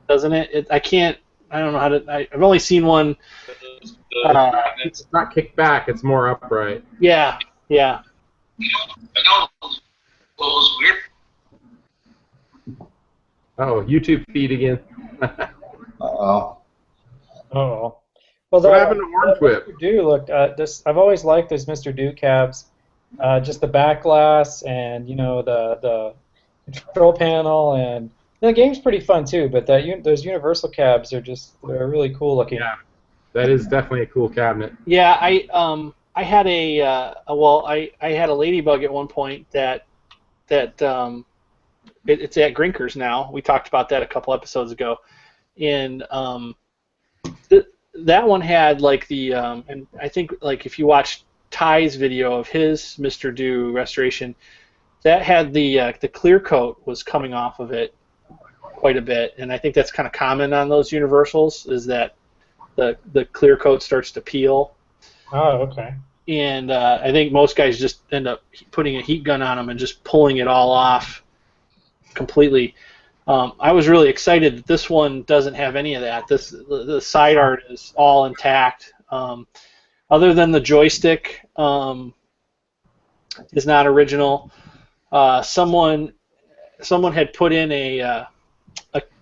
doesn't it? I don't know how to. I've only seen one. It's not kicked back. It's more upright. Yeah. Yeah. I know what was weird. Oh, YouTube feed again. Uh-oh. Oh. Well, what happened to Orange Whip? Mr. Do looked. I've always liked those Mr. Do cabs. Just the back glass and the control panel, and the game's pretty fun too. But those Universal cabs they're really cool looking. Yeah, that is definitely a cool cabinet. Yeah, I had I had a Ladybug at one point that it's at Grinkers now. We talked about that a couple episodes ago, and that one had like the and I think like if you watch Ty's video of his Mr. Do restoration, that had the clear coat was coming off of it quite a bit, and I think that's kind of common on those Universals is that the clear coat starts to peel. Oh, okay. And I think most guys just end up putting a heat gun on them and just pulling it all off completely. I was really excited that this one doesn't have any of that. The side art is all intact. Other than the joystick is not original. Someone had put in a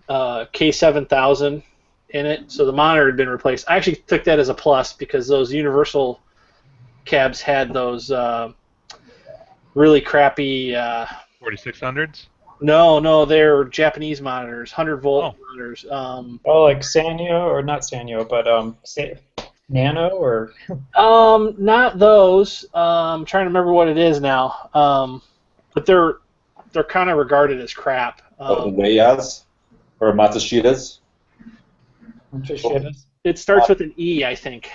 K7000 in it, so the monitor had been replaced. I actually took that as a plus because those Universal cabs had those really crappy 4600s. No, they're Japanese monitors, 100-volt monitors. Like Sanyo, or not Sanyo, but Nano, or not those. I'm trying to remember what it is now. But they're kind of regarded as crap. Weyas or Matsushitas? It starts with an E, I think.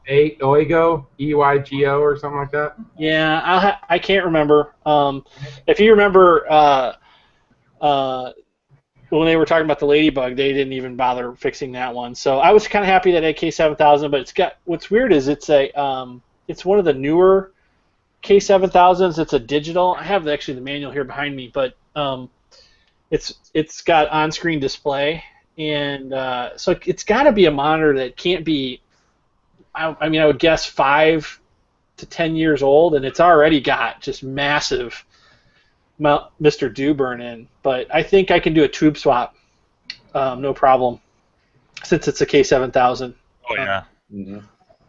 Oygo, EYGO, or something like that. Yeah, I can't remember. If you remember, when they were talking about the Ladybug, they didn't even bother fixing that one. So I was kind of happy that AK7000, but it's got what's weird is it's one of the newer K7000s. It's a digital. I have actually the manual here behind me, but it's got on-screen display, and so it's got to be a monitor that can't be. I mean, I would guess 5 to 10 years old, and it's already got just massive Mr. Dewburn in. But I think I can do a tube swap, no problem, since it's a K7000. Oh yeah.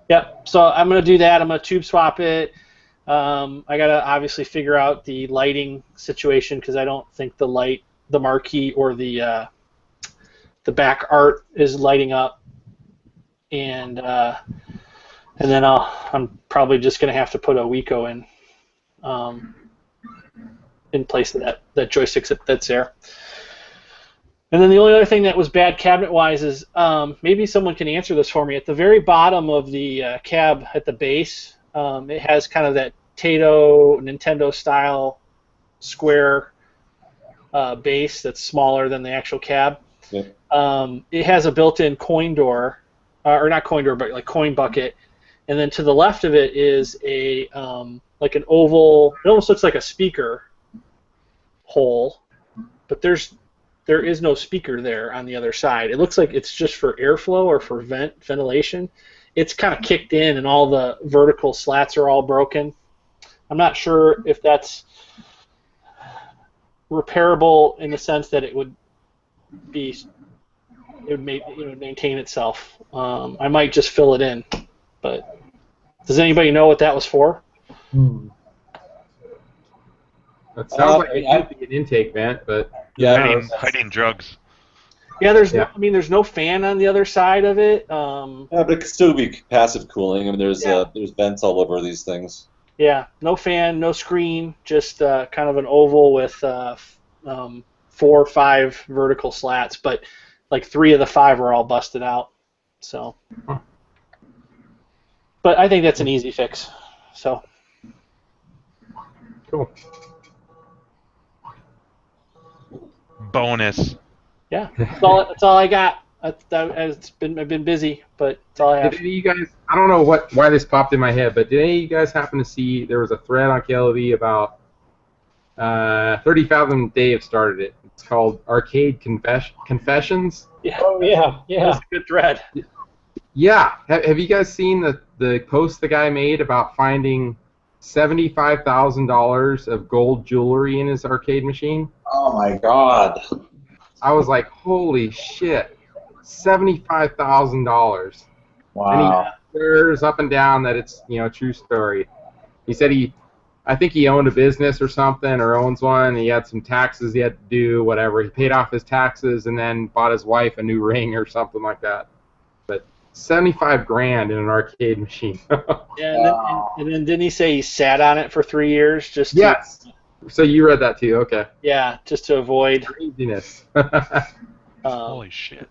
Yep. So I'm gonna do that. I'm gonna tube swap it. I gotta obviously figure out the lighting situation because I don't think the marquee or the back art is lighting up, and then I'm probably just gonna have to put a Wiko in place of that joystick that's there. And then the only other thing that was bad cabinet-wise is maybe someone can answer this for me. At the very bottom of the cab at the base, it has kind of that Taito Nintendo-style square base that's smaller than the actual cab. Yeah. It has a built-in coin door, or not coin door, but like coin bucket. And then to the left of it is a like an oval. It almost looks like a speaker hole, but there is no speaker there on the other side. It looks like it's just for airflow or for ventilation. It's kind of kicked in, and all the vertical slats are all broken. I'm not sure if that's repairable in the sense that it would maintain itself. I might just fill it in, but does anybody know what that was for? It sounds like it could be an intake vent, but hiding drugs. Yeah, there's no fan on the other side of it. Yeah, but it could still be passive cooling. I mean, there's vents all over these things. Yeah, no fan, no screen, just kind of an oval with 4 or 5 vertical slats, but like 3 of the 5 are all busted out. So, but I think that's an easy fix. So, cool. Bonus. Yeah, that's all I got. I've been busy, but that's all I have. Did any of you guys? I don't know why this popped in my head, but did any of you guys happen to see there was a thread on KLV about 30 Fathom Dave started it. It's called Arcade Confessions. Yeah. Oh yeah. That's a good thread. Yeah. Have you guys seen the post the guy made about finding $75,000 of gold jewelry in his arcade machine? Oh my God. I was like, holy shit, $75,000. Wow. And he swears up and down that it's a true story. He said I think he owned a business or something, or owns one, and he had some taxes he had to do, whatever. He paid off his taxes and then bought his wife a new ring or something like that. But $75,000 in an arcade machine. Yeah, and then didn't he say he sat on it for 3 years just to, yes. So you read that too, okay. Yeah, just to avoid craziness. Holy shit.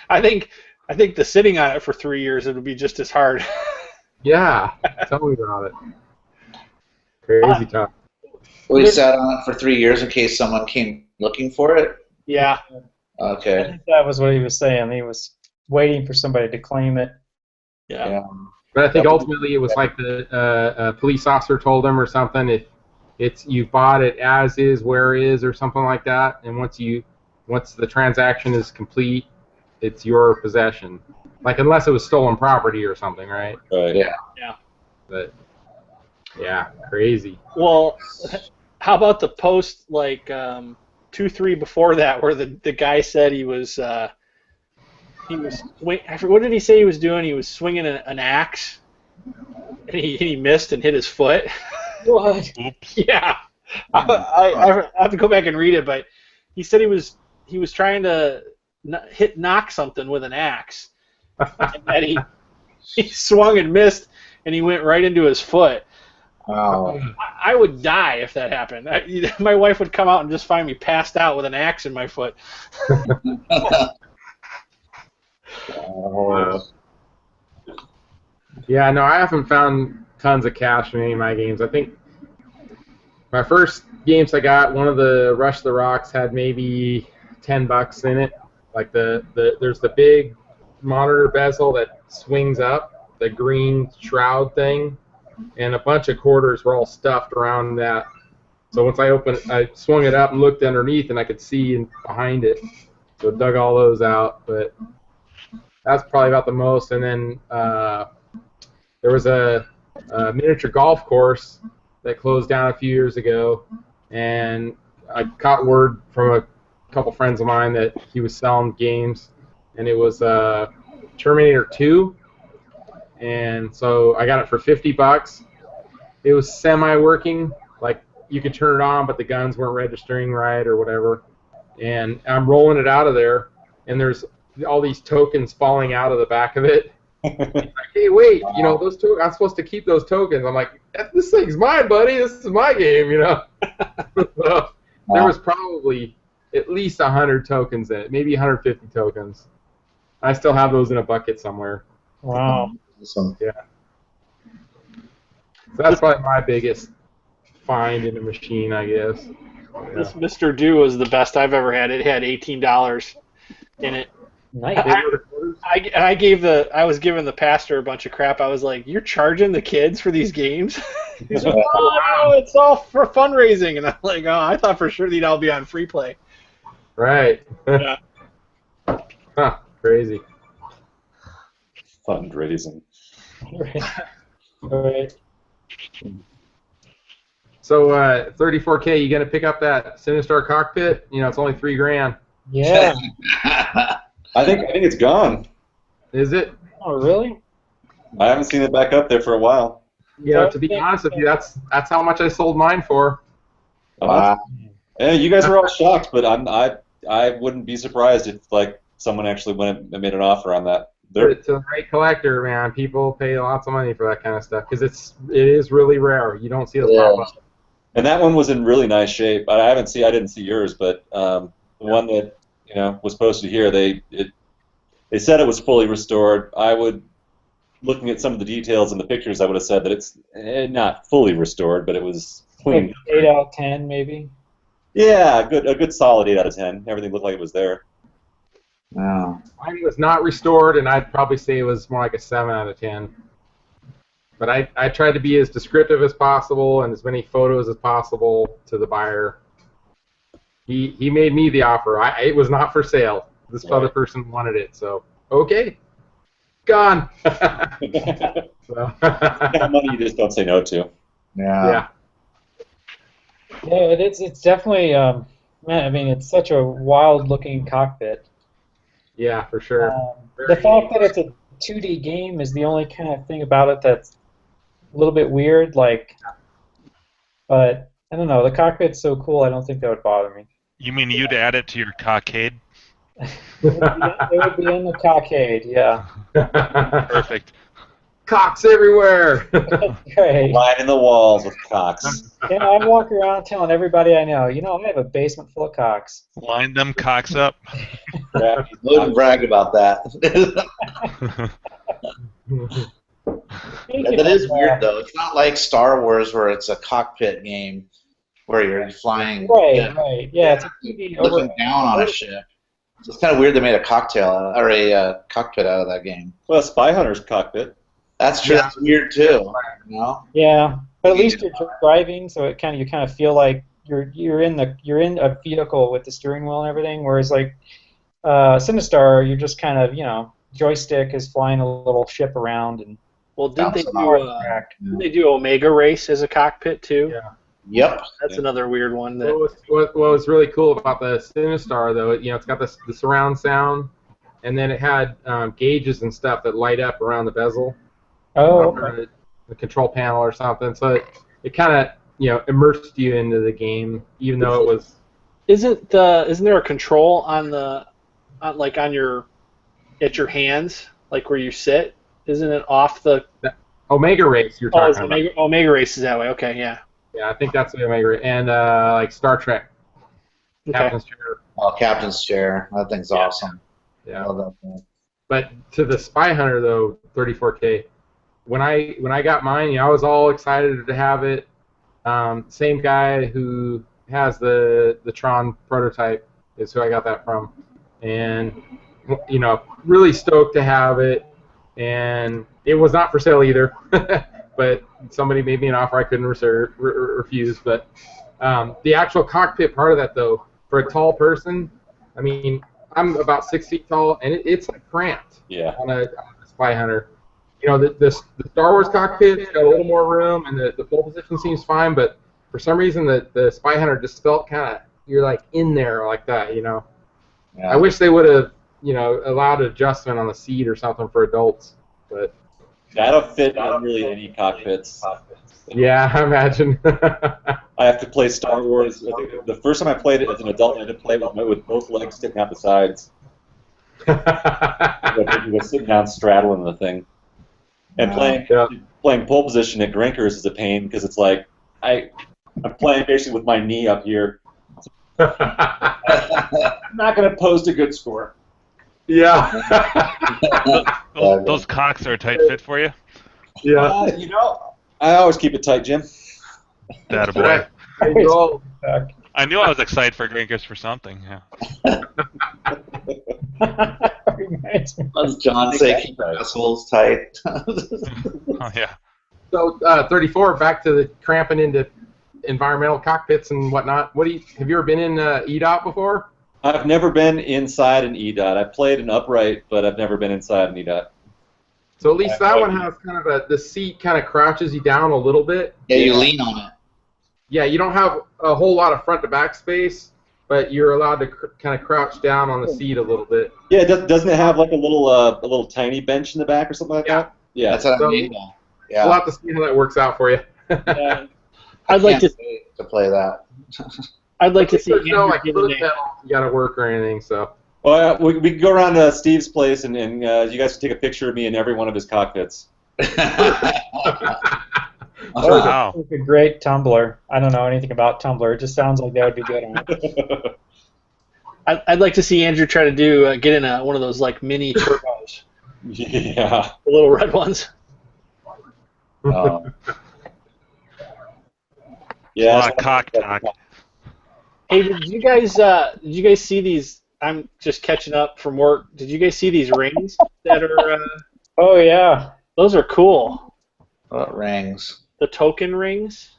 I think the sitting on it for 3 years it would be just as hard. Yeah, tell me about it. Crazy talk. Well, he sat on it for 3 years in case someone came looking for it? Yeah. Okay. I think that was what he was saying. He was waiting for somebody to claim it. Yeah. But I think ultimately it was like the police officer told him or something. If you bought it as is, where is, or something like that, and once the transaction is complete, it's your possession. Like unless it was stolen property or something, right? Right. Yeah. Yeah. But yeah, crazy. Well, how about the post like 2-3 before that, where the guy said he was I forget, what did he say he was doing? He was swinging an axe, and he missed and hit his foot. What? Oops. Yeah, I have to go back and read it, but he said he was trying to knock something with an axe, and that he swung and missed, and he went right into his foot. Wow. I would die if that happened. My wife would come out and just find me passed out with an axe in my foot. Yeah, no, I haven't found tons of cash in any of my games. I think my first games I got, one of the Rush the Rocks had maybe $10 in it. Like there's the big monitor bezel that swings up, the green shroud thing, and a bunch of quarters were all stuffed around that. So once I swung it up and looked underneath, and I could see behind it. So dug all those out, but that's probably about the most. And then there was a miniature golf course that closed down a few years ago, and I caught word from a couple friends of mine that he was selling games, and it was Terminator 2, and so I got it for $50. It was semi-working, like you could turn it on, but the guns weren't registering right or whatever. And I'm rolling it out of there, and there's all these tokens falling out of the back of it. Like, hey, wait, those I'm supposed to keep those tokens. I'm like, this thing's mine, buddy. This is my game, So there was probably at least 100 tokens in it, maybe 150 tokens. I still have those in a bucket somewhere. Wow. Yeah. So that's probably my biggest find in a machine, I guess. This Mr. Do was the best I've ever had. It had $18 in it. Nice. I was giving the pastor a bunch of crap. I was like, "You're charging the kids for these games?" He's like, "Oh, no, it's all for fundraising." And I'm like, "Oh, I thought for sure they'd all be on free play." Right. Yeah. Huh, crazy. Fundraising. Right. So 34K, you gonna pick up that Sinistar cockpit? It's only $3,000. Yeah. I think it's gone. Is it? Oh, really? I haven't seen it back up there for a while. To be honest with you, that's how much I sold mine for. Wow. Yeah, you guys were all shocked, but I wouldn't be surprised if someone actually went and made an offer on that. It's a great collector, man. People pay lots of money for that kind of stuff because it is really rare. You don't see those pop up. And that one was in really nice shape. I didn't see yours, but the one that was posted here, they said it was fully restored. Looking at some of the details in the pictures, I would have said that it's not fully restored, but it was clean. Like 8 out of 10, maybe. Yeah, a good solid 8 out of 10. Everything looked like it was there. Wow. Mine was not restored, and I'd probably say it was more like a 7 out of 10. But I tried to be as descriptive as possible and as many photos as possible to the buyer. He made me the offer. It was not for sale. This other person wanted it, so okay, gone. Money you just don't say no to. Yeah. Yeah, it's definitely man. I mean, it's such a wild-looking cockpit. Yeah, for sure. The fact that it's a 2D game is the only kind of thing about it that's a little bit weird. But I don't know. The cockpit's so cool. I don't think that would bother me. You mean you'd add it to your cockade? It would be in the cockade, yeah. Perfect. Cocks everywhere. Great. Lining the walls with cocks. I'm walking around telling everybody I know, I have a basement full of cocks. Line them cocks up. Wouldn't brag about that. That is weird, though. It's not like Star Wars where it's a cockpit game where you're flying. Right. Yeah, it's a TV looking down on a ship. So it's kind of weird they made a cockpit out of that game. Well, Spy Hunter's cockpit. That's true. Yeah. That's weird too. Yeah, but at least you're driving, so you kind of feel like you're in a vehicle with the steering wheel and everything. Whereas Sinistar, you're just kind of joystick is flying a little ship around and. Well, didn't they do Omega Race as a cockpit too? Yeah. Yep. That's another weird one. What was really cool about the Sinistar, though, it's got the surround sound, and then it had gauges and stuff that light up around the bezel. Oh. The control panel or something. So it kind of immersed you into the game, even though it was. Isn't there a control on at your hands, like where you sit? Isn't it off the Omega Race you're talking about? Omega Race is that way. Okay, yeah. Yeah, I think that's the Omega Race. And like Star Trek. Okay. Captain's Chair. Oh, Captain's Chair. That thing's awesome. Yeah. I love that thing. But to the Spy Hunter, though, 34K, when I got mine, I was all excited to have it. Same guy who has the Tron prototype is who I got that from, and really stoked to have it. And it was not for sale either, but somebody made me an offer I couldn't refuse. But the actual cockpit part of that, though, for a tall person, I mean, I'm about 6 feet tall, and it's like cramped. Yeah. On a Spy Hunter. The Star Wars cockpit's got a little more room, and the pole position seems fine, but for some reason the Spy Hunter just felt kind of, you're like in there like that, Yeah. I wish they would have, allowed adjustment on the seat or something for adults, but that'll fit in really any cockpits. Yeah, I imagine. I have to play Star Wars. The first time I played it as an adult, I had to play with both legs sticking out the sides. He was sitting down straddling the thing. And playing pole position at Grinkers is a pain because it's like I'm playing basically with my knee up here. I'm not going to post a good score. Yeah. Those cocks are a tight fit for you? Yeah. I always keep it tight, Jim. That a boy. I knew I was excited for Grinkers for something. Yeah. Let's John say keep the assholes tight. Oh, yeah. So 34, back to the cramping into environmental cockpits and whatnot. Have you ever been in EDOT before? I've never been inside an EDOT. I played an upright, but I've never been inside an EDOT. So at least that one has kind of the seat kind of crouches you down a little bit. Yeah, you lean on it. Yeah, you don't have a whole lot of front to back space, but you're allowed to kind of crouch down on the seat a little bit. Yeah, doesn't it have like a little tiny bench in the back or something like that? Yeah, that's what I mean. Yeah, we'll have to see how that works out for you. Yeah. I'd like to play that. I'd like to see. There's no like foot pedal you got to work or anything, so. Well, we can go around to Steve's place and you guys can take a picture of me in every one of his cockpits. Wow. It's a great Tumblr. I don't know anything about Tumblr. It just sounds like that would be good on it. I'd like to see Andrew try to get in one of those like mini turbos. Yeah. The little red ones. Yeah. Cock. Hey, did you guys see these? I'm just catching up from work. Did you guys see these rings that are? Oh yeah, those are cool. What rings? The token rings.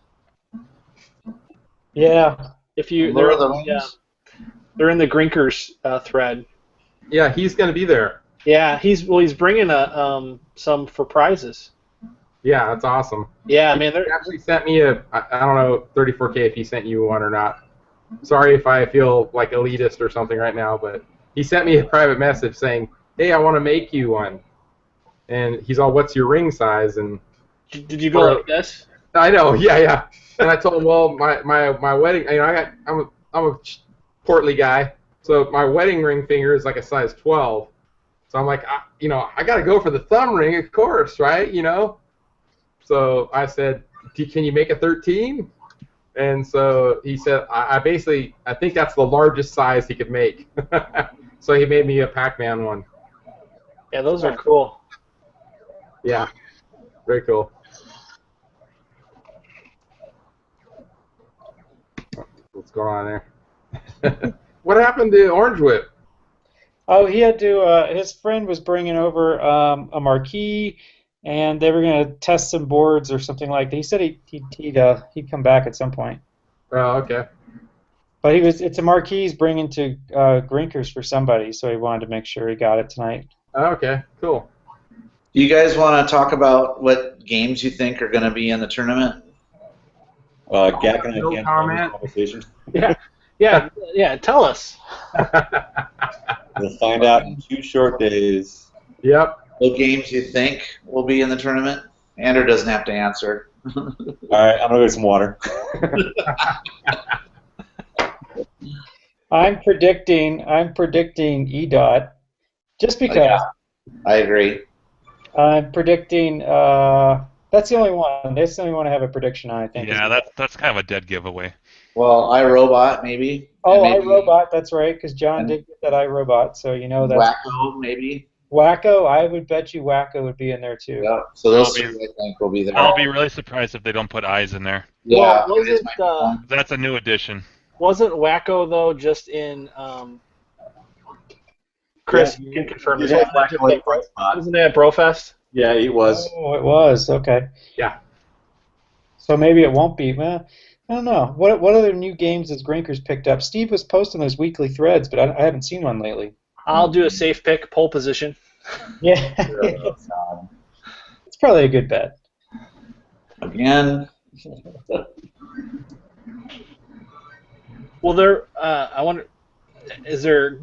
Yeah. If you, Where are the rings? Yeah, they're in the Grinkers thread. Yeah, he's gonna be there. Yeah, he's bringing some for prizes. Yeah, that's awesome. Yeah, man, he actually sent me I don't know, 34K if he sent you one or not. Sorry if I feel like elitist or something right now, but he sent me a private message saying, "Hey, I want to make you one." And he's all, "What's your ring size?" And did you go like this? I know, yeah. And I told him, "Well, my wedding, I'm a portly guy, so my wedding ring finger is like a size 12." So I'm like, I got to go for the thumb ring, of course, right? So I said, "Can you make a 13?" And so he said, I think that's the largest size he could make. So he made me a Pac-Man one. Yeah, those are cool. Yeah, very cool. What's going on there? What happened to Orange Whip? Oh, he had to. His friend was bringing over a marquee, and they were going to test some boards or something like that. He said he'd come back at some point. Oh, okay. But it's a marquee he's bringing to Grinkers for somebody, so he wanted to make sure he got it tonight. Oh, okay, cool. You guys want to talk about what games you think are going to be in the tournament? Gak and I can't have this conversation. Yeah. Tell us. We'll find out in 2 short days. Yep. What games you think will be in the tournament? Andrew doesn't have to answer. All right, I'm gonna get some water. I'm predicting EDOT, just because. Yeah, I agree. I'm predicting. That's the only one. That's the only one I have a prediction on, I think. Yeah, that's kind of a dead giveaway. Well, iRobot maybe. Oh, iRobot. That's right, because John did get that iRobot, so you know that's. Wagon maybe. Wacko, I would bet you Wacko would be in there too. Yeah. So those three, I think, will be there. I'll be really surprised if they don't put eyes in there. Yeah. Well, wasn't That's a new addition. wasn't Wacko though just in Chris, Yeah, you can confirm you this. had Wacko in front spot. Wasn't that at Brofest? Yeah, it was. Oh, it was. Okay. Yeah. So maybe it won't be. Well, I don't know. What other new games has Grinkers picked up? Steve was posting those weekly threads, but I haven't seen one lately. I'll do a safe pick, pole position. Yeah. It's probably a good bet. Again. Will there? I wonder. Is there?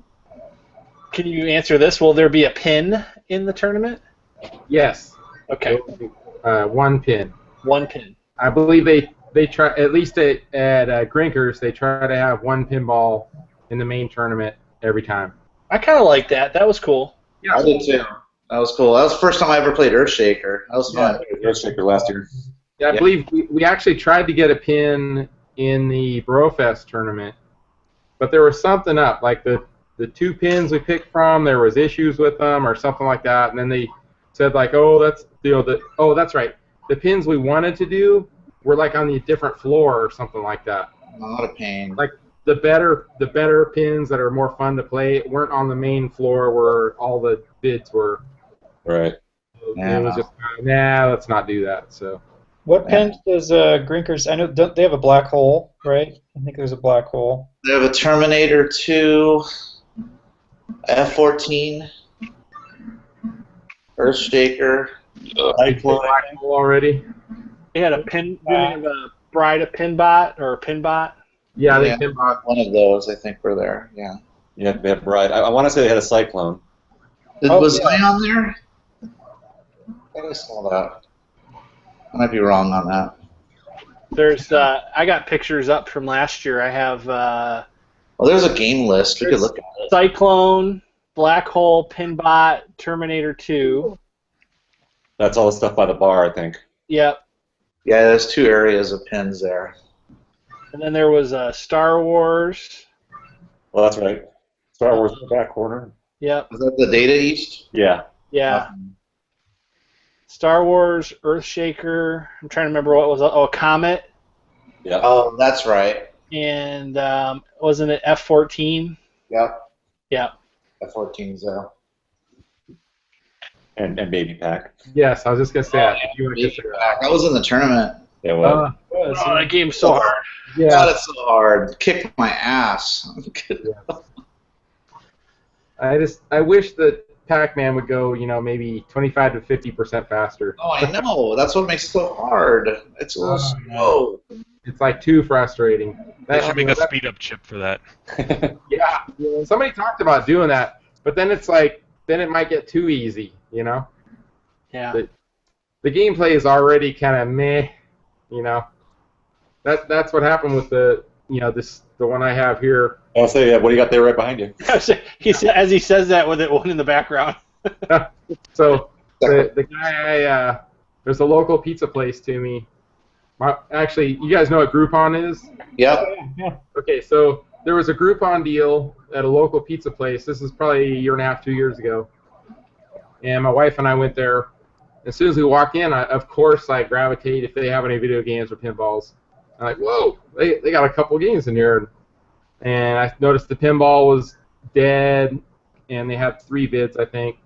Can you answer this? Will there be a pin in the tournament? Yes. Okay. One pin. One pin. I believe they try, at least at Grinkers, they try to have one pinball in the main tournament every time. I kind of like that. That was cool. Yeah. I did too. That was cool. That was the first time I ever played Earthshaker. That was fun. Earthshaker last year. Yeah, I believe we actually tried to get a pin in the Brofest tournament, but there was something up. Like the two pins we picked from, there was issues with them or something like that, and then they said like, oh, that's that's right. The pins we wanted to do were like on the different floor or something like that. Not a pain. Like the better pins that are more fun to play weren't on the main floor where all the bids were. Right. Yeah, it was just nah, let's not do that. So. What pins does Grinkers? I know they have a black hole, right? I think there's a black hole. They have a Terminator 2, F-14, Earthshaker, Cyclone already. They had a pin. Did they have a Bride of Pinbot or a Pinbot? Yeah, they one of those. I think were there. Yeah. Yeah, they had Bride. I want to say they had a Cyclone. Was I on there? I think I saw that. I might be wrong on that. There's I got pictures up from last year. I have Well, there's a game list. We could look at it. Cyclone, Black Hole, Pinbot, Terminator 2. That's all the stuff by the bar, I think. Yep. Yeah, there's two areas of pins there. And then there was Star Wars. Well, that's right. Star Wars in the back corner. Yep. Was that the Data East? Yeah. Yeah. Star Wars, Earthshaker. I'm trying to remember what was. Oh, Comet. Yeah. Oh, that's right. And wasn't it F-14? Yep. Yeah. F-14's there. And Baby Pack. Yes, I was just gonna say that. If you want to That was in the tournament. Yeah, well. Oh, that game's so hard. Yeah. God, it's so hard. Kicked my ass. I wish that Pac-Man would go, maybe 25 to 50% faster. Oh, I know. That's what makes it so hard. It's a little slow. It's like too frustrating. They should make a speed-up chip for that. Yeah. Somebody talked about doing that, but then it's like, then it might get too easy, Yeah. The gameplay is already kind of meh, That's what happened with the one I have here. I'll say, what do you got there right behind you? As he says that with it one in the background. So the guy, there's a local pizza place to me. Actually, you guys know what Groupon is? Yep. Yeah. Okay, so there was a Groupon deal at a local pizza place. This is probably a year and a half, 2 years ago. And my wife and I went there. As soon as we walk in, of course, I gravitate if they have any video games or pinballs. I'm like, whoa, they got a couple games in here. And I noticed the pinball was dead, and they had 3 bids, I think.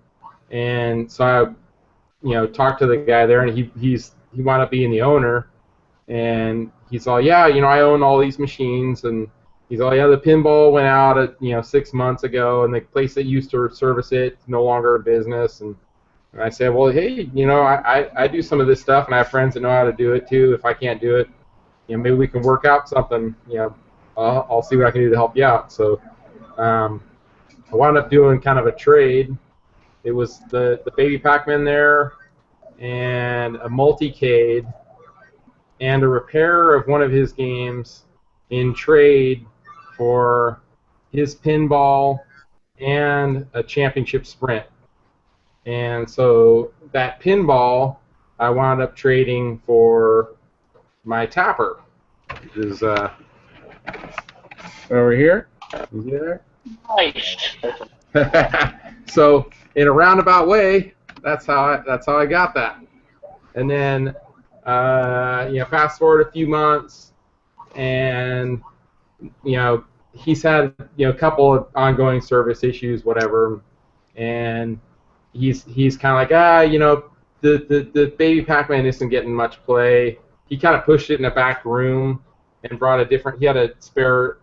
And so I, talked to the guy there, and he wound up being the owner. And he's all, yeah, I own all these machines. And he's all, yeah, the pinball went out at 6 months ago, and the place that used to service it is no longer in business. And I said, well, hey, I do some of this stuff, and I have friends that know how to do it too. If I can't do it, maybe we can work out something. I'll see what I can do to help you out. So I wound up doing kind of a trade. It was the Baby Pac-Man there, and a multicade, and a repair of one of his games in trade for his pinball and a championship sprint. And so that pinball I wound up trading for my tapper, which is over here. Is he there? Nice. So in a roundabout way, that's how I got that. And then fast forward a few months, and he's had a couple of ongoing service issues, whatever, and he's kind of like the baby Pac-Man isn't getting much play. He kind of pushed it in a back room and brought he had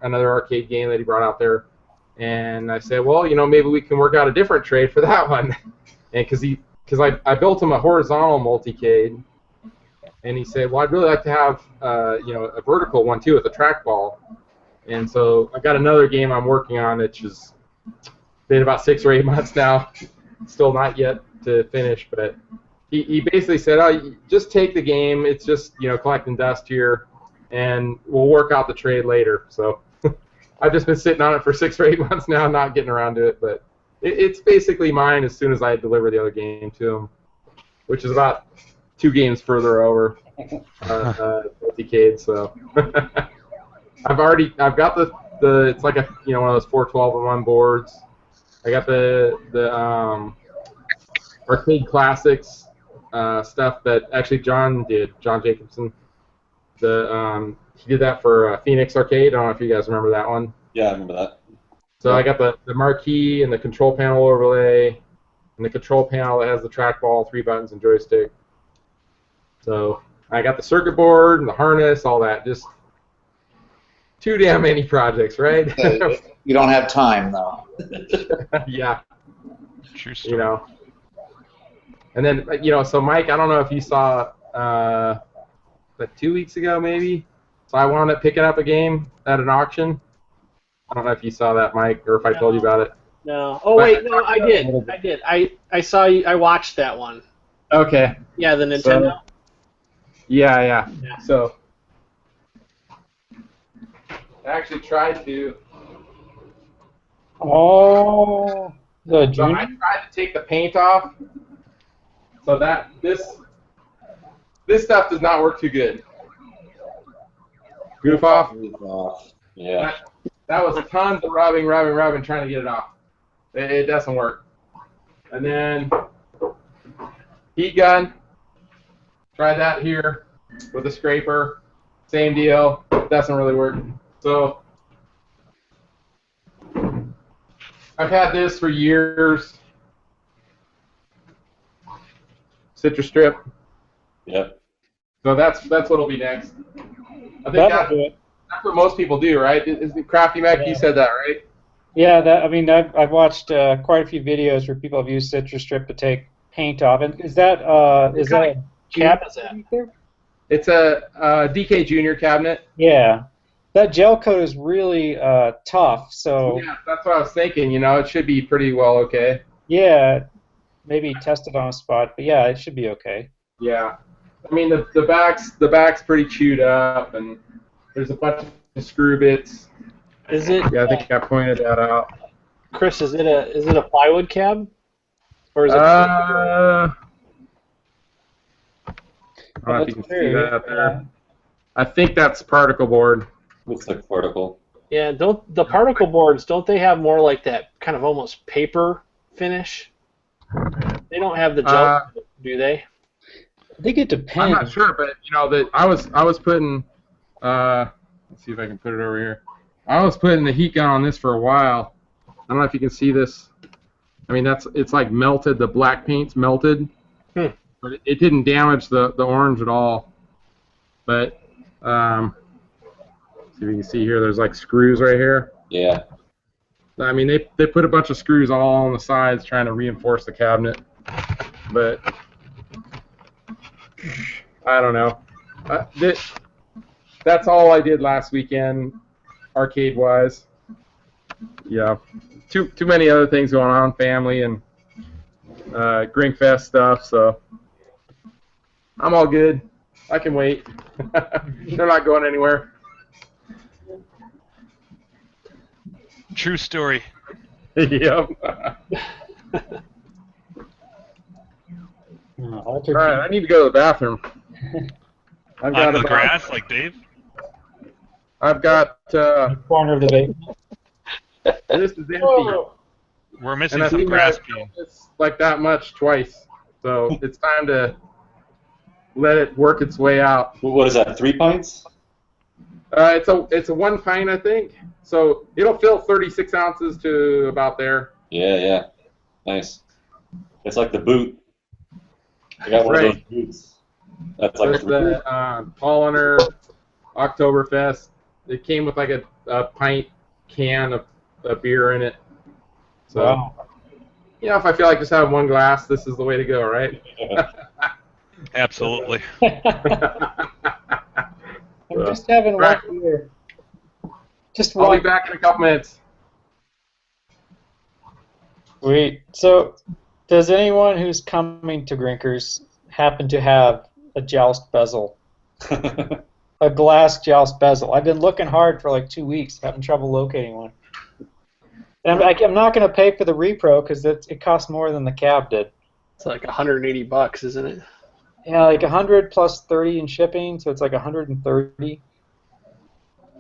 another arcade game that he brought out there, and I said, well, maybe we can work out a different trade for that one, and because I built him a horizontal multicade, and he said, well, I'd really like to have a vertical one too with a trackball, and so I got another game I'm working on, which has been about 6 or 8 months now, still not yet to finish, but he basically said, oh, just take the game, it's just collecting dust here, and we'll work out the trade later. So I've just been sitting on it for 6 or 8 months now, not getting around to it, but it's basically mine as soon as I deliver the other game to him, which is about 2 games further over decade. So I've got the it's like one of those 412-in-1 boards. I got the arcade classics stuff that actually John Jacobson. He did that for Phoenix Arcade. I don't know if you guys remember that one. Yeah, I remember that. So I got the marquee and the control panel overlay, and the control panel that has the trackball, 3 buttons, and joystick. So I got the circuit board and the harness, all that. Just too damn many projects, right? You don't have time, though. Yeah. True story. And then, so Mike, I don't know if you saw, 2 weeks ago maybe, so I wound up picking up a game at an auction. I don't know if you saw that, Mike, or if I told you about it. No. Oh, wait, no, I did. I saw you, I watched that one. Okay. Yeah, the Nintendo. Yeah. So I actually tried to. Oh, the So junior. I tried to take the paint off, so that this stuff does not work too good. Goof off. Yeah. That was tons of rubbing, trying to get it off. It doesn't work. And then heat gun. Tried that here with a scraper. Same deal. Doesn't really work. So I've had this for years. Citrus strip. Yep. So that's what'll be next. I think That'll do it. that's what most people do, right? Is it Crafty Mac? Yeah. You said that, right? Yeah, I've watched quite a few videos where people have used citrus strip to take paint off. And is that a Cap is that? It's a DK Junior cabinet. Yeah, that gel coat is really tough. So Yeah, that's what I was thinking. It should be pretty well okay. yeah, maybe test it on a spot. But yeah, it should be okay. Yeah. I mean, the back's pretty chewed up, and there's a bunch of screw bits. Is it? Yeah, I think I pointed that out. Chris, is it a plywood cab? Or is it? I don't know if you can see that there. I think that's particle board. Looks like particle. Yeah, the particle boards, don't they have more like that kind of almost paper finish? They don't have the gel, do they? I think it depends. I'm not sure, but that I was putting. Let's see if I can put it over here. I was putting the heat gun on this for a while. I don't know if you can see this. I meif it's like melted. The black paint's melted, but it didn't damage the orange at all. But see if you can see here. There's like screws right here. Yeah. I mean, they put a bunch of screws all on the sides trying to reinforce the cabinet, but I don't know. That's all I did last weekend, arcade-wise. Yeah, too many other things going on, family and Grinkfest stuff. So I'm all good. I can wait. They're not going anywhere. True story. Yep. All right, I need to go to the bathroom. I've got On the grass, like Dave? I've got corner of the basement. This is empty. Whoa. We're missing And I've some seen grass that peel. it's like that much twice. So it's time to let it work its way out. What is that? 3 pints? It's a 1 pint, I think. So it'll fill 36 ounces to about there. Yeah. Nice. It's like the boot. I got one of those boots. That's like There's the Polliner Oktoberfest. It came with like a pint can of beer in it. So, Wow. if I feel like just having one glass, this is the way to go, right? Absolutely. I'm just having one beer. Just I'll one. be back in a couple minutes. Sweet. So, does anyone who's coming to Grinkers happen to have a joust bezel? A glass joust bezel. I've been looking hard for like 2 weeks, having trouble locating one. And I'm not going to pay for the repro because it costs more than the cab did. It's like $180, isn't it? Yeah, like 100 plus 30 in shipping, so it's like 130.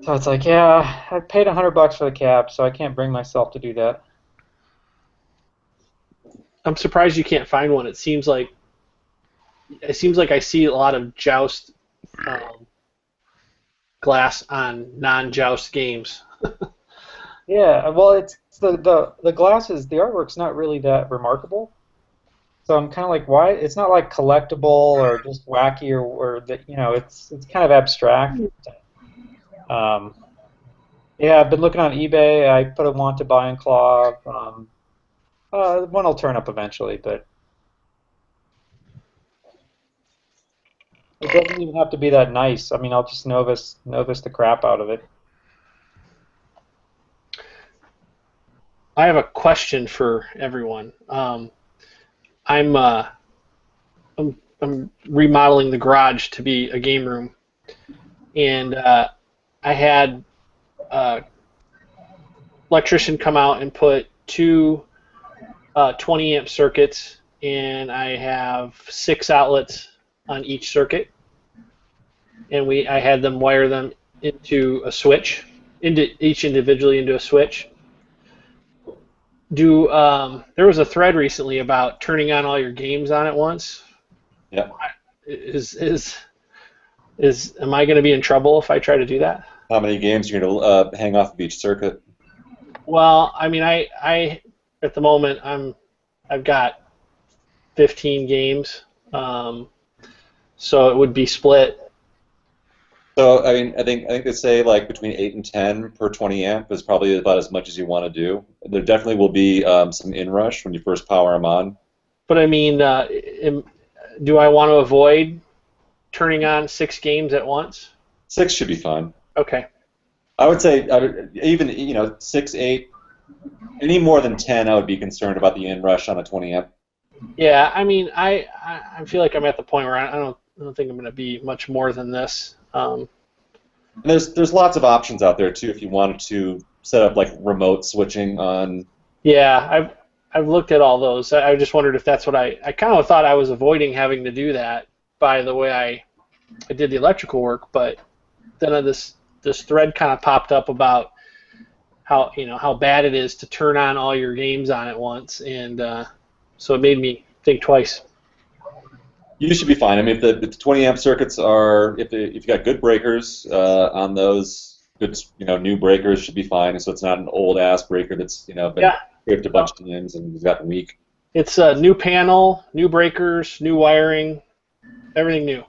So it's like, yeah, I paid $100 for the cab, so I can't bring myself to do that. I'm surprised you can't find one. It seems like I see a lot of joust glass on non-joust games. Yeah, well, it's the glasses. The artwork's not really that remarkable. So I'm kind of like, why? It's not like collectible or just wacky or that, it's kind of abstract. Yeah, I've been looking on eBay. I put a want to buy in Claw. One will turn up eventually, but it doesn't even have to be that nice. I mean, I'll just novice the crap out of it. I have a question for everyone. I'm remodeling the garage to be a game room, and I had electrician come out and put two 20 amp circuits, and I have 6 outlets on each circuit, and I had them wire them into a switch, each individually into a switch. There was a thread recently about turning on all your games on at once. Yeah. Am I going to be in trouble if I try to do that? How many games are you going to hang off of each circuit? Well, I mean, I at the moment I've got 15 games, so it would be split. So I mean, I think they say like between 8 and 10 per 20 amp is probably about as much as you want to do. There definitely will be some inrush when you first power them on. But I mean, do I want to avoid turning on 6 games at once? 6 should be fine. Okay. I would say even 6, 8, any more than 10, I would be concerned about the inrush on a 20 amp. Yeah, I mean, I feel like I'm at the point where I don't think I'm going to be much more than this. And there's lots of options out there too if you wanted to set up like remote switching on. Yeah, I've looked at all those. I just wondered if that's what I kind of thought I was avoiding having to do that by the way I did the electrical work, but then this thread kind of popped up about how bad it is to turn on all your games on at once, and so it made me think twice. You should be fine. I mean, if the 20 amp circuits are, if you've got good breakers on those, good new breakers should be fine. So it's not an old ass breaker that's been scraped a bunch of times and has gotten weak. It's a new panel, new breakers, new wiring, everything new.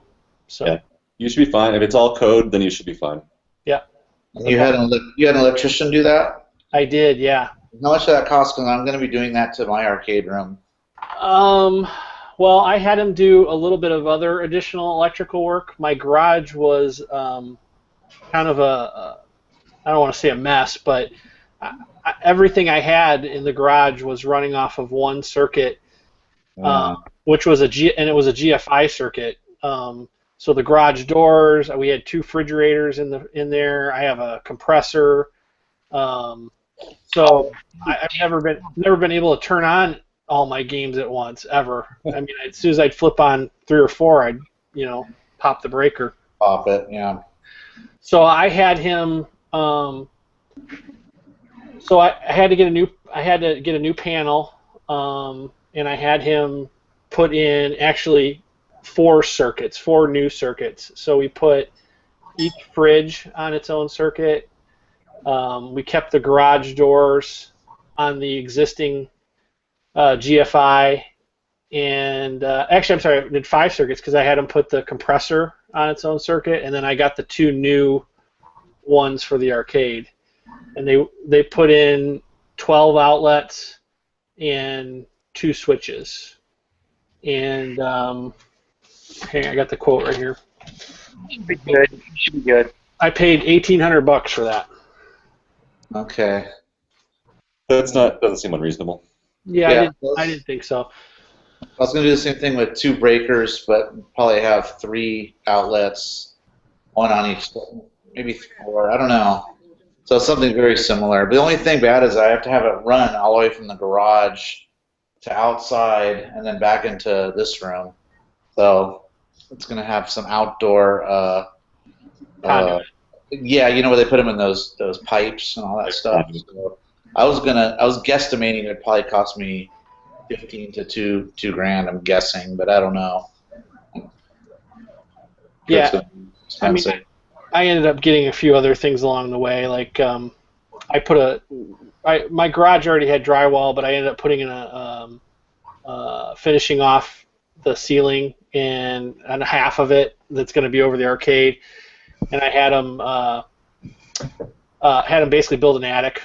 So yeah, you should be fine. If it's all code, then you should be fine. Yeah. You had an electrician do that? I did, yeah. How much did that cost? Because I'm going to be doing that to my arcade room. Well, I had him do a little bit of other additional electrical work. My garage was kind of I don't want to say a mess, but everything I had in the garage was running off of one circuit, which was and it was a GFI circuit. So the garage doors, we had 2 refrigerators in there. I have a compressor. So I've never been able to turn on all my games at once ever. I mean, as soon as I'd flip on 3 or 4, I'd pop the breaker. Pop it, yeah. So I had him So I had to get a new panel, and I had him put in actually 4 new circuits. So we put each fridge on its own circuit. We kept the garage doors on the existing GFI, and actually, I'm sorry, I did 5 circuits because I had him put the compressor on its own circuit, and then I got the 2 new ones for the arcade, and they put in 12 outlets and 2 switches, and hey, I got the quote right here. Should be good. Should be good. I paid $1,800 for that. Okay. Doesn't seem unreasonable. Yeah, I didn't think so. I was going to do the same thing with 2 breakers, but probably have 3 outlets, 1 on each, maybe 4, I don't know. So something very similar. But the only thing bad is I have to have it run all the way from the garage to outside and then back into this room. So it's going to have some outdoor, yeah, you know where they put them in those pipes and all that stuff. So I was guesstimating it'd probably cost me 15 to two grand. I'm guessing, but I don't know. Yeah, I mean, I ended up getting a few other things along the way. Like I put my garage already had drywall, but I ended up putting in finishing off the ceiling and half of it that's going to be over the arcade, and I had them basically build an attic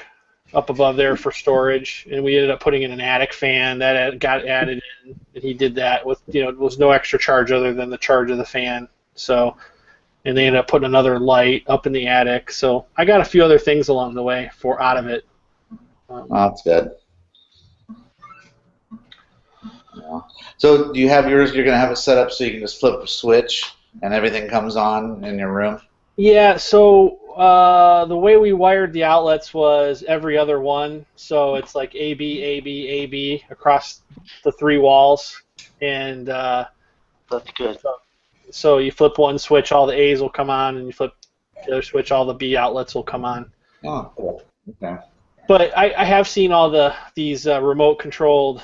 up above there for storage, and we ended up putting in an attic fan that got added in, and he did that with, it was no extra charge other than the charge of the fan. So, and they ended up putting another light up in the attic. So I got a few other things along the way out of it. That's good. Yeah. So do you have yours? You're going to have it set up so you can just flip a switch and everything comes on in your room? Yeah, so the way we wired the outlets was every other one. So it's like A, B, A, B, A, B across the 3 walls. And that's good. So you flip one switch, all the A's will come on, and you flip the other switch, all the B outlets will come on. Oh, cool. Okay. But I have seen all these remote controlled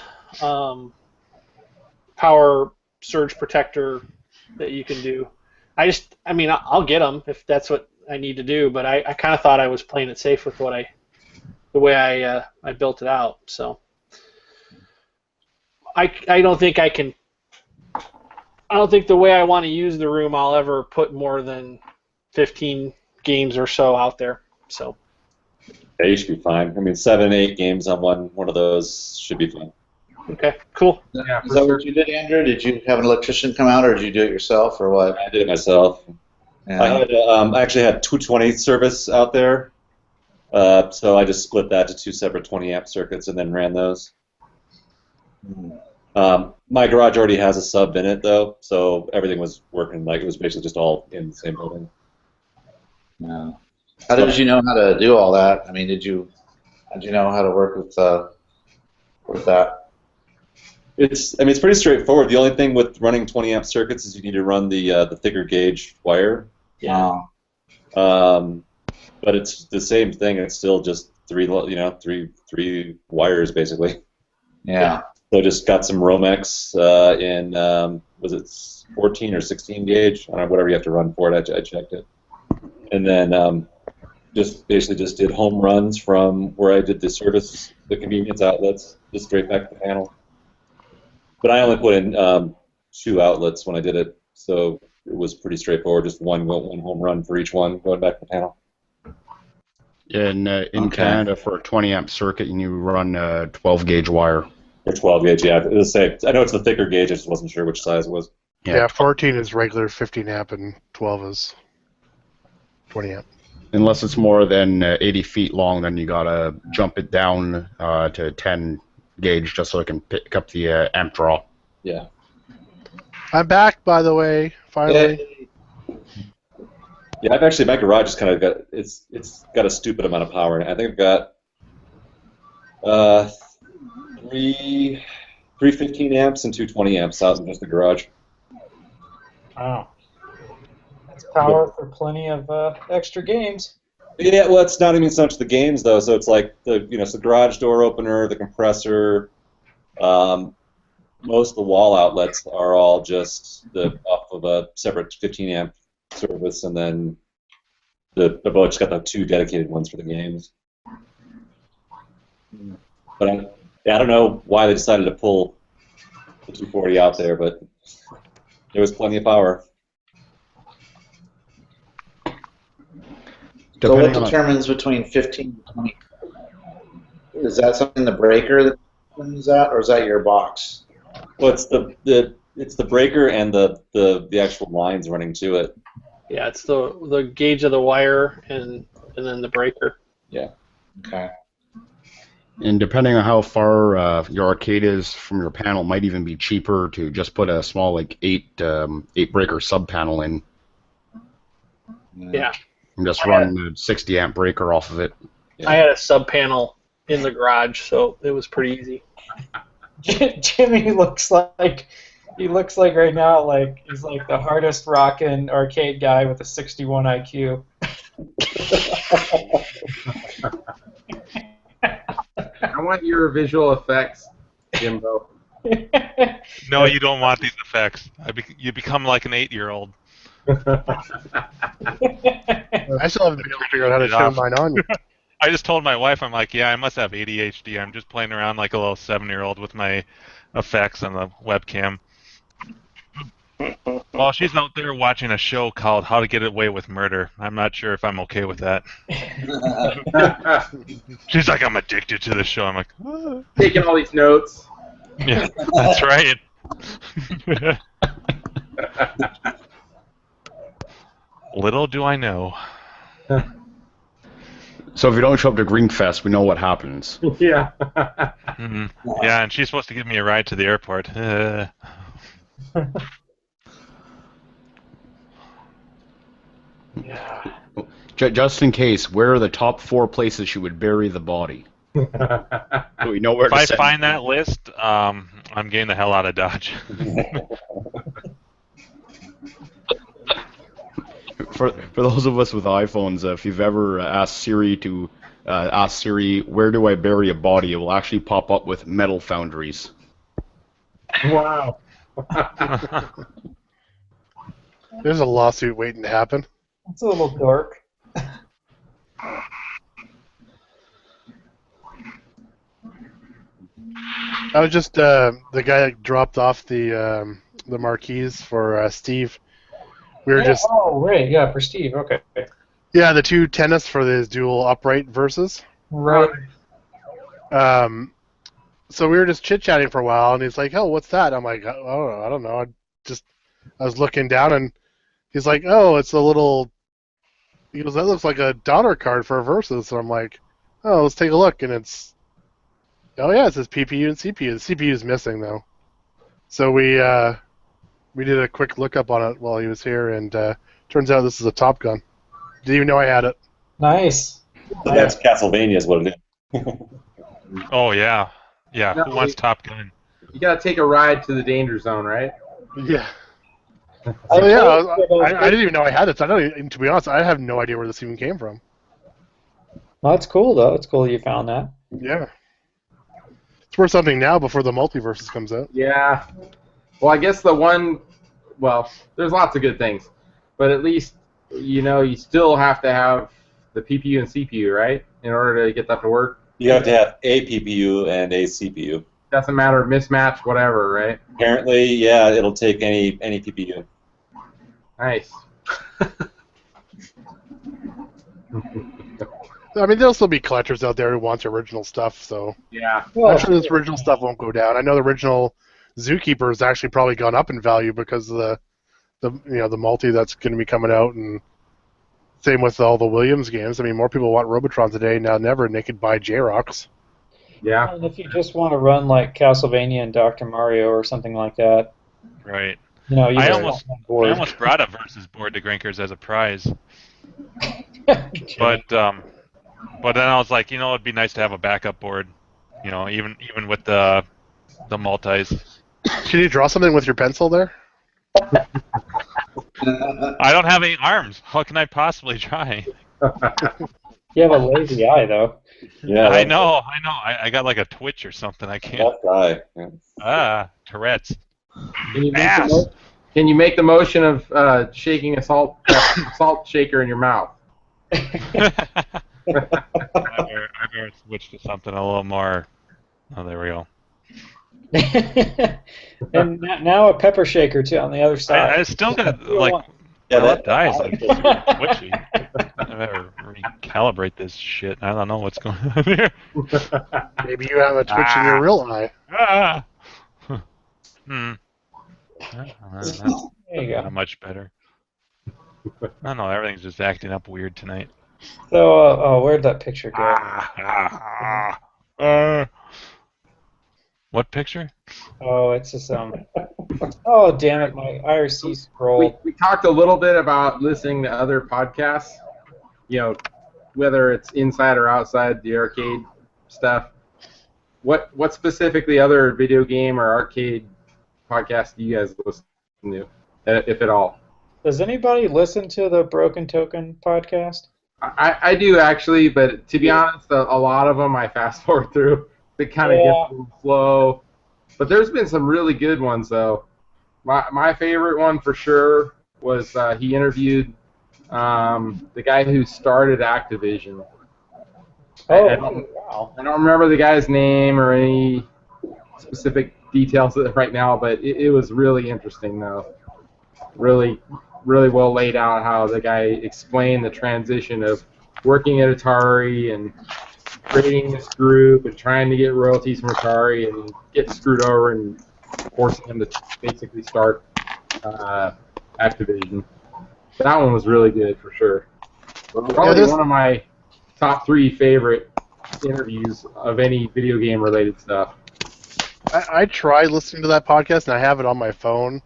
power surge protector that you can do. I mean, I'll get them if that's what I need to do, but I kind of thought I was playing it safe with the way I built it out. So I don't think I can. I don't think the way I want to use the room I'll ever put more than 15 games or so out there. So. Yeah, you should be fine. I mean, 7, 8 games on one of those should be fine. Okay, cool. Yeah, Is that what you did, Andrew? Did you have an electrician come out, or did you do it yourself, or what? I did it myself. Yeah. I actually had 220 service out there, so I just split that to 2 separate 20 amp circuits and then ran those. My garage already has a sub in it though, so everything was working. Like, it was basically just all in the same building. Yeah. How did you know how to do all that? I mean, did you know how to work with that? It's pretty straightforward. The only thing with running 20 amp circuits is you need to run the thicker gauge wire. Yeah. But it's the same thing. It's still just three wires basically. Yeah. So just got some Romex in was it 14 or 16 gauge? I don't know, whatever you have to run for it. I checked it, and then just did home runs from where I did the convenience outlets, just straight back to the panel. But I only put in 2 outlets when I did it, so it was pretty straightforward. Just one home run for each one going back to the panel. In Canada, for a 20 amp circuit, you run 12 gauge wire. Or 12 gauge, yeah. It was the same. I know it's the thicker gauge. I just wasn't sure which size it was. Yeah, 14 is regular 15 amp, and 12 is 20 amp. Unless it's more than 80 feet long, then you gotta jump it down to 10 gauge just so it can pick up the amp draw. Yeah. I'm back, by the way, finally. Yeah, I've actually, my garage has kind of got, it's got a stupid amount of power in it. I think I've got three 15 amps and 2 20 amps out in just the garage. Wow. That's power for plenty of extra games. Yeah, well, it's not even so much the games though. So it's like it's the garage door opener, the compressor. Most of the wall outlets are all just off of a separate 15 amp service, and then the boat just got the 2 dedicated ones for the games. But I don't know why they decided to pull the 240 out there, but there was plenty of power. So what Depending on determines between 15 and 20? Is that something the breaker that determines that, or is that your box? Well, it's the breaker and the actual lines running to it. Yeah, it's the gauge of the wire and then the breaker. Yeah. Okay. And depending on how far your arcade is from your panel, it might even be cheaper to just put a small like 8 breaker sub panel in. Yeah. And just run the 60 amp breaker off of it. I had a sub panel in the garage, so it was pretty easy. Jimmy looks like right now like he's like the hardest rockin' arcade guy with a 61 IQ. I want your visual effects, Jimbo. No, you don't want these effects. You become like an 8-year-old. I still haven't been able to figure out how to turn mine on. I just told my wife, I'm like, yeah, I must have ADHD. I'm just playing around like a little 7-year-old with my effects on the webcam. Well, she's out there watching a show called How to Get Away with Murder. I'm not sure if I'm okay with that. She's like, I'm addicted to this show. I'm like, ah. Taking all these notes. Yeah, that's right. Little do I know. So if you don't show up to Greenfest, we know what happens. Yeah. Mm-hmm. Yeah, and she's supposed to give me a ride to the airport. Yeah. Just in case, where are the top 4 places you would bury the body? So we know where If to I send find that list, I'm getting the hell out of Dodge. For those of us with iPhones, if you've ever asked Siri to ask Siri, where do I bury a body, it will actually pop up with metal foundries. Wow. There's a lawsuit waiting to happen. That's a little dork. I was just the guy that dropped off the marquees for Steve. We were just Oh, right, yeah, for Steve, okay. the 2 tennis for his dual upright versus. Right. So we were just chit chatting for a while, and he's like, "Oh, what's that?" I'm like, "Oh, I don't know. I was looking down, and he's like, "Oh, it's a little." He goes, "That looks like a Donner card for a versus." So I'm like, "Oh, let's take a look," and it's. Oh yeah, it says PPU and CPU. The CPU is missing though, so we did a quick lookup on it while he was here, and turns out this is a Top Gun. Didn't even know I had it. Nice. So that's Castlevania is what it is. Oh, yeah. Yeah, No, who wants Top Gun? You gotta take a ride to the danger zone, right? Yeah. So yeah, I didn't even know I had it. So I don't even, to be honest, I have no idea where this even came from. Well, that's cool, though. It's cool you found that. Yeah. It's worth something now before the multiverses comes out. Yeah. Well, I guess there's lots of good things, but at least you still have to have the PPU and CPU, right, in order to get that to work. You have to have a PPU and a CPU. Doesn't matter, mismatch, whatever, right? Apparently, yeah, it'll take any PPU. Nice. I mean, there'll still be collectors out there who want the original stuff, so Yeah. I'm sure this original stuff won't go down. I know the original Zookeeper has actually probably gone up in value because of the multi that's going to be coming out, and same with all the Williams games. I mean, more people want Robotron today now than ever, and they could buy J-Rocks. Yeah. And if you just want to run like Castlevania and Dr. Mario or something like that, Right. I almost brought a versus board to Grinkers as a prize. But then I was like, it'd be nice to have a backup board, even with the multis. Can you draw something with your pencil there? I don't have any arms. How can I possibly try? You have a lazy eye, though. Yeah, I know. I got like a twitch or something. I can't. That guy. Yeah. Tourette's. Can you make Ass. Can you make the motion of shaking a salt shaker in your mouth? I better switch to something a little more. Oh, there we go. And now a pepper shaker too on the other side. I still got like. Yeah, my that- left eye is like super twitchy. I better recalibrate this shit. I don't know what's going on here. Maybe you have a twitch in your real eye. Ah. That's There you go. not much better. I don't know. Everything's just acting up weird tonight. So, where'd that picture go? What picture? Oh, it's just Oh, damn it! My IRC scroll. We talked a little bit about listening to other podcasts. You know, whether it's inside or outside the arcade stuff. What specifically other video game or arcade podcasts do you guys listen to, if at all? Does anybody listen to the Broken Token podcast? I do actually, but to be honest, a lot of them I fast forward through. They kind of get a little slow. But there's been some really good ones, though. My favorite one for sure was he interviewed the guy who started Activision. Wow. I don't remember the guy's name or any specific details right now, but it was really interesting, though. Really well laid out how the guy explained the transition of working at Atari and creating this group and trying to get royalties from Atari and getting screwed over and forcing him to basically start Activision. That one was really good for sure. Probably one of my top 3 favorite interviews of any video game related stuff. I tried listening to that podcast, and I have it on my phone.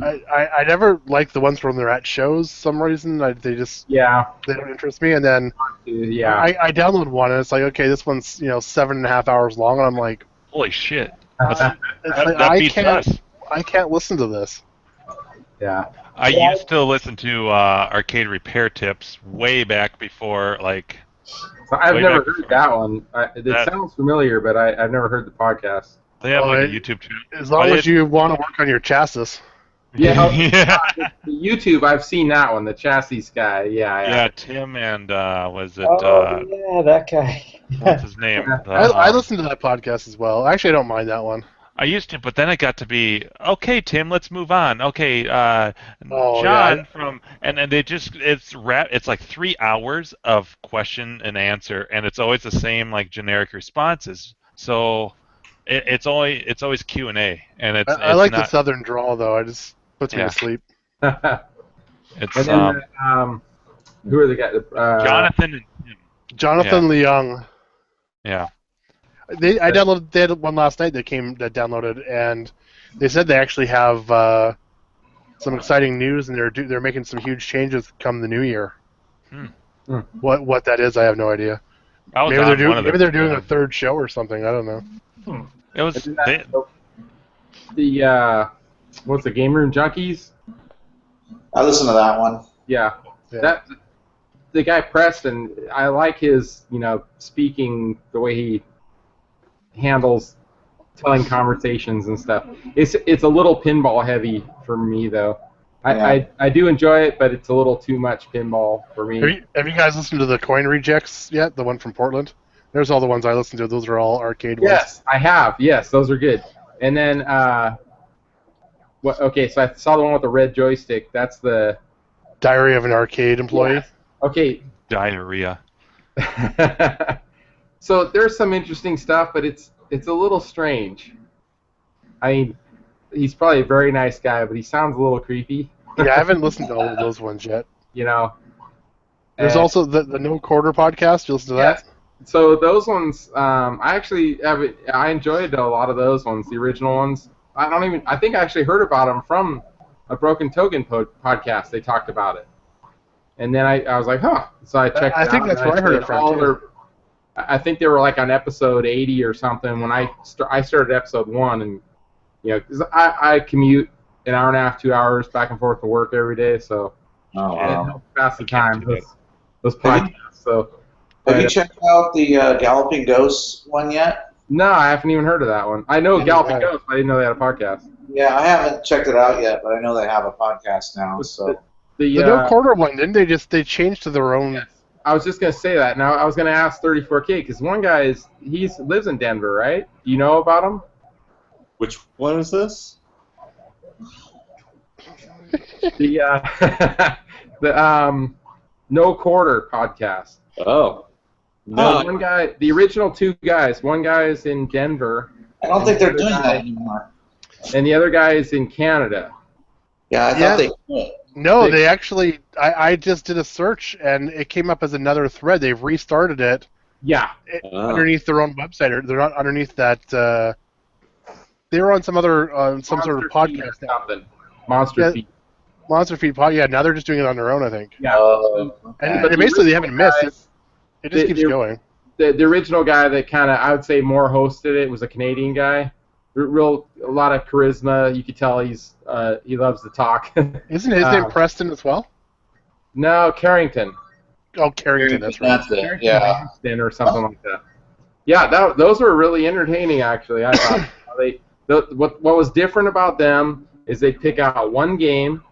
I never like the ones when they're at shows. Some reason they don't interest me. And then I download one, and it's like, okay, this one's 7.5 hours long, and I'm like, holy shit! That beats us. I can't listen to this. Yeah. I used to listen to Arcade Repair Tips way back before, like. I've never heard that one. It sounds familiar, but I've never heard the podcast. They have like a YouTube channel. As long as you want to work on your chassis. Yeah, the YouTube, I've seen that one, the chassis guy. Yeah, Tim and was it? Yeah, that guy. What's his name? I listened to that podcast as well. Actually, I don't mind that one. I used to, but then it got to be okay. Tim, let's move on. Okay, John from and they just it's like 3 hours of question and answer, and it's always the same like generic responses. So it's always Q&A, and it's. I like the southern drawl though. It just puts me to sleep. It's and then, who are the guys? Jonathan and Tim. Jonathan Leung. Yeah. They had one last night that downloaded, and they said they actually have some exciting news, and they're making some huge changes come the new year. What that is, I have no idea. Maybe they're doing a third show or something. I don't know. It was the what's the Game Room Junkies? I listened to that one. Yeah. That the guy Preston. I like his speaking, the way he handles telling conversations and stuff. It's a little pinball heavy for me though. I do enjoy it, but it's a little too much pinball for me. Have you guys listened to the Coin Rejects yet? The one from Portland? There's all the ones I listened to. Those are all arcade ones. Yes, I have. Yes, those are good. And then okay, so I saw the one with the red joystick. That's the Diary of an Arcade Employee. Yes. Okay. Diarrhea. So there's some interesting stuff, but it's a little strange. I mean, he's probably a very nice guy, but he sounds a little creepy. Yeah, I haven't listened to all of those ones yet. There's also the No Quarter podcast. You listen to that? So those ones, I enjoyed a lot of those ones, the original ones. I think I actually heard about them from a Broken Token podcast. They talked about it. And then I was like, huh. So I checked it out. I think that's where I heard it from, too. I think they were like on episode 80 or something when I started episode 1, and 'cause I commute an hour and a half, 2 hours back and forth to work every day, so pass the time those podcasts. So Have you checked out the Galloping Ghosts one yet? No, I haven't even heard of that one. I know Galloping Ghost, but I didn't know they had a podcast. Yeah, I haven't checked it out yet, but I know they have a podcast now. So the no quarter one, didn't they? They changed to their own. Yes. I was just gonna say that. Now I was gonna ask 34K because one guy lives in Denver, right? Do you know about him? Which one is this? The No Quarter podcast. Oh. No. One guy, the original two guys. One guy is in Denver. I don't think they're doing that anymore. And the other guy is in Canada. Yeah, I thought they could. No, they actually. I just did a search and it came up as another thread. They've restarted it. Yeah. Underneath their own website, they're not underneath that. They were on some other some sort of podcast. Monster Feed. Monster Feed pod. Yeah, now they're just doing it on their own, I think. Yeah. And basically, they haven't missed it. It just keeps going. The original guy that kind of, I would say, more hosted it was a Canadian guy. A lot of charisma. You could tell he loves to talk. Isn't his name Preston as well? No, Carrington. Oh, Carrington, that's right. That's it. Yeah. Or something like that. Yeah, those were really entertaining, actually. I thought what was different about them is they pick out one game.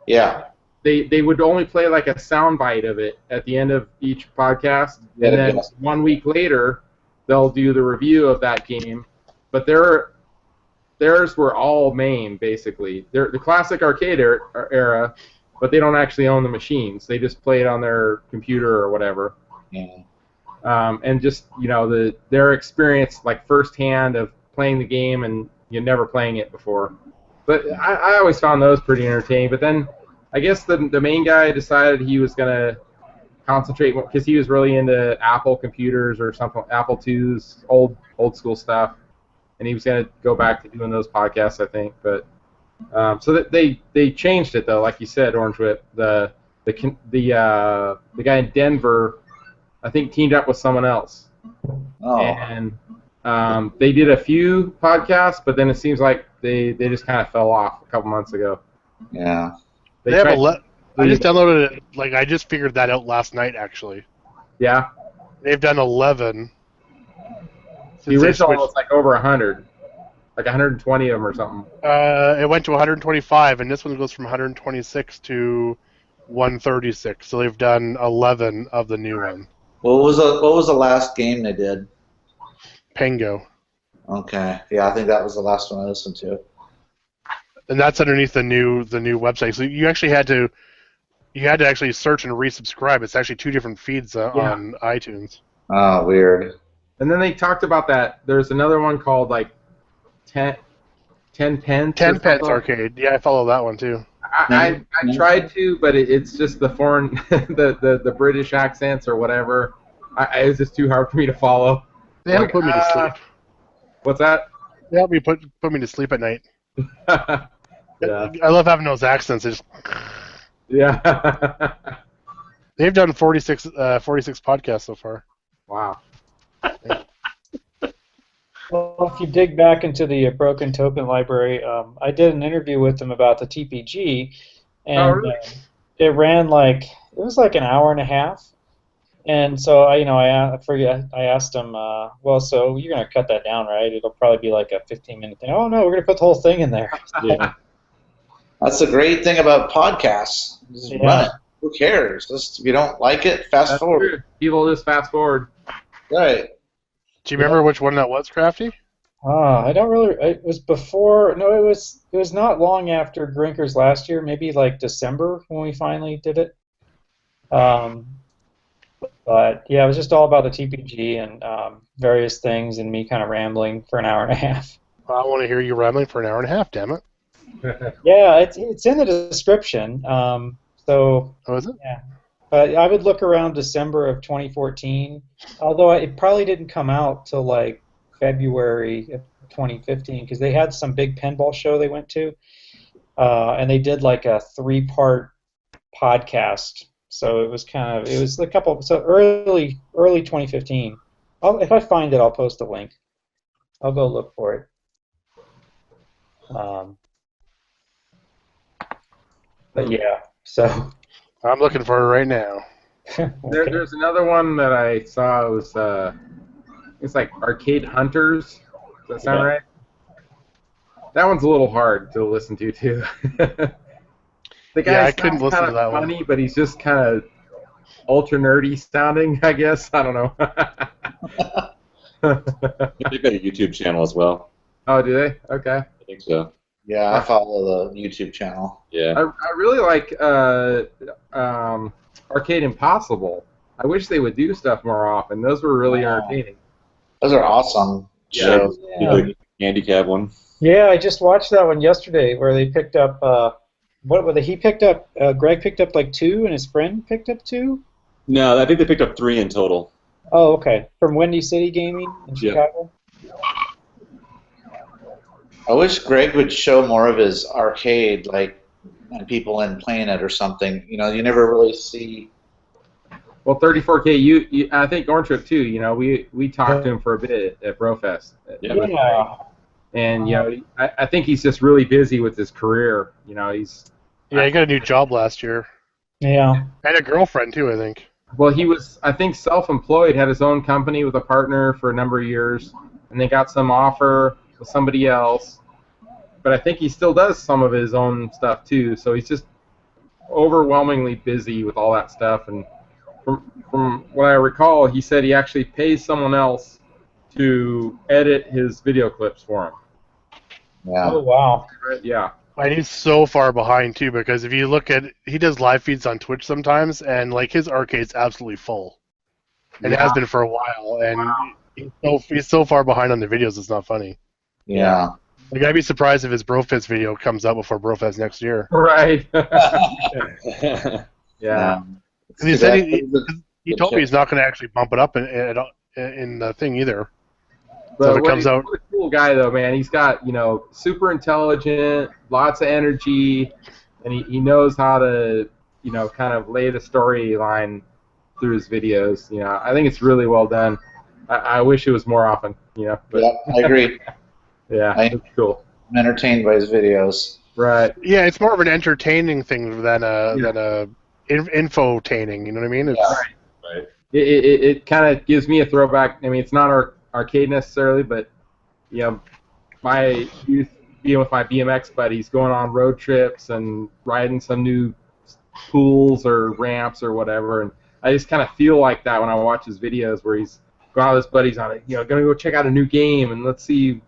Yeah. They would only play like a soundbite of it at the end of each podcast, and then 1 week later they'll do the review of that game. But theirs were all MAME, basically. They're the classic arcade era, but they don't actually own the machines. They just play it on their computer or whatever. Yeah. And just their experience, like firsthand of playing the game and never playing it before. But I always found those pretty entertaining. But then I guess the main guy decided he was going to concentrate because he was really into Apple computers or something, Apple IIs, old school stuff, and he was going to go back to doing those podcasts, I think. But so that they changed it though, like you said, Orange Whip. The guy in Denver, I think, teamed up with someone else. Oh. And they did a few podcasts, but then it seems like they just kind of fell off a couple months ago. Yeah. They have I just downloaded it. Like I just figured that out last night, actually. Yeah. They've done 11. The original was like over 100, like 120 of them or something. It went to 125, and this one goes from 126 to 136. So they've done 11 of the new one. What was the last game they did? Pango. Okay. Yeah, I think that was the last one I listened to. And that's underneath the new website. So you actually had to actually search and resubscribe. It's actually two different feeds on iTunes. Oh, weird. And then they talked about that. There's another one called like 10 Pence. 10 Pence Arcade. Yeah, I follow that one too. I tried to, but it's just the foreign, the British accents or whatever. It's just too hard for me to follow. They haven't put me to sleep. What's that? They help me put me to sleep at night. Yeah. I love having those accents. Yeah. They've done 46 podcasts so far. Wow. Well, if you dig back into the Broken Token library, I did an interview with them about the TPG, and it ran it was like an hour and a half. And so I asked them, well, so you're gonna cut that down, right? It'll probably be like a 15-minute thing. Oh no, we're gonna put the whole thing in there. Yeah. That's the great thing about podcasts. Just run it. Who cares? Just if you don't like it, fast forward. True. People just fast forward. Right. Do you remember which one that was, Crafty? I don't really. It was before. No, it was not long after Grinkers last year. Maybe like December when we finally did it. But yeah, it was just all about the TPG and various things, and me kind of rambling for an hour and a half. I want to hear you rambling for an hour and a half. Damn it. Yeah, it's in the description. So. Oh, is it? Yeah. But I would look around December of 2014, although it probably didn't come out till like February of 2015 because they had some big pinball show they went to, and they did like a 3-part podcast. So it was a couple. So early 2015. If I find it, I'll post a link. I'll go look for it. But yeah, so. I'm looking for it right now. There's another one that I saw. It was it's like Arcade Hunters. Does that sound right? That one's a little hard to listen to too. The guy's I couldn't listen to that funny, one. but he's just kind of ultra nerdy sounding, I guess. I don't know. They've got a YouTube channel as well. Oh, do they? Okay. I think so. Yeah, I follow the YouTube channel. Yeah. I really like Arcade Impossible. I wish they would do stuff more often. Those were really entertaining. Those are awesome shows. Yeah. The handicap one. Yeah, I just watched that one yesterday where they picked up. He picked up? Greg picked up like 2, and his friend picked up 2. No, I think they picked up 3 in total. Oh, okay. From Windy City Gaming in Chicago. I wish Greg would show more of his arcade, like, and people in playing it or something. You know, you never really see. Well, 34K, I think Orange Trip too. You know, we talked to him for a bit at Brofest. Yeah. And you know, I think he's just really busy with his career. You know, he got a new job last year. Yeah. And a girlfriend too, I think. Well, he was, I think, self-employed, had his own company with a partner for a number of years, and they got some offer with somebody else. But I think he still does some of his own stuff too. So he's just overwhelmingly busy with all that stuff. And from what I recall, he said he actually pays someone else to edit his video clips for him. Yeah. Oh, wow. Yeah. And he's so far behind too, because if you look at, he does live feeds on Twitch sometimes, and like his arcade's absolutely full, and it has been for a while, and he's so far behind on the videos, it's not funny. Yeah. Like, I'd be surprised if his Brofest video comes out before Brofest next year. Right. Yeah. He said he told me he's not going to actually bump it up in the thing either. So if it comes out. What a cool guy, though, man. He's got, you know, super intelligent, lots of energy, and he knows how to, you know, kind of lay the storyline through his videos. You know, I think it's really well done. I wish it was more often, you know. But, yeah, I agree. Yeah, it's cool. I'm entertained by his videos. Right. Yeah, it's more of an entertaining thing than a infotaining. You know what I mean? It's, right. It kind of gives me a throwback. I mean, it's not arcade necessarily, but you know, my youth being with my BMX buddies, going on road trips and riding some new pools or ramps or whatever, and I just kind of feel like that when I watch his videos where he's going out with his buddies on it. You know, gonna go check out a new game and let's see,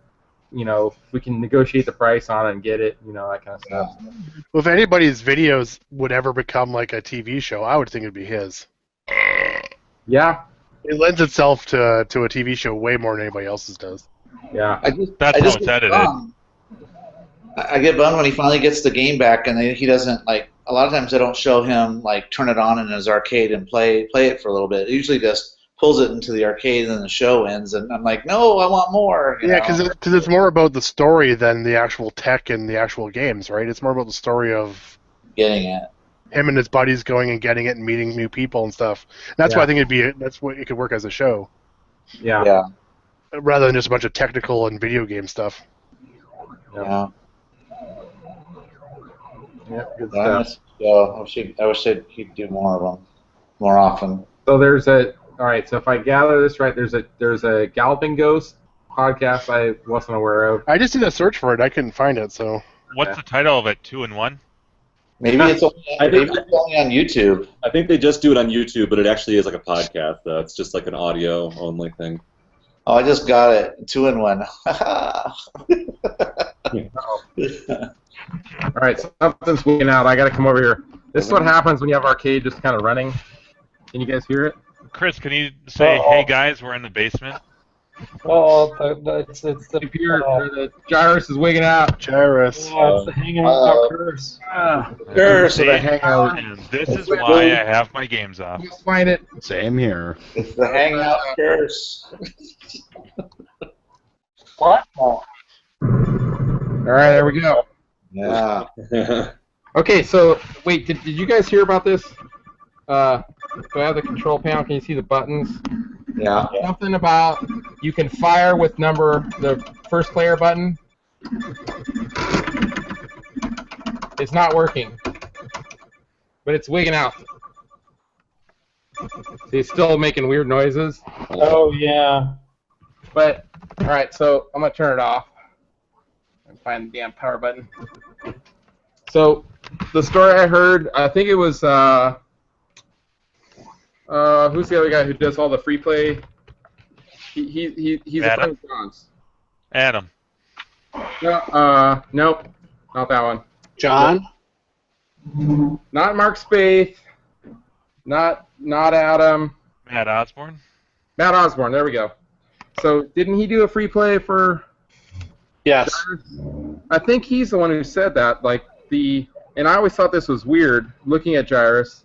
you know, if we can negotiate the price on it and get it, you know, that kind of stuff. Well, if anybody's videos would ever become like a TV show, I would think it'd be his. Yeah. It lends itself to a TV show way more than anybody else's does. Yeah. That's how it's edited. I get bummed when he finally gets the game back and he doesn't, like, a lot of times they don't show him, like, turn it on in his arcade and play it for a little bit. It usually just pulls it into the arcade and then the show ends, and I'm like, no, I want more. Yeah, because it's more about the story than the actual tech and the actual games, right? It's more about the story of getting it. Him and his buddies going and getting it and meeting new people and stuff. That's why I think that's what it could work as a show. Yeah. Yeah. Rather than just a bunch of technical and video game stuff. Yeah. Yeah, good Yeah, stuff. I wish he'd do more of them, more often. So there's all right. So if I gather this right, there's a Galloping Ghost podcast I wasn't aware of. I just did a search for it. I couldn't find it. So what's the title of it? 2 in 1. Maybe it's only on YouTube. I think they just do it on YouTube, but it actually is like a podcast, though. It's just like an audio only thing. Oh, I just got it. 2 in 1. All right, something's winging out. I got to come over here. This is what happens when you have arcade just kind of running. Can you guys hear it? Chris, can you say, "Hey guys, we're in the basement"? Oh, it's the computer. The gyrus is wigging out. Gyrus. Oh, it's the Hangout curse. Curse of the See? Hangout. And this is why I have my games off. Let's find it. Same here. It's the Hangout curse. What? All right, there we go. Yeah. Okay, so wait, did you guys hear about this? Do I have the control panel? Can you see the buttons? Yeah. Something about you can fire with the first player button. It's not working, but it's wigging out. He's still making weird noises. Oh yeah. But all right, so I'm gonna turn it off and find the damn power button. So the story I heard, I think it was who's the other guy who does all the free play? He's a friend of John's. Adam. No, nope, not that one. John? Not Mark Spaeth. Not Adam. Matt Osborne. Matt Osborne. There we go. So didn't he do a free play for? Yes. I think he's the one who said that. And I always thought this was weird. Looking at Gyrus,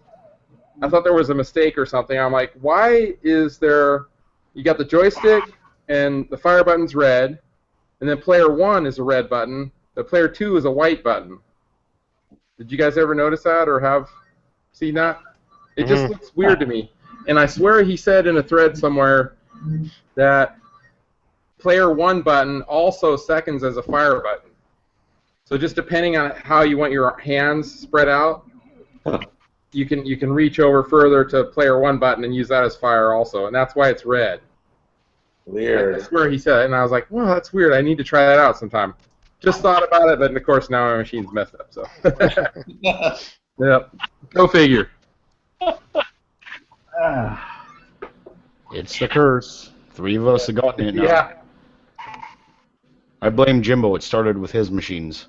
I thought there was a mistake or something. I'm like, why is there? You got the joystick and the fire button's red, and then player 1 is a red button. The player 2 is a white button. Did you guys ever notice that or have seen that? It just looks weird to me. And I swear he said in a thread somewhere that player 1 button also seconds as a fire button. So just depending on how you want your hands spread out, you can reach over further to player 1 button and use that as fire also, and that's why it's red. Weird. I swear he said it, and I was like, well, that's weird. I need to try that out sometime. Just thought about it, but of course now my machine's messed up. So, yep. Go figure. It's the curse. 3 of us have gotten it now. Yeah. I blame Jimbo. It started with his machines.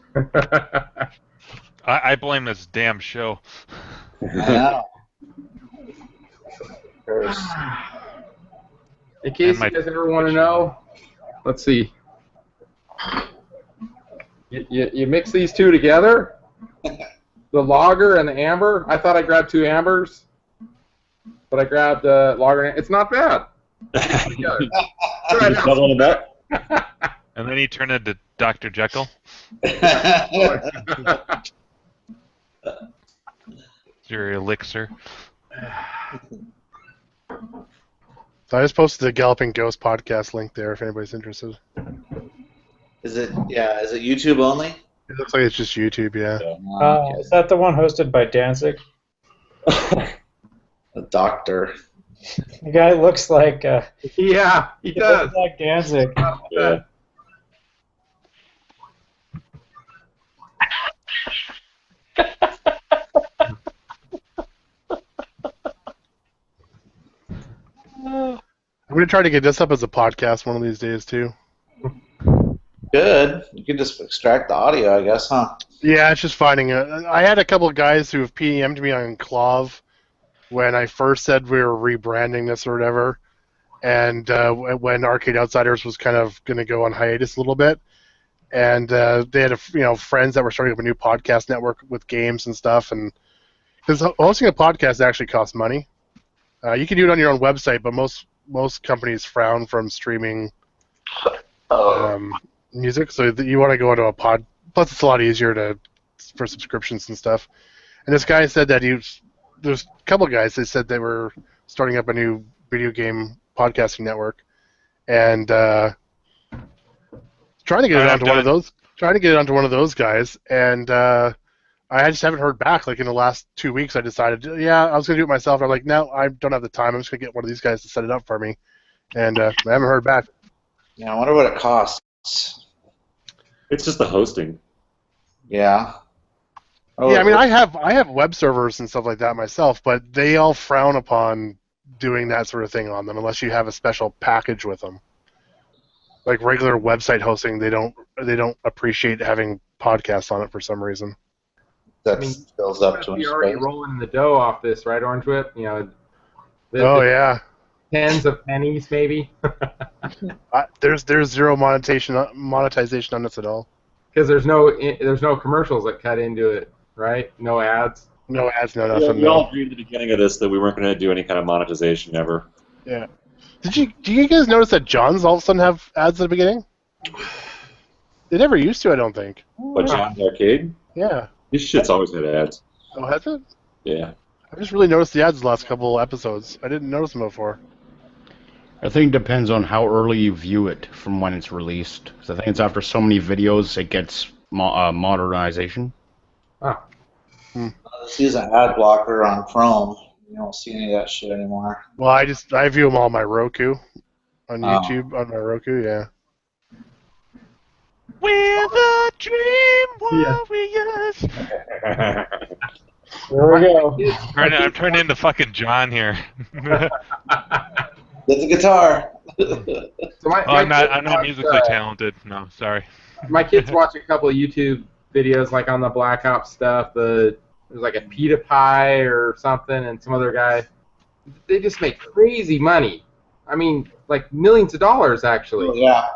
I blame this damn show. I know. In case you guys ever want to know, let's see. You mix these two together, the lager and the amber. I thought I grabbed 2 ambers, but I grabbed lager. It's not bad. And then he turned into Dr. Jekyll. Your elixir. So I just posted the Galloping Ghost podcast link there if anybody's interested. Is it YouTube only? It looks like it's just YouTube, yeah. Is that the one hosted by Danzig? A doctor. The guy looks like. Yeah, he does. Looks like Danzig. Yeah. I'm going to try to get this up as a podcast one of these days, too. Good. You can just extract the audio, I guess, huh? Yeah, it's just finding it. I had a couple of guys who have PM'd me on Clav when I first said we were rebranding this or whatever, and when Arcade Outsiders was kind of going to go on hiatus a little bit, and they had friends that were starting up a new podcast network with games and stuff, and because hosting a podcast actually costs money. You can do it on your own website, but most companies frown from streaming music, so that you want to go into a pod. Plus, it's a lot easier for subscriptions and stuff. And this guy said that there's a couple of guys that said they were starting up a new video game podcasting network, and trying to get it onto one of those. Trying to get it onto one of those guys, and I just haven't heard back. Like in the last 2 weeks, I decided, I was gonna do it myself. I'm like, no, I don't have the time. I'm just gonna get one of these guys to set it up for me, and I haven't heard back. Yeah, I wonder what it costs. It's just the hosting. Yeah. Oh, yeah, I mean, I have web servers and stuff like that myself, but they all frown upon doing that sort of thing on them unless you have a special package with them. Like regular website hosting, they don't appreciate having podcasts on it for some reason. That fills up to You're already rolling in the dough off this, right, Orange Whip? Yeah. Tens of pennies, maybe. There's zero monetization on this at all. Because there's no commercials that cut into it, right? No ads. No ads, no nothing. We all agreed at the beginning of this that we weren't going to do any kind of monetization ever. Yeah. Do you guys notice that John's all of a sudden have ads at the beginning? They never used to, I don't think. But John's Arcade? Yeah. This shit's always had ads. Oh, has it? Yeah. I just really noticed the ads the last couple episodes. I didn't notice them before. I think it depends on how early you view it from when it's released. So I think it's after so many videos it gets modernization. Ah. Let's use an ad blocker on Chrome. You don't see any of that shit anymore. Well, I view them all on my Roku, on Oh. YouTube, on my Roku. Yeah. We're the Dream Warriors. There we go. I'm turning into fucking John here. Get the guitar. So I'm not musically talented. No, sorry. My kids watch a couple of YouTube videos, like on the Black Ops stuff. There's like a PewDiePie or something, and some other guy. They just make crazy money. I mean, like millions of dollars, actually. Oh, yeah.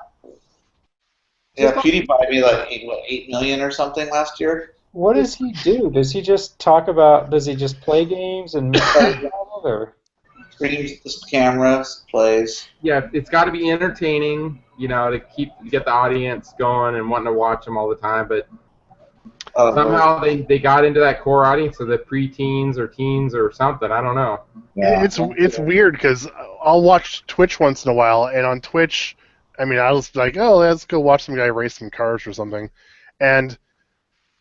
Yeah, PewDiePie made like 8 million or something last year. What does he do? Does he just talk about? Does he just play games and make videos or? Streams the cameras, plays. Yeah, it's got to be entertaining, to get the audience going and wanting to watch them all the time. But somehow they got into that core audience of the pre-teens or teens or something. I don't know. Yeah. It's weird because I'll watch Twitch once in a while, and on Twitch, I mean, I was like, oh, let's go watch some guy race some cars or something, and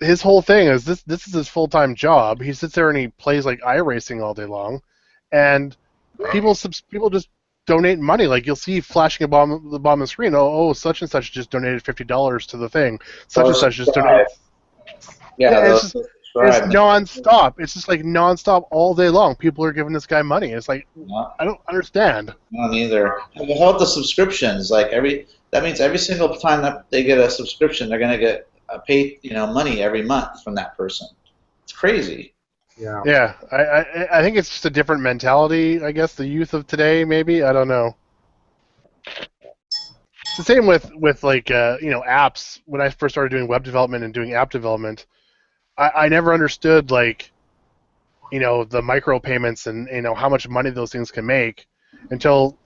his whole thing is this is his full-time job. He sits there and he plays like iRacing all day long, and people just donate money. Like you'll see flashing the bottom of the screen. Oh, such and such just donated $50 to the thing. Such and such just donated. Yeah, it's non-stop. It's just like non-stop all day long. People are giving this guy money. It's like I don't understand. I don't either. How about the subscriptions? Like that means every single time that they get a subscription, they're gonna get paid money every month from that person. It's crazy. Yeah. Yeah, I think it's just a different mentality. I guess the youth of today, maybe, I don't know. It's the same with like apps. When I first started doing web development and doing app development, I never understood like the micropayments and how much money those things can make until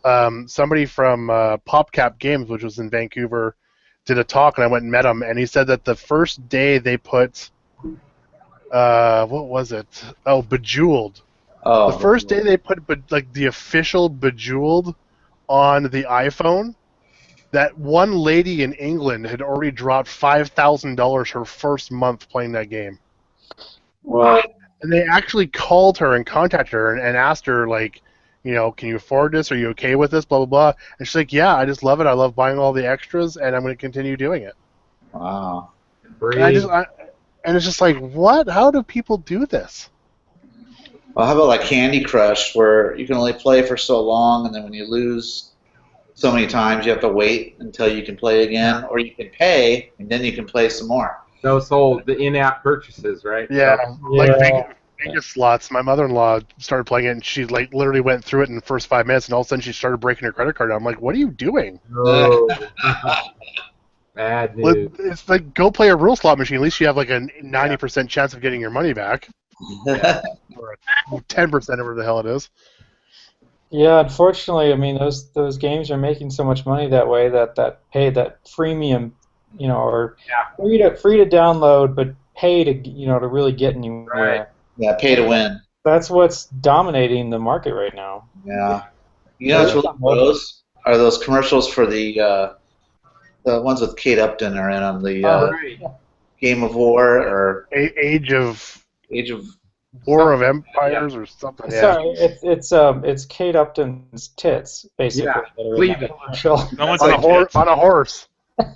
somebody from PopCap Games, which was in Vancouver, did a talk, and I went and met him, and he said that the first day they put what was it? Oh, Bejeweled. Oh, the first day they put like the official Bejeweled on the iPhone, that one lady in England had already dropped $5,000 her first month playing that game. Wow. And they actually called her and contacted her and asked her, like, can you afford this? Are you okay with this? Blah, blah, blah. And she's like, yeah, I just love it. I love buying all the extras, and I'm going to continue doing it. Wow. And it's just like, what? How do people do this? Well, how about like Candy Crush, where you can only play for so long, and then when you lose so many times, you have to wait until you can play again, or you can pay, and then you can play some more. Those whole the in-app purchases, right? Yeah, like Vegas slots. My mother-in-law started playing it, and she like literally went through it in the first 5 minutes, and all of a sudden she started breaking her credit card. I'm like, what are you doing? Oh. Bad news. It's like, go play a real slot machine. At least you have like a 90% chance of getting your money back. Or 10%, whatever the hell it is. Yeah, unfortunately, I mean those games are making so much money that way that freemium, or free to download, but pay to to really get anywhere. Right. Yeah, pay to win. That's what's dominating the market right now. Yeah. What's really gross are those commercials for the ones with Kate Upton are in them. The Game of War or Age of War of Empires or something. Sorry, it's Kate Upton's tits basically. Yeah. On a horse.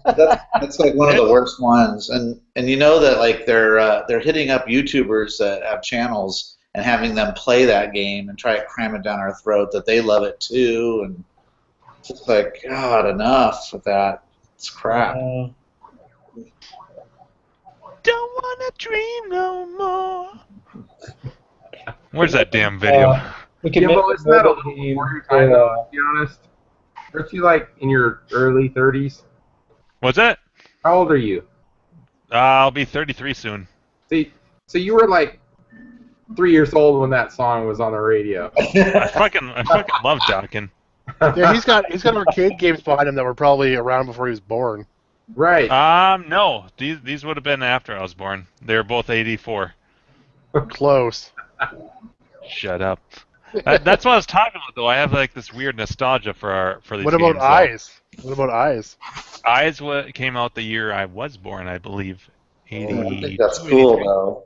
That's like one of the worst ones, and that like they're hitting up YouTubers that have channels and having them play that game and try to cram it down our throat that they love it too, and it's just like, God, enough with that. It's crap. Don't wanna dream no more. Where's that damn video? Jimbo, isn't that a little before your time, though, to be honest? Aren't you like in your early 30s? What's that? How old are you? I'll be 33 soon. See, so you were like 3 years old when that song was on the radio. I fucking love Dockin. Yeah, he's got arcade games behind him that were probably around before he was born. Right. No, these would have been after I was born. They were both 84. Close. Shut up. That's what I was talking about, though. I have like this weird nostalgia for these. What about games, Eyes? What about Eyes? Eyes came out the year I was born, I believe. 80. I think that's cool, though.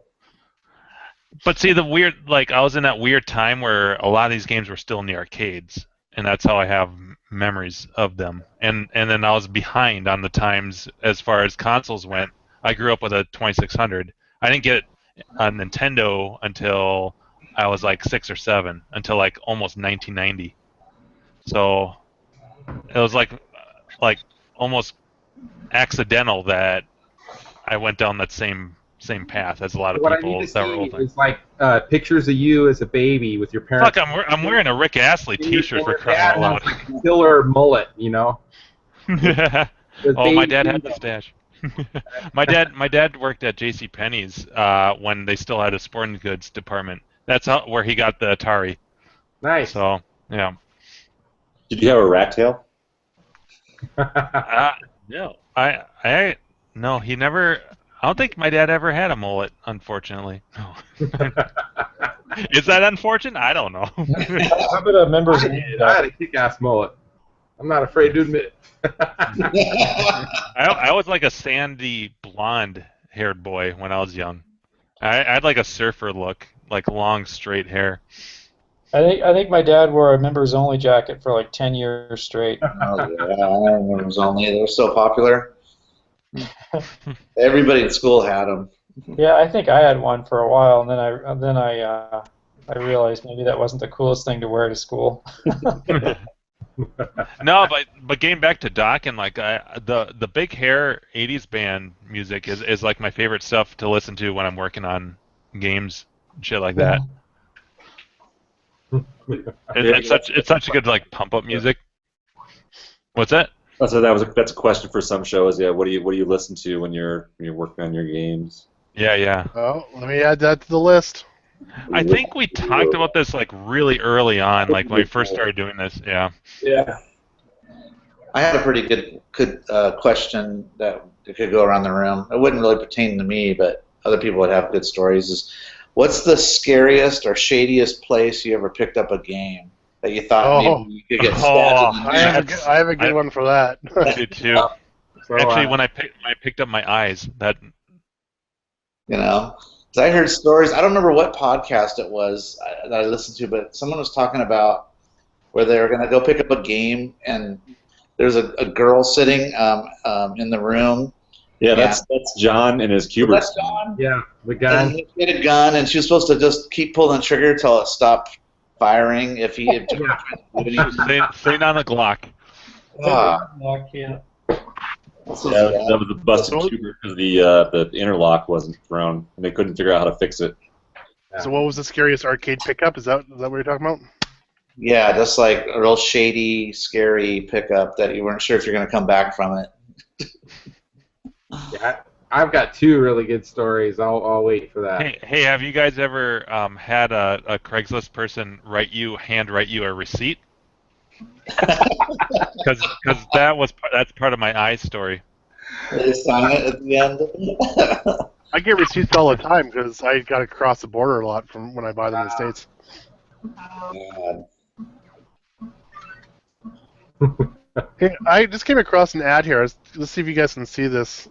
But see, the weird, like, I was in that weird time where a lot of these games were still in the arcades, and that's how I have memories of them. And then I was behind on the times as far as consoles went. I grew up with a 2600. I didn't get a Nintendo until I was like 6 or 7, until like almost 1990. So it was like almost accidental that I went down that same path as a lot of What I people need to that were see older. is like pictures of you as a baby with your parents. Fuck, I'm wearing a Rick Astley T-shirt for crying out loud. Has, like, a killer mullet, you know. Oh, my dad had the stash. my dad worked at J.C. Penney's when they still had a sporting goods department. That's where he got the Atari. Nice. So yeah. Did you have a rat tail? No, no, he never. I don't think my dad ever had a mullet, unfortunately. No. Is that unfortunate? I don't know. How about a members? I had a kick-ass mullet. I'm not afraid to admit it. I was like a sandy blonde-haired boy when I was young. I had like a surfer look, like long straight hair. I think my dad wore a members only jacket for like 10 years straight. Oh yeah, members only. They were so popular. Everybody in school had them. Yeah, I think I had one for a while, and then I realized maybe that wasn't the coolest thing to wear to school. No, but getting back to Doc and like the big hair '80s band music is like my favorite stuff to listen to when I'm working on games and shit like that. It's such a good like pump up music. What's that? So that's a question for some shows. Yeah, what do you listen to when you're working on your games? Yeah. Oh, let me add that to the list. I think we talked about this like really early on, like when we first started doing this. Yeah. Yeah. I had a pretty good question that could go around the room. It wouldn't really pertain to me, but other people would have good stories. Is what's the scariest or shadiest place you ever picked up a game that you thought maybe you could get stabbed in the neck? I have a good one for that. I do too. Actually, when I picked up my eyes, that. You know, 'cause I heard stories. I don't remember what podcast it was that I listened to, but someone was talking about where they were going to go pick up a game, and there's a girl sitting in the room. Yeah, that's John and his cubers. That's John. Yeah, the gun. And he had a gun, and she was supposed to just keep pulling the trigger until it stopped firing. If he had Staying on the Glock. Yeah. That was the busted cuber because the interlock wasn't thrown, and they couldn't figure out how to fix it. So what was the scariest arcade pickup? Is that what you're talking about? Yeah, just like a real shady, scary pickup that you weren't sure if you're going to come back from it. Yeah, I've got two really good stories. I'll wait for that. Hey, have you guys ever had a Craigslist person hand write you a receipt? Because that's part of my eye story. They sign it at the end. I get receipts all the time because I got to cross the border a lot from when I buy them in the States. Okay, I just came across an ad here. Let's see if you guys can see this.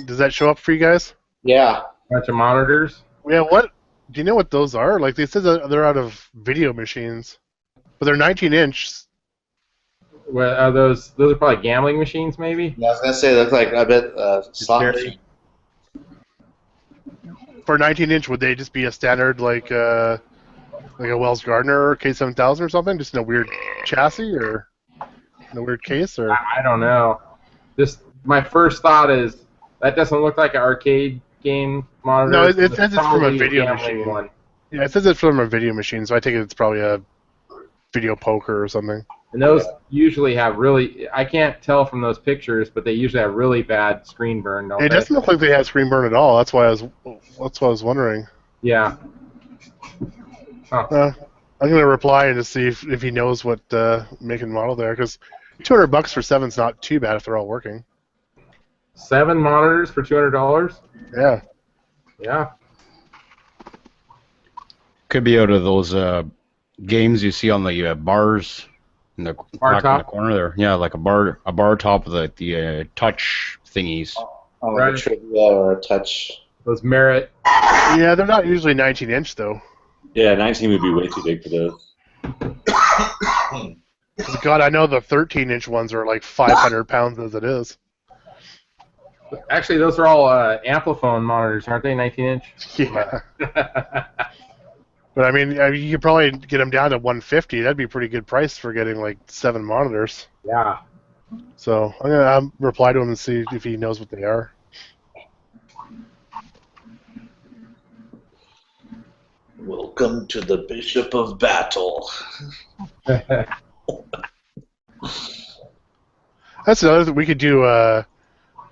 Does that show up for you guys? Yeah. Bunch of monitors. Yeah. What? Do you know what those are? Like they said that they're out of video machines, but they're 19-inch. Well, are those are probably gambling machines, maybe? Yeah, I was gonna say they look like a bit slot machine. For 19-inch, would they just be a standard like a Wells Gardner K7000 or something, just in a weird chassis or in a weird case, or? I don't know. My first thought is that doesn't look like an arcade game monitor. No, it says it's from a probably video gambling machine. one. Yeah, it says it's from a video machine, so I take it's probably a video poker or something. And those usually have I can't tell from those pictures, but they usually have really bad screen burn, don't It they? doesn't look like they have screen burn at all. That's why I was wondering. Yeah. Huh. I'm gonna reply and just see if he knows what make and model there, because $200 for 7's not too bad if they're all working. 7 monitors for $200? Yeah. Yeah. Could be out of those games you see on the bars in the back in the corner there. Yeah, like a bar top of the touch thingies. Oh, right. A trivia or a touch. Those Merit. Yeah, they're not usually 19-inch though. Yeah, 19 would be way too big for those. God, I know the 13-inch ones are like 500 pounds as it is. Actually, those are all Amplifone monitors, aren't they? 19-inch. Yeah. But I mean, you could probably get them down to 150. That'd be a pretty good price for getting like 7 monitors. Yeah. So I'm gonna reply to him and see if he knows what they are. Welcome to the Bishop of Battle. That's another thing we could do.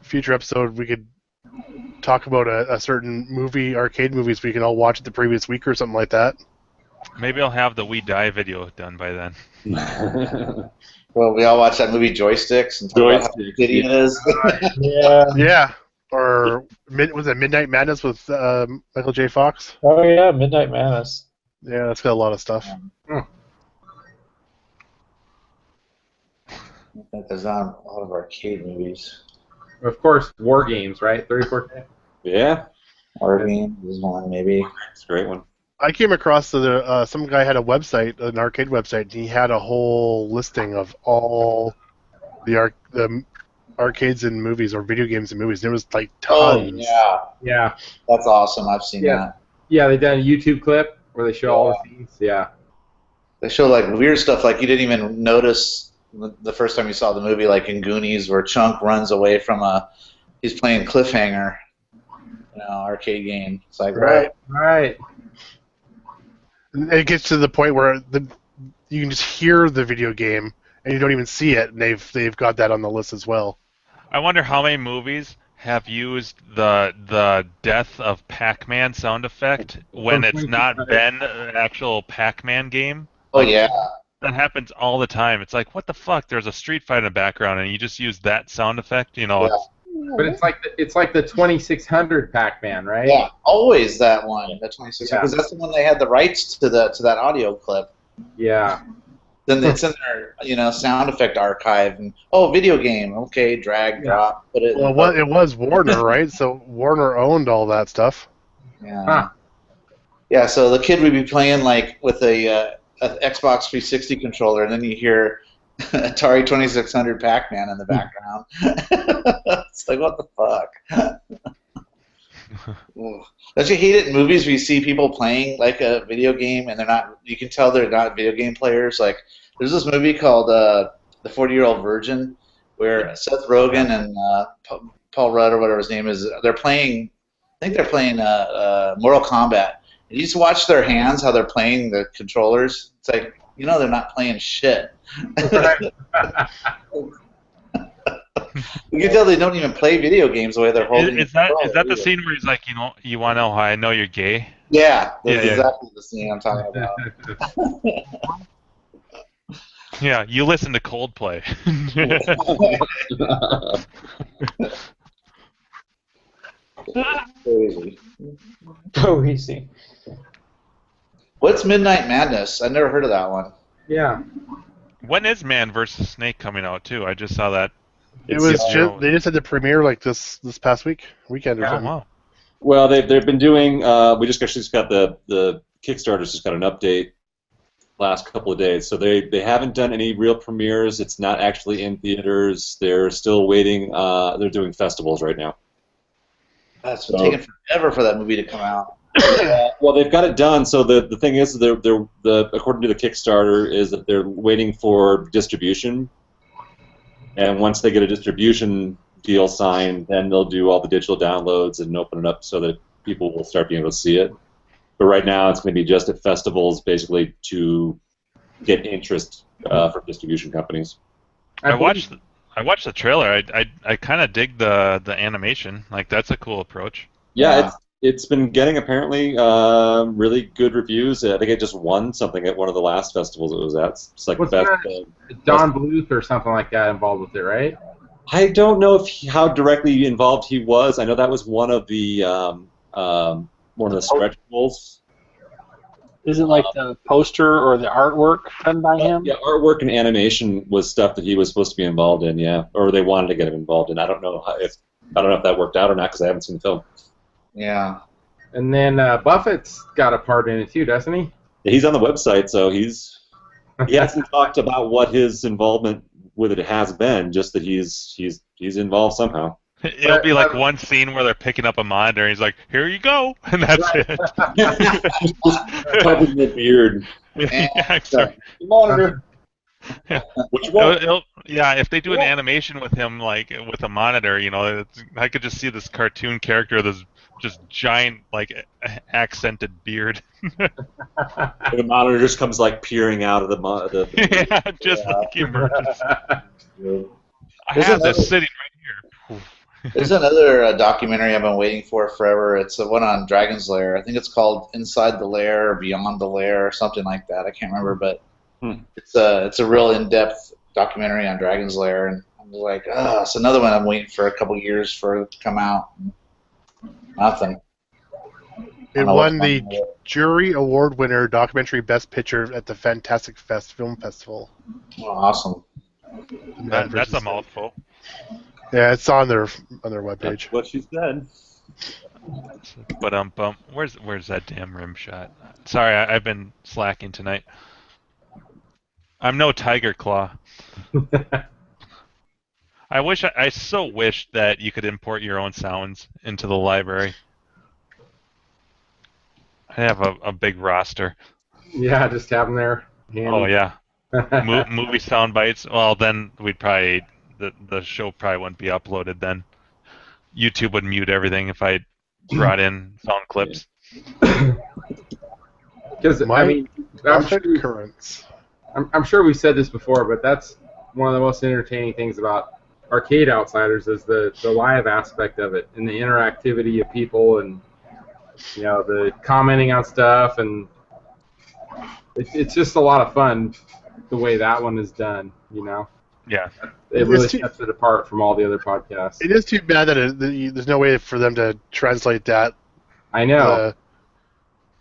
Future episode, we could talk about a certain movie, arcade movies we can all watch it the previous week or something like that. Maybe I'll have the We Die video done by then. Well, we all watched that movie Joysticks and talk about how shitty it is. Yeah. Yeah. Or was it Midnight Madness with Michael J. Fox? Oh yeah, Midnight Madness. Yeah, that's got a lot of stuff. I think there's not a lot of arcade movies. Of course, War Games, right? 34K. Yeah. War Games is one, maybe. It's a great one. I came across some guy had a website, an arcade website, and he had a whole listing of all the arcades and movies or video games and movies. There was like tons. Oh, yeah. Yeah. That's awesome. I've seen that. Yeah, they done a YouTube clip where they show all the scenes. Yeah. They show like weird stuff like you didn't even notice the first time you saw the movie, like in Goonies, where Chunk runs away from he's playing Cliffhanger, arcade game. It's like, Right. It gets to the point where you can just hear the video game and you don't even see it, and they've got that on the list as well. I wonder how many movies have used the death of Pac-Man sound effect when it's not been an actual Pac-Man game. Oh yeah. That happens all the time. It's like, what the fuck? There's a street fight in the background, and you just use that sound effect. But it's like the 2600 Pac-Man, right? Yeah, always that one, the 2600, because that's the one they had the rights to that audio clip. Yeah. Then it's in their sound effect archive, and video game, okay, drag, drop, put it. Well, it was Warner, right? So Warner owned all that stuff. Yeah. Huh. Yeah. So the kid would be playing like with a Xbox 360 controller, and then you hear Atari 2600 Pac-Man in the background. It's like, what the fuck? Don't you hate it in movies where you see people playing like a video game and you can tell they're not video game players? Like, there's this movie called The 40-Year-Old Virgin where Seth Rogen and Paul Rudd or whatever his name is, they're playing, I think they're playing Mortal Kombat. And you just watch their hands, how they're playing the controllers. It's like, they're not playing shit. You can tell they don't even play video games the way they're holding. Is that the scene where he's like, you want to know how I know you're gay? Yeah, that's exactly the scene I'm talking about. Yeah, you listen to Coldplay. Crazy. Oh, easy. What's Midnight Madness? I've never heard of that one. Yeah. When is Man vs. Snake coming out too? I just saw that. They just had the premiere like this past weekend or something. Wow. Well, they've been doing. We just actually got the Kickstarter's just got an update last couple of days, so they haven't done any real premieres. It's not actually in theaters. They're still waiting. They're doing festivals right now. That's taking forever for that movie to come out. Well, they've got it done. So the thing is, according to the Kickstarter, is that they're waiting for distribution, and once they get a distribution deal signed, then they'll do all the digital downloads and open it up so that people will start being able to see it. But right now, it's going to be just at festivals, basically to get interest from distribution companies. I watched the trailer. I kind of dig the animation. Like, that's a cool approach. Yeah, it's been getting apparently really good reviews. I think it just won something at one of the last festivals it was at. It's like best. Don Bluth or something like that involved with it, right? I don't know how directly involved he was. I know that was one of the stretch goals. Is it like the poster or the artwork done by him? Yeah, artwork and animation was stuff that he was supposed to be involved in. Yeah, or they wanted to get him involved in. I don't know if that worked out or not because I haven't seen the film. Yeah. And then Buffett's got a part in it too, doesn't he? Yeah, he's on the website, so he hasn't talked about what his involvement with it has been, just that he's involved somehow. It'll be like one scene where they're picking up a monitor, and he's like, "Here you go," and that's it. Covering the beard. Yeah, exactly. Monitor. Yeah. Which one? If they do an animation with him, like with a monitor, I could just see this cartoon character, this just giant, like accented beard. The monitor just comes like peering out of the yeah, just like emerges. I There's have another- this sitting right here. There's another documentary I've been waiting for forever. It's the one on Dragon's Lair. I think it's called Inside the Lair or Beyond the Lair or something like that. I can't remember, but it's a real in-depth documentary on Dragon's Lair, and I'm like, it's another one I'm waiting for a couple years for it to come out. Nothing. It won the Jury Award winner documentary Best Picture at the Fantastic Fest Film Festival. Oh, awesome. That's a mouthful. Yeah, it's on their webpage. That's what she said. But where's that damn rim shot? Sorry, I've been slacking tonight. I'm no Tiger Claw. I so wish that you could import your own sounds into the library. I have a big roster. Yeah, just have them there. Handy. Oh yeah, movie sound bites. Well, then we'd probably the show probably wouldn't be uploaded then. YouTube would mute everything if I brought in sound clips. Because I'm sure we said this before, but that's one of the most entertaining things about Arcade Outsiders is the live aspect of it and the interactivity of people and the commenting on stuff, and it's just a lot of fun the way that one is done. Yeah. It really sets it apart from all the other podcasts. It is too bad that there's no way for them to translate that. I know.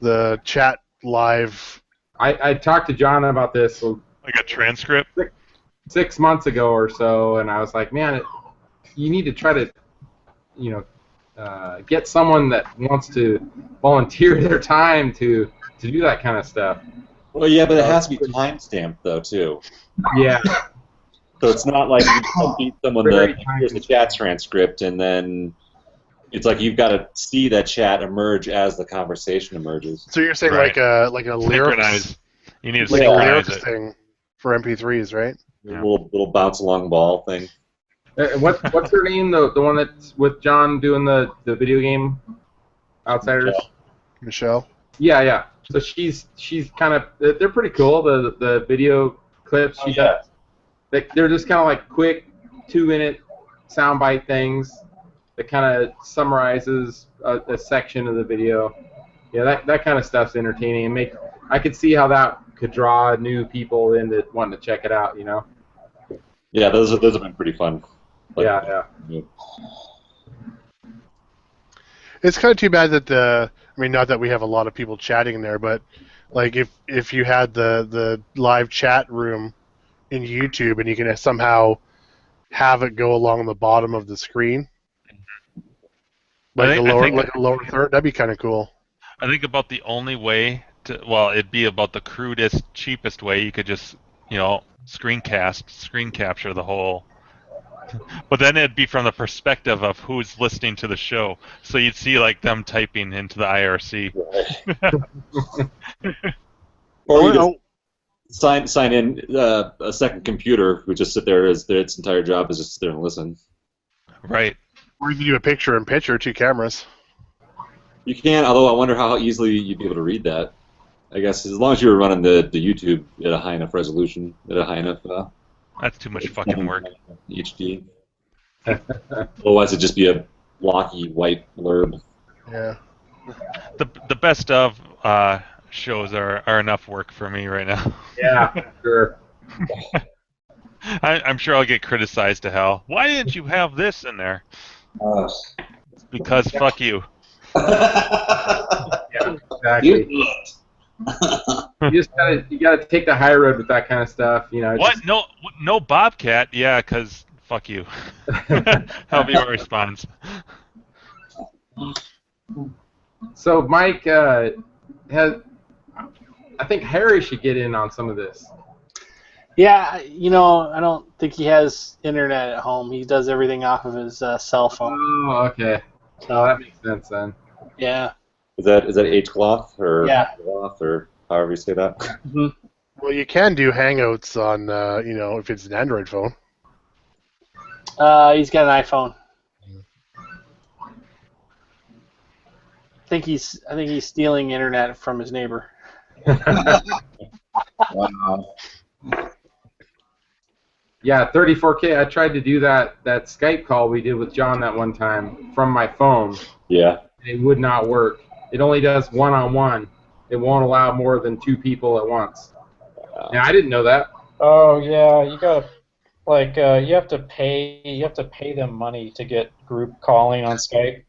The chat live. I talked to John about this like a transcript 6 months ago or so, and I was like, man, you need to try to, get someone that wants to volunteer their time to do that kind of stuff. Well, yeah, but it has to be time-stamped, though, too. Yeah. So it's not like you don't beat someone here's the chat transcript, and then it's like you've got to see that chat emerge as the conversation emerges. So you're saying like a lyrics, you need to like synchronize a lyrics thing for MP3s, right? Yeah. Little bounce along ball thing. What's her name? The one that's with John doing the video game Outsiders? Michelle. Yeah. So she's kind of, they're pretty cool. The video clips she does. They're just kind of like quick 2-minute soundbite things that kind of summarizes a section of the video. Yeah, that kind of stuff's entertaining and I could see how that could draw new people into wanting to check it out. Yeah, those have been pretty fun. Yeah. It's kind of too bad that not that we have a lot of people chatting in there, but like if you had the live chat room in YouTube and you can somehow have it go along the bottom of the screen, like a lower third, that'd be kind of cool. I think about the only way it'd be about the crudest, cheapest way you could just screen capture the whole. But then it'd be from the perspective of who's listening to the show, so you'd see like them typing into the IRC. Or you just sign in a second computer who just sit there as its entire job is just sit there and listen. Right. Or you can do a picture-in-picture, 2 cameras. You can, although I wonder how easily you'd be able to read that. I guess as long as you were running the YouTube at a high enough resolution, at a high enough. That's too much fucking work. HD. Otherwise, it'd just be a blocky white blurb. Yeah. The best of shows are enough work for me right now. Yeah, sure. I'm sure I'll get criticized to hell. Why didn't you have this in there? It's because fuck you. Yeah, exactly. You gotta take the high road with that kind of stuff, What? No Bobcat? Yeah, because fuck you. That'll be my response. So Mike has. I think Harry should get in on some of this. Yeah, I don't think he has internet at home. He does everything off of his cell phone. Oh, okay. Oh, that makes sense then. Yeah. Is that H-cloth or Yeah. cloth or however you say that? Mm-hmm. Well, you can do Hangouts on, if it's an Android phone. He's got an iPhone. I think he's stealing internet from his neighbor. Wow. Yeah, 34K. I tried to do that Skype call we did with John that one time from my phone. Yeah. And it would not work. It only does one-on-one. It won't allow more than 2 people at once. Yeah, I didn't know that. Oh yeah, you gotta you have to pay them money to get group calling on Skype.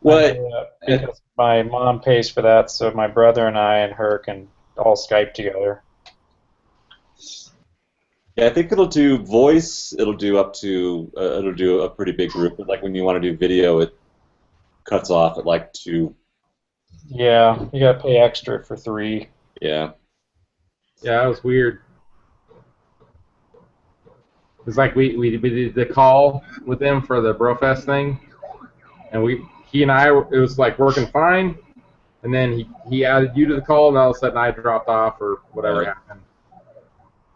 What? Because my mom pays for that, so my brother and I and her can all Skype together. Yeah, I think it'll do voice. It'll do up to it'll do a pretty big group. But like when you want to do video, it cuts off at like 2. Yeah, you gotta pay extra for 3. Yeah. Yeah, that was weird. It was like we did the call with them for the Brofest thing, and he and I it was like working fine, and then he added you to the call, and all of a sudden I dropped off or whatever happened.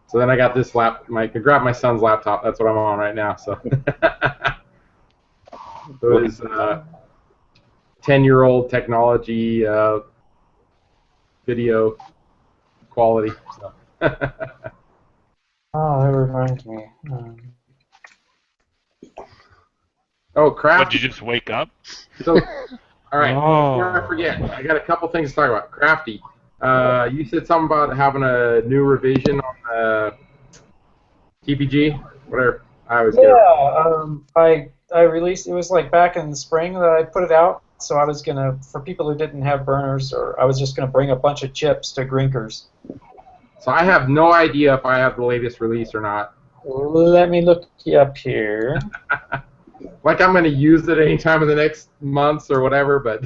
So then I got this I grabbed my son's laptop. That's what I'm on right now. So it was 10-year-old technology video quality. So. Oh, that reminds me. Oh, crap. Did you just wake up? So, all right, Oh. before I forget, I got a couple things to talk about. Crafty, you said something about having a new revision on TPG, whatever. I always get it. I released. It was like back in the spring that I put it out. So I was gonna, for people who didn't have burners, or I was just gonna bring a bunch of chips to Grinkers. So I have no idea if I have the latest release or not. Let me look up here. Like I'm going to use it any time in the next months or whatever, but.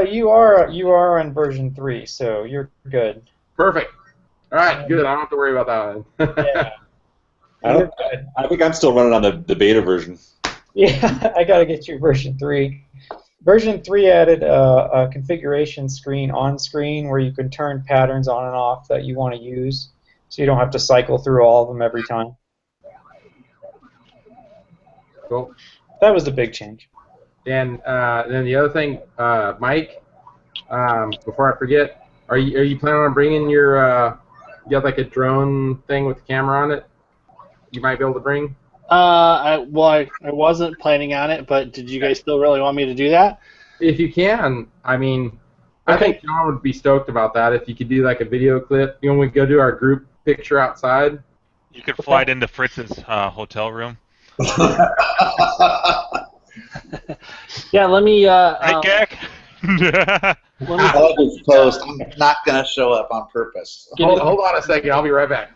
You are on version 3, so you're good. Perfect. All right, good. I don't have to worry about that then. Yeah. I think I'm still running on the beta version. Yeah, I gotta get you version 3. Version 3 added a configuration screen on screen where you can turn patterns on and off that you want to use, so you don't have to cycle through all of them every time. Cool. That was the big change. And then the other thing, Mike, before I forget, are you planning on bringing your you got like a drone thing with the camera on it? You might be able to bring. I wasn't planning on it, but did you guys still really want me to do that? If you can, I mean, I think John would be stoked about that if you could do like a video clip. When we go do our group picture outside. You could fly it into Fritz's hotel room. Yeah, let me. Right, Gak? I love this post. I'm not going to show up on purpose. Hold on a second. I'll be right back.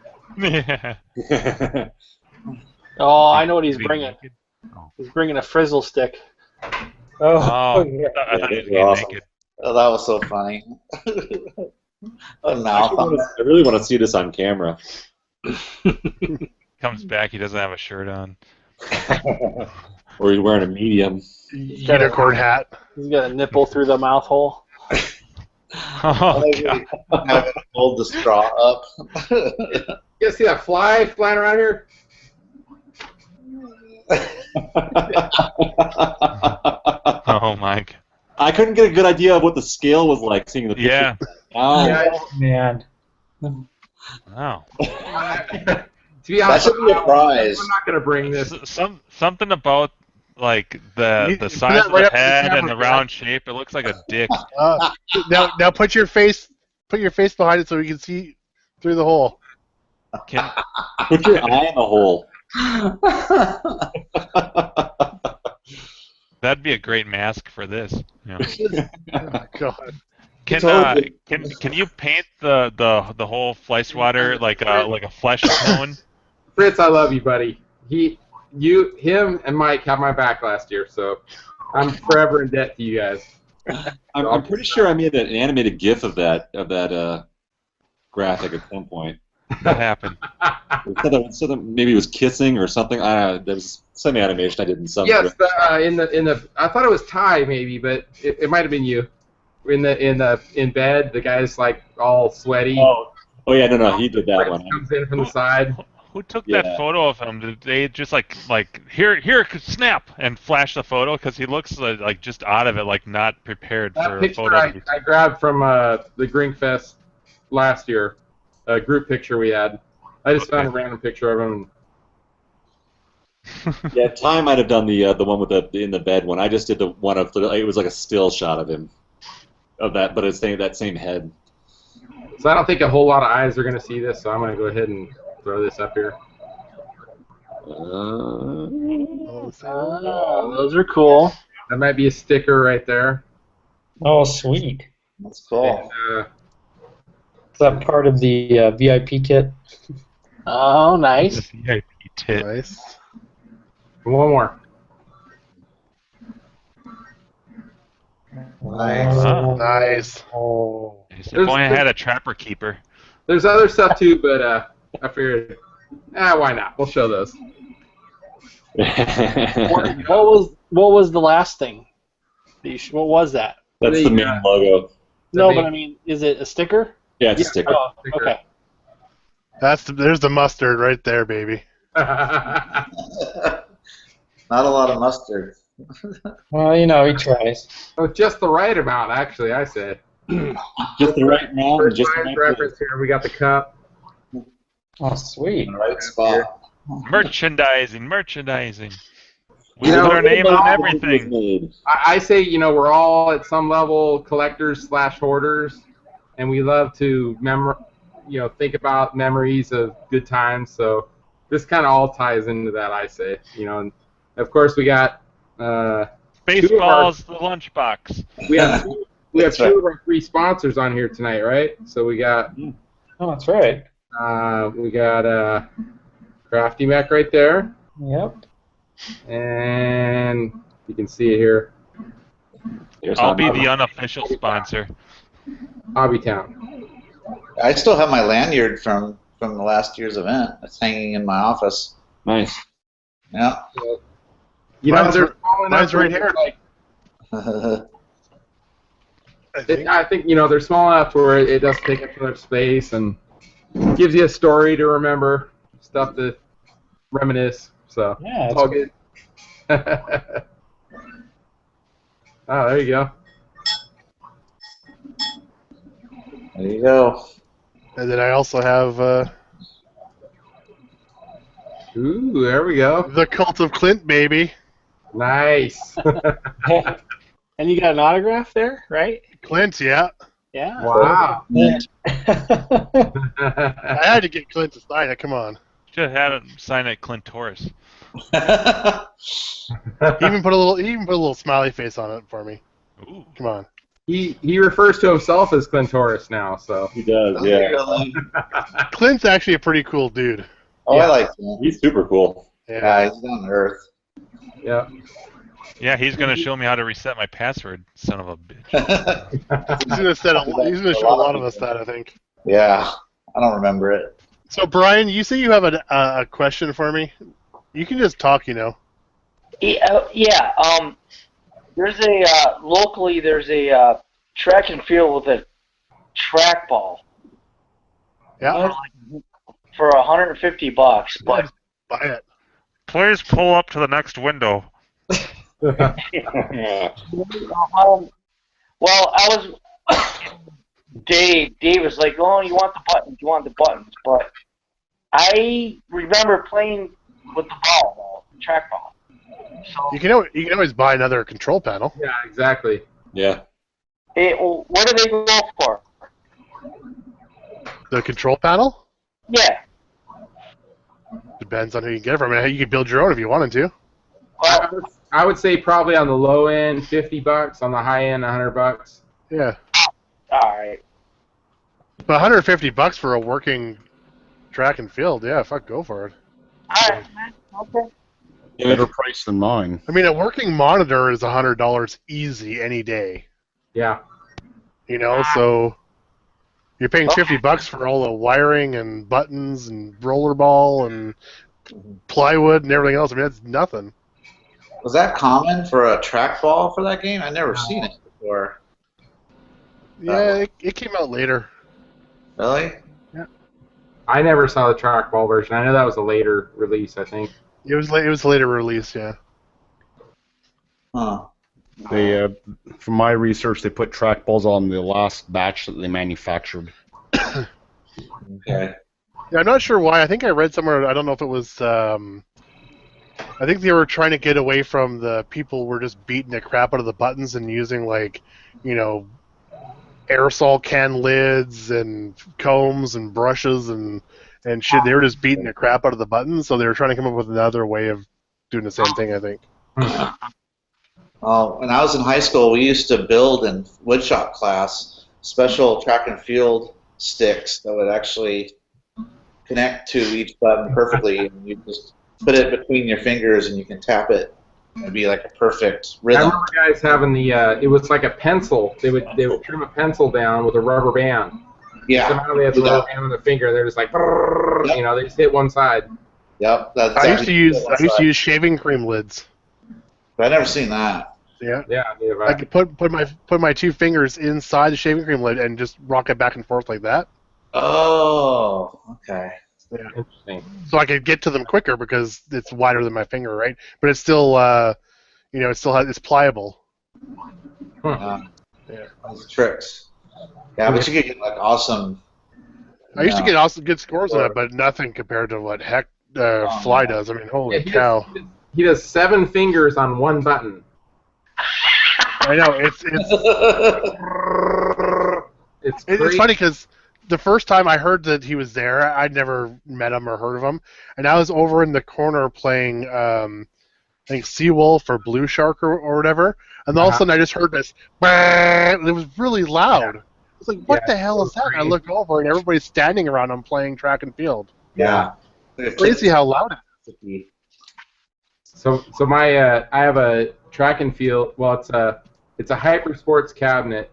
Oh, I know what he's bringing. He's bringing a frizzle stick. Oh, yeah. I thought he was Awesome. naked. Oh, that was so funny. Oh, no. I really want to see this on camera. Comes back, he doesn't have a shirt on. Or he's wearing a medium. Unicorn hat. He's got a nipple through the mouth hole. Oh, God. I'm going to hold the straw up. You guys see that fly flying around here? Oh, Mike. I couldn't get a good idea of what the scale was like seeing the picture. Yeah. Oh, man. Wow. To be honest, That should be a prize. I'm not going to bring this. Something about like the put size that of right the up to the head and camera, the round shape. It looks like a dick. Now put your face behind it so we can see through the hole. Put your eye in the hole. That'd be a great mask for this. Yeah. Oh, God. Can you paint the whole fly swatter like a flesh tone? Fritz, I love you, buddy. him, and Mike have my back last year, so I'm forever in debt to you guys. I'm pretty sure I made an animated GIF of that graphic at some point. What happened? It said that maybe it was kissing or something. I don't know. There was some animation I did in some. Yes, in the I thought it was Ty maybe, but it might have been you. In bed, the guy's like all sweaty. Oh yeah, no, he did that one. Comes in from the side. Who took that photo of him? Did they just like here snap and flash the photo? Because he looks like just out of it, like not prepared for a photo. I grabbed from the Grinkfest last year, a group picture we had. I just found a random picture of him. Yeah, Ty might have done the one with the in the bed one. I just did the one of it was like a still shot of him, of that, but it's that same head. So I don't think a whole lot of eyes are going to see this, so I'm going to go ahead and throw this up here. Those are cool. That might be a sticker right there. Oh, sweet. That's cool. And, Is that part of the VIP kit? Oh, nice. VIP tit. Nice. one more. Nice. Nice. Oh. If only I had a trapper keeper. There's other stuff too, but I figured, why not? We'll show those. What was the last thing? What was that? That's the main logo. No, but I mean, is it a sticker? Yeah, it's a sticker. Oh, okay. There's the mustard right there, baby. Not a lot of mustard. Well, he tries. Oh, just the right amount, actually, I say. Just the right amount. First Just science reference here. We got the cup. Oh, sweet. Right spot. Merchandising. We You know, put our name on everything. I say, we're all at some level collectors/hoarders, and we love to think about memories of good times. So this kind of all ties into that, I say. And of course we got Spaceballs, the lunchbox. We have two of our three sponsors on here tonight, right? So we got. Oh, that's right. We got Crafty Mech right there. Yep. And you can see it here. I'll be the unofficial sponsor. Hobbytown. I still have my lanyard from the last year's event. It's hanging in my office. Nice. Yeah. Mine's right here. I think they're small enough where it doesn't take up too much space and gives you a story to remember, stuff to reminisce. So yeah, it's all good. Oh, there you go. There you go. And then I also have Ooh, there we go. the Cult of Clint, baby. Nice. And you got an autograph there, right? Clint, yeah. Yeah. Wow. I had to get Clint to sign it. Come on. Should have had him sign it, Clint Torres. He even put a little smiley face on it for me. Ooh. Come on. He refers to himself as Clintoris now, so he does. Yeah. Clint's actually a pretty cool dude. Oh, I like him. He's super cool. Yeah, he's down to earth. Yeah. Yeah, he's gonna show me how to reset my password, son of a bitch. He's gonna show a lot of us that, I think. Yeah, I don't remember it. So Brian, you say you have a question for me? You can just talk, Yeah. There's locally there's a track and field with a trackball. Yeah. For $150, but buy it. Please pull up to the next window. well, I was Dave was like, "Oh, you want the buttons." But I remember playing with the ball, the trackball. So You can always buy another control panel. Yeah, exactly. Yeah. What do they go for? The control panel? Yeah. Depends on who you get it from. I mean, you could build your own if you wanted to. I would say probably on the low end $50, on the high end $100. Yeah. All right. But $150 for a working track and field, yeah, fuck, go for it. All right, man. Okay. Better price than mine. I mean, a working monitor is $100 easy any day. Yeah. You know, so you're paying $50 for all the wiring and buttons and rollerball and plywood and everything else. I mean, that's nothing. Was that common for a trackball for that game? I've never seen it before. Yeah, it came out later. Really? Yeah. I never saw the trackball version. I know that was a later release, I think. It was late. It was a later release, yeah. Huh. They, from my research, they put trackballs on the last batch that they manufactured. Okay. Yeah, I'm not sure why. I think I read somewhere. I don't know if it was. I think they were trying to get away from the people who were just beating the crap out of the buttons and using aerosol can lids and combs and brushes and shit. They were just beating the crap out of the buttons, so they were trying to come up with another way of doing the same thing, I think. When I was in high school, we used to build in woodshop class special track and field sticks that would actually connect to each button perfectly, and you just put it between your fingers and you can tap it. It'd be like a perfect I rhythm. remember guys having the. It was like a pencil. They would trim a pencil down with a rubber band. Yeah. Somehow they had the rubber band on their finger, and they're just like, they just hit one side. Yep. I used to use shaving cream lids. But I've never seen that. Yeah. Yeah. I could put my two fingers inside the shaving cream lid and just rock it back and forth like that. Oh, okay. Yeah. Interesting. So I could get to them quicker because it's wider than my finger, right? But it's still, it's pliable. Yeah. Yeah. Those tricks. Yeah, but you could get like awesome. I used to get awesome good scores on it, but nothing compared to what Fly does. I mean, holy cow! He does 7 fingers on one button. I know it's funny because the first time I heard that he was there, I'd never met him or heard of him, and I was over in the corner playing, I think Seawolf or Blue Shark or whatever, and all of a sudden I just heard this, and it was really loud. I was like, "What the hell is that?" And I looked over, and everybody's standing around him playing track and field. Yeah, it's crazy how loud it is. So my I have a track and field. Well, it's a hyper sports cabinet,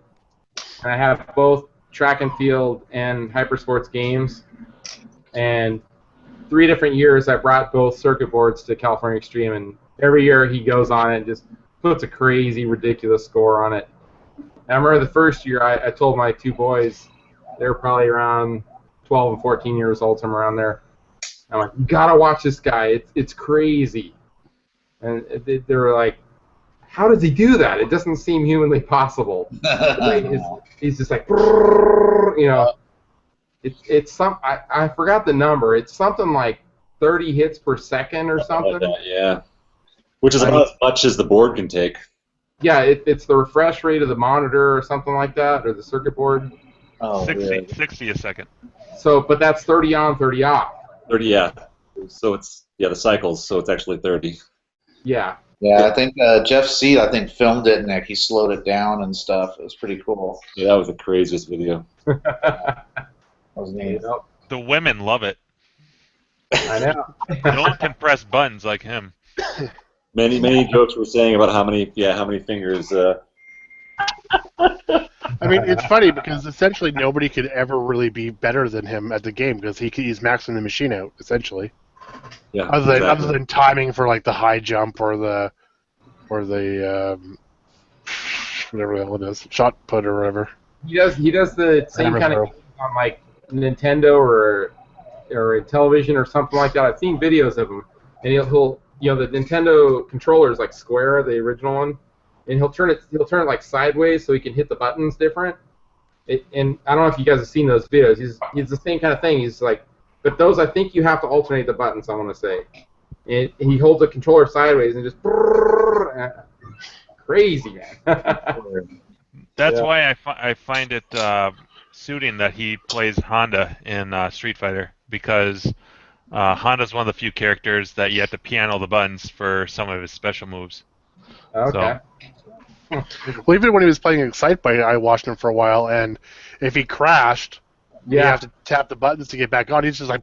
and I have both track and field and hyper sports games. And 3 different years I brought both circuit boards to California Extreme, and every year he goes on it and just puts a crazy, ridiculous score on it. And I remember the first year I told my 2 boys, they were probably around 12 and 14 years old, somewhere around there. I'm like, you gotta watch this guy. It's crazy. And they were like, how does he do that? It doesn't seem humanly possible. He's just like, it's some. I forgot the number. It's something like 30 hits per second or something. Like that, yeah. Which is about as much as the board can take. Yeah, it's the refresh rate of the monitor or something like that, or the circuit board. Oh, 60 a second. So, but that's 30 on, 30 off. 30, yeah. So it's the cycles. So it's actually 30. Yeah. Yeah, I think Jeff Seed, filmed it, and he slowed it down and stuff. It was pretty cool. Yeah, that was the craziest video. That was neat. The women love it. I know. No one can press buttons like him. Many jokes were saying about how many fingers. I mean, it's funny because essentially nobody could ever really be better than him at the game because he's maxing the machine out essentially. Yeah. Other than timing for like the high jump or the whatever the hell it is, shot put or whatever. He does the same kind of on like Nintendo or a television or something like that. I've seen videos of him, and he'll the Nintendo controller is like square, the original one, and he'll turn it like sideways so he can hit the buttons different. And I don't know if you guys have seen those videos. He's the same kind of thing. He's like, but those I think you have to alternate the buttons. I want to say, and he holds the controller sideways and just crazy, man. That's why I find it suiting that he plays Honda in Street Fighter, because Honda's one of the few characters that you have to piano the buttons for some of his special moves. Okay. So. Well, even when he was playing Excitebike, I watched him for a while, and if he crashed, you have to tap the buttons to get back on. He's just like,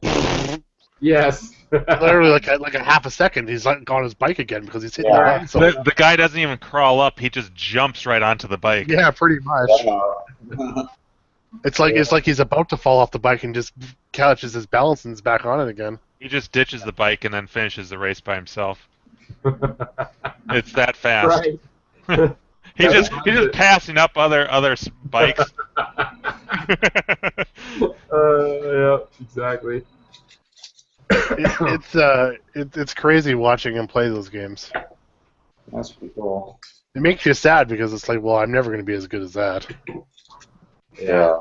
yes, Literally, like a half a second, he's like on his bike again because he's hitting the button. So The guy doesn't even crawl up; he just jumps right onto the bike. yeah, pretty much. It's like he's about to fall off the bike and just catches his balance and is back on it again. He just ditches the bike and then finishes the race by himself. It's that fast. Right. He's just passing up other bikes. Yeah, exactly. It's crazy watching him play those games. That's pretty cool. It makes you sad because it's like, well, I'm never going to be as good as that. Yeah.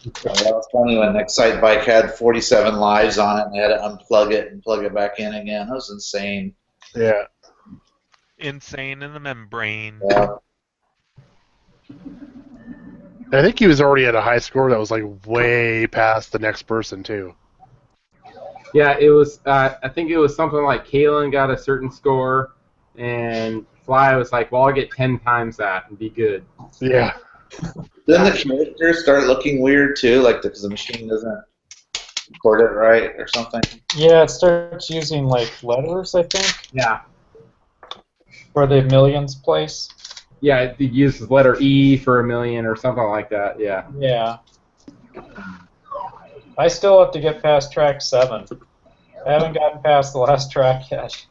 That was funny when Excite Bike had 47 lives on it and they had to unplug it and plug it back in again. That was insane. Yeah. Insane in the membrane. Yeah. I think he was already at a high score that was like way past the next person too. Yeah, it was. I think it was something like Kalen got a certain score, and Fly was like, "Well, I'll get 10 times that and be good." Yeah. Then the characters start looking weird too, like because the machine doesn't record it right or something. Yeah, it starts using like letters, I think, Yeah. for the millions place. Yeah, it uses letter E for a million or something like that. Yeah. Yeah. I still have to get past track 7. I haven't gotten past the last track yet.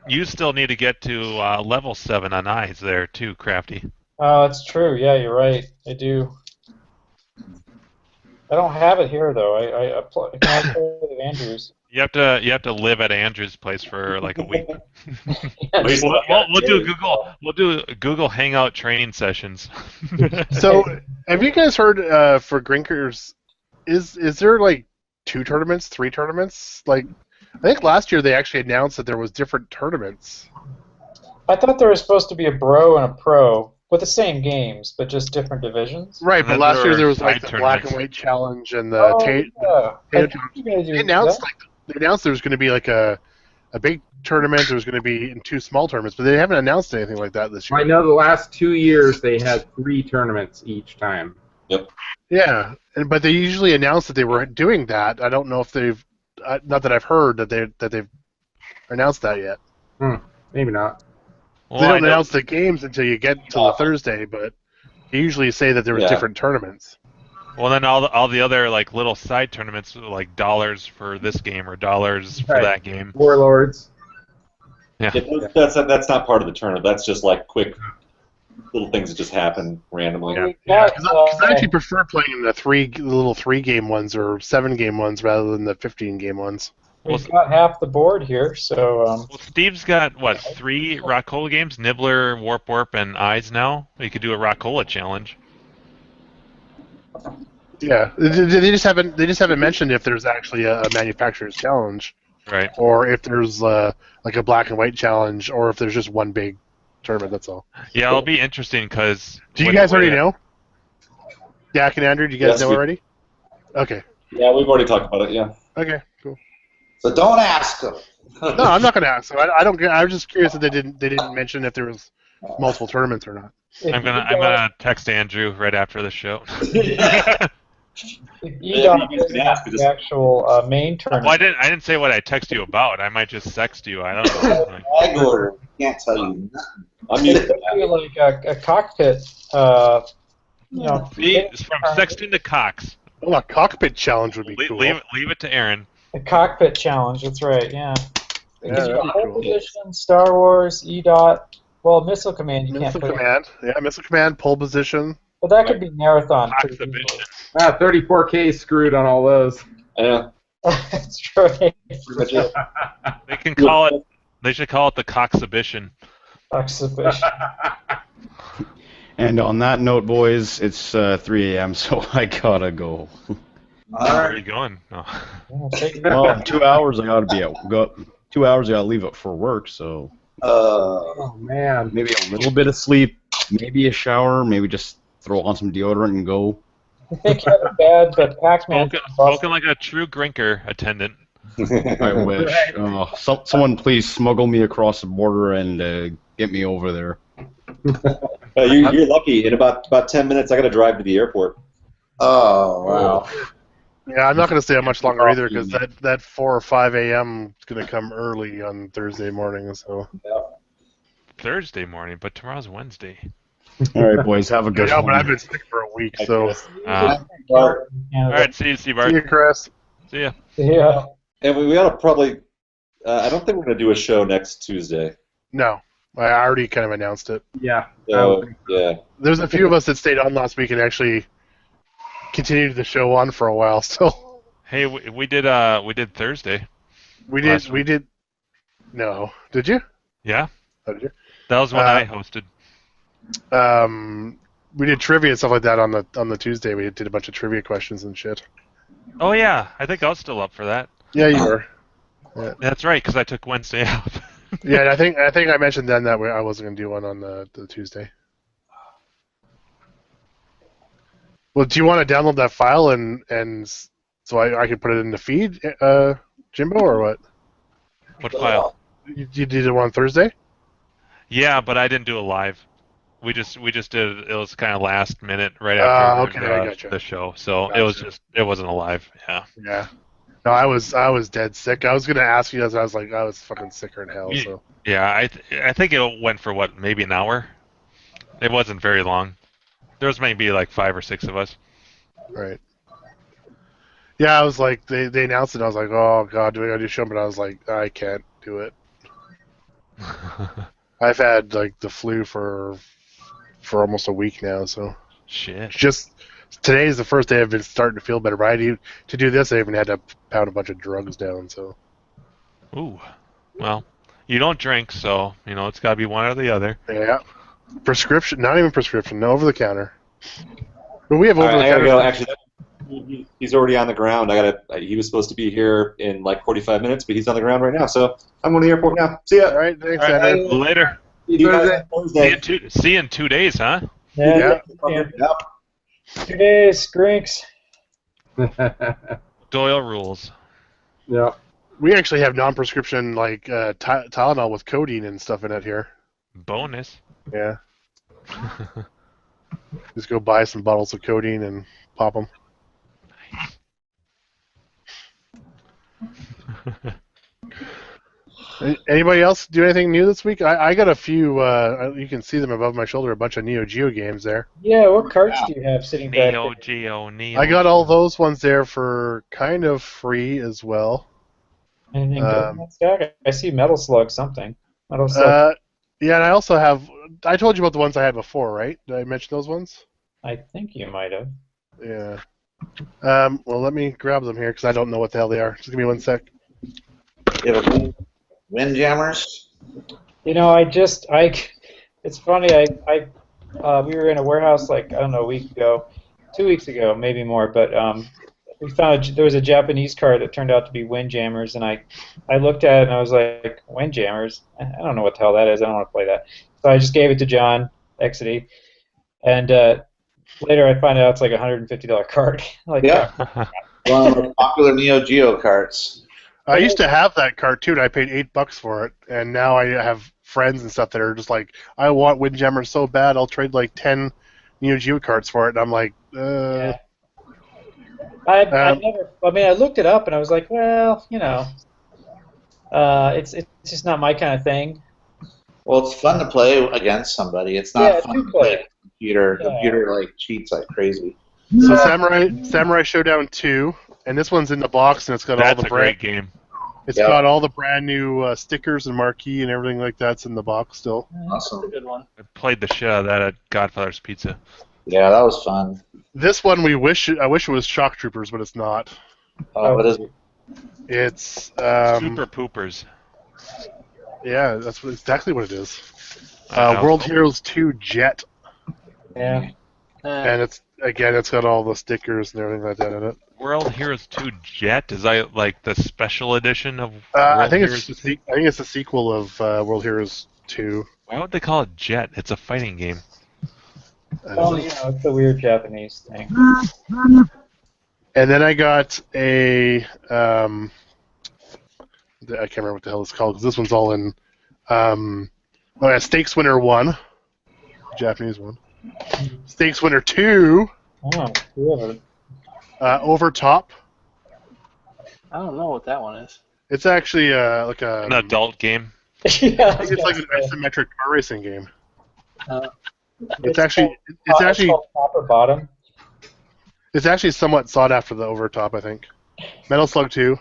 You still need to get to level 7 on eyes there too, Crafty. Oh, it's true. Yeah, you're right. I do. I don't have it here though. I can play with Andrews. You have to live at Andrew's place for like a week. We'll do Google Hangout training sessions. So, have you guys heard for Grinkers? Is there like 2 tournaments, 3 tournaments? Like, I think last year they actually announced that there was different tournaments. I thought there was supposed to be a bro and a pro with the same games, but just different divisions. Right, but last year there was like the black and white challenge and the potato challenge. They announced there was going to be like a big tournament. There was going to be 2 small tournaments, but they haven't announced anything like that this year. I know the last 2 years they had 3 tournaments each time. Yep. Yeah, but they usually announce that they were doing that. I don't know if they've, not that I've heard that they've announced that yet. Maybe not. Well, they don't announce the games until you get to the Thursday, but they usually say that there was different tournaments. Well, then all the other like little side tournaments, like dollars for this game or dollars for that game. Warlords. Yeah. That's not part of the tournament. That's just like quick little things that just happen randomly. Yeah, because I actually prefer playing the little 3-game ones or 7-game ones rather than the 15-game ones. We've got half the board here, so. Well, Steve's got what 3 Rockola games: Nibbler, Warp, and Eyes. Now you could do a Rockola challenge. Yeah, they just haven't mentioned if there's actually a manufacturer's challenge, right? Or if there's like a black and white challenge, or if there's just one big tournament. That's all. Yeah, it'll be interesting because. Do you guys already know? Dak and Andrew, do you guys know already? Okay. Yeah, we've already talked about it. Yeah. Okay. Cool. So don't ask them. No, I'm not going to ask them. I don't. I was just curious if they didn't mention if there was multiple tournaments or not. I'm gonna text Andrew right after the show. You don't the actual main tournament. Well, I didn't say what I text you about. I might just sext you. I don't know. Flag order. Can't tell you nothing. I'm used to It'd be like a cockpit. See, it's from sexting to Cox. Oh, a cockpit challenge would be cool. Leave it to Aaron. A cockpit challenge. That's right. Yeah. Yeah, Because you got that'd be Pole cool. Position, Star Wars, EDOT. Well, Missile Command you Missile can't put. command. Yeah, missile command, pole position. But that could be marathon. pretty easily. 34K screwed on all those. Yeah. That's true. They can call it. They should call it the Coxhibition. Exhibition. And on that note, boys, it's 3 a.m., so I gotta go. Where are you going? Oh. Well, in 2 hours I gotta be at 2 hours I gotta leave it for work, so. Oh man. Maybe a little bit of sleep, maybe a shower, maybe just throw on some deodorant and go. I think you had a bad, but Pac-Man. Spoken like a true Grinker attendant. I wish. Someone please smuggle me across the border and get me over there. You're lucky. In about 10 minutes, I got to drive to the airport. Oh, wow. Yeah, I'm not going to stay up much longer either because that 4 or 5 a.m. is going to come early on Thursday morning. So. Thursday morning, but tomorrow's Wednesday. All right, boys, have a good Yeah, one. but I've been sick for a week, so. All right, see you, Bart. See you, Chris. See ya. Yeah. And we ought to probably. I don't think we're going to do a show next Tuesday. No, I already kind of announced it. Yeah. So, yeah. There's a few of us that stayed on last week and actually continued the show on for a while. So. Hey, we did Thursday. We did. No, did you? Yeah. Oh, did you? That was when I hosted. We did trivia and stuff like that on the Tuesday. We did a bunch of trivia questions and shit. Oh yeah, I think I was still up for that. Yeah, you were. Yeah. That's right, because I took Wednesday off. Yeah, I think I mentioned then that I wasn't going to do one on the Tuesday. Well, do you want to download that file and so I can put it in the feed, Jimbo, or what? What file? You did it on Thursday? Yeah, but I didn't do it live. We just did it. It was kind of last minute, right after I gotcha. the show. So Gotcha. it wasn't a live. Yeah. Yeah. No, I was dead sick. I was gonna ask you as I was like I was fucking sicker than hell. So. Yeah, I think it went for what, maybe an hour. It wasn't very long. There was maybe like 5 or 6 of us. Right. Yeah, I was like they announced it. And I was like, oh god, do I gotta do a show? But I was like, I can't do it. I've had like the flu for almost a week now, so. Shit. Just today is the first day I've been starting to feel better. But to do this, I even had to pound a bunch of drugs down. So. Ooh. Well, you don't drink, so it's got to be one or the other. Yeah. Prescription, not even prescription, no, over the counter. But we have over the counter. Actually, he's already on the ground. He was supposed to be here in like 45 minutes, but he's on the ground right now. So I'm going to the airport now. See ya. All right, thanks, All right, Andrew. later. You guys See you in 2 days, huh? Yeah. 2 days, Grinks. Doyle rules. Yeah. We actually have non-prescription like Tylenol with codeine and stuff in it here. Bonus. Yeah. Just go buy some bottles of codeine and pop them. Anybody else do anything new this week? I got a few. You can see them above my shoulder. A bunch of Neo Geo games there. Yeah, what cards do you have sitting back Neo there? Geo, Neo. I got all those ones there for kind of free as well. Anything good in that stack? I see Metal Slug something. Metal Slug. Yeah, and I also have. I told you about the ones I had before, right? Did I mention those ones? I think you might have. Yeah. Well, let me grab them here because I don't know what the hell they are. Just give me 1 sec. You have Windjammers? It's funny, we were in a warehouse like, I don't know, a week ago, 2 weeks ago, maybe more, but we found there was a Japanese card that turned out to be Windjammers, and I looked at it and I was like, Windjammers? I don't know what the hell that is, I don't want to play that. So I just gave it to John Exity, and later I find out it's like a $150 card. Yeah. One of the most popular Neo Geo cards. I used to have that card too, and I paid $8 for it. And now I have friends and stuff that are just like, I want Windjammer so bad, I'll trade like 10 Neo Geo cards for it. And I'm like, Yeah. I looked it up and I was like, well, it's just not my kind of thing. Well, it's fun to play against somebody. It's not fun to play against a computer. Yeah. Computer like cheats like crazy. So Samurai Showdown 2, and this one's in the box, and it's got all the great game. It's got all the brand new stickers and marquee and everything like that's in the box still. Awesome. That's a good one. I played the shit out of that at Godfather's Pizza. Yeah, that was fun. This one I wish it was Shock Troopers, but it's not. What is it? It's Super Poopers. Yeah, that's exactly what it is. World Heroes 2 Jet. Yeah. And it's got all the stickers and everything like that in it. World Heroes 2 Jet? Is that like the special edition of I think Heroes? it's the sequel of World Heroes 2. Why would they call it Jet? It's a fighting game. Well, it's a weird Japanese thing. And then I got a I can't remember what the hell it's called because this one's all in Stakes Winner 1, Japanese one. Stakes Winner 2. Oh, cool. Overtop. I don't know what that one is. It's actually like An adult game. Yeah, I think it's like an isometric car racing game. It's actually called Top or Bottom. it's actually somewhat sought after the Overtop, I think. Metal Slug 2,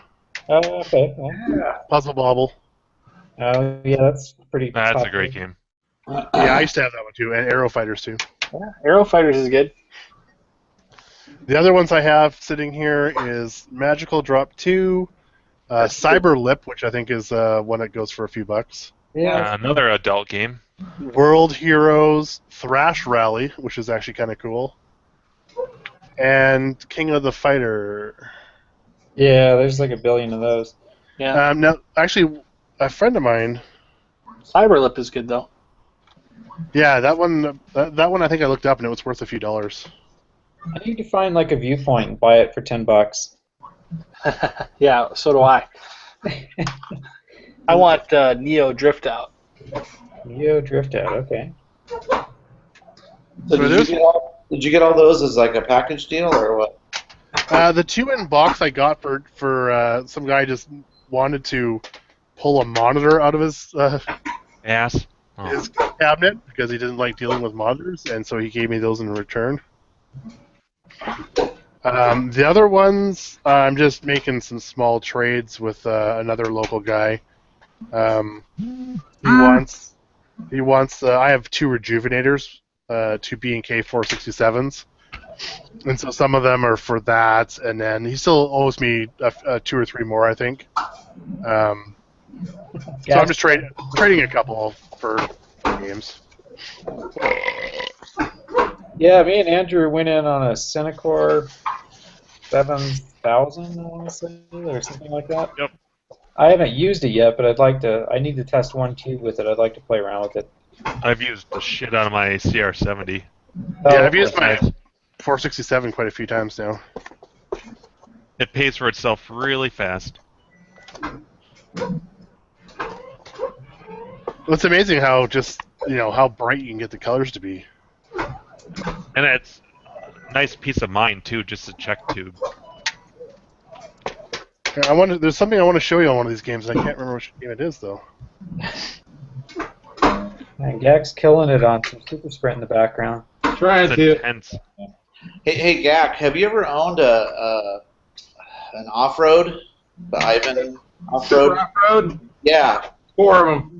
Oh, okay. Puzzle Bobble. Oh, yeah, that's pretty. That's a popular. great game. Yeah, I used to have that one too, and Aero Fighters too. Yeah, Aero Fighters is good. The other ones I have sitting here is Magical Drop 2, Cyber Lip, which I think is one that goes for a few bucks. Yeah. Another adult game. World Heroes, Thrash Rally, which is actually kind of cool, and King of the Fighter. Yeah, there's like a billion of those. Yeah. Now, actually, a friend of mine. Cyberlip is good though. Yeah, that one. That one I think I looked up and it was worth a few dollars. I need to find like a viewpoint and buy it for $10. Yeah, so do I. I want Neo Drift Out. Neo Drift Out, okay. So did you get all those as like a package deal or what? The 2 in box I got for some guy just wanted to pull a monitor out of his ass. His cabinet because he didn't like dealing with monitors, and so he gave me those in return. The other ones, I'm just making some small trades with another local guy. He wants. I have 2 rejuvenators, 2 B&K 467s, and so some of them are for that. And then he still owes me 2 or 3 more, I think. So I'm just trading a couple for games. Yeah, me and Andrew went in on a Cinecore 7000, I want to say, or something like that. Yep. I haven't used it yet, but I'd like to. I need to test 1 tube with it. I'd like to play around with it. I've used the shit out of my CR70. Yeah, I've used my 467 quite a few times now. It pays for itself really fast. Well, it's amazing how how bright you can get the colors to be. And it's a nice peace of mind too, just a check tube. There's something I want to show you on one of these games, and I can't remember which game it is though. And Gag's killing it on some Super Sprint in the background. Trying to. Intense. Hey, Gak, have you ever owned an off-road? The Ivan off-road? Super off-road? Yeah. 4 of them.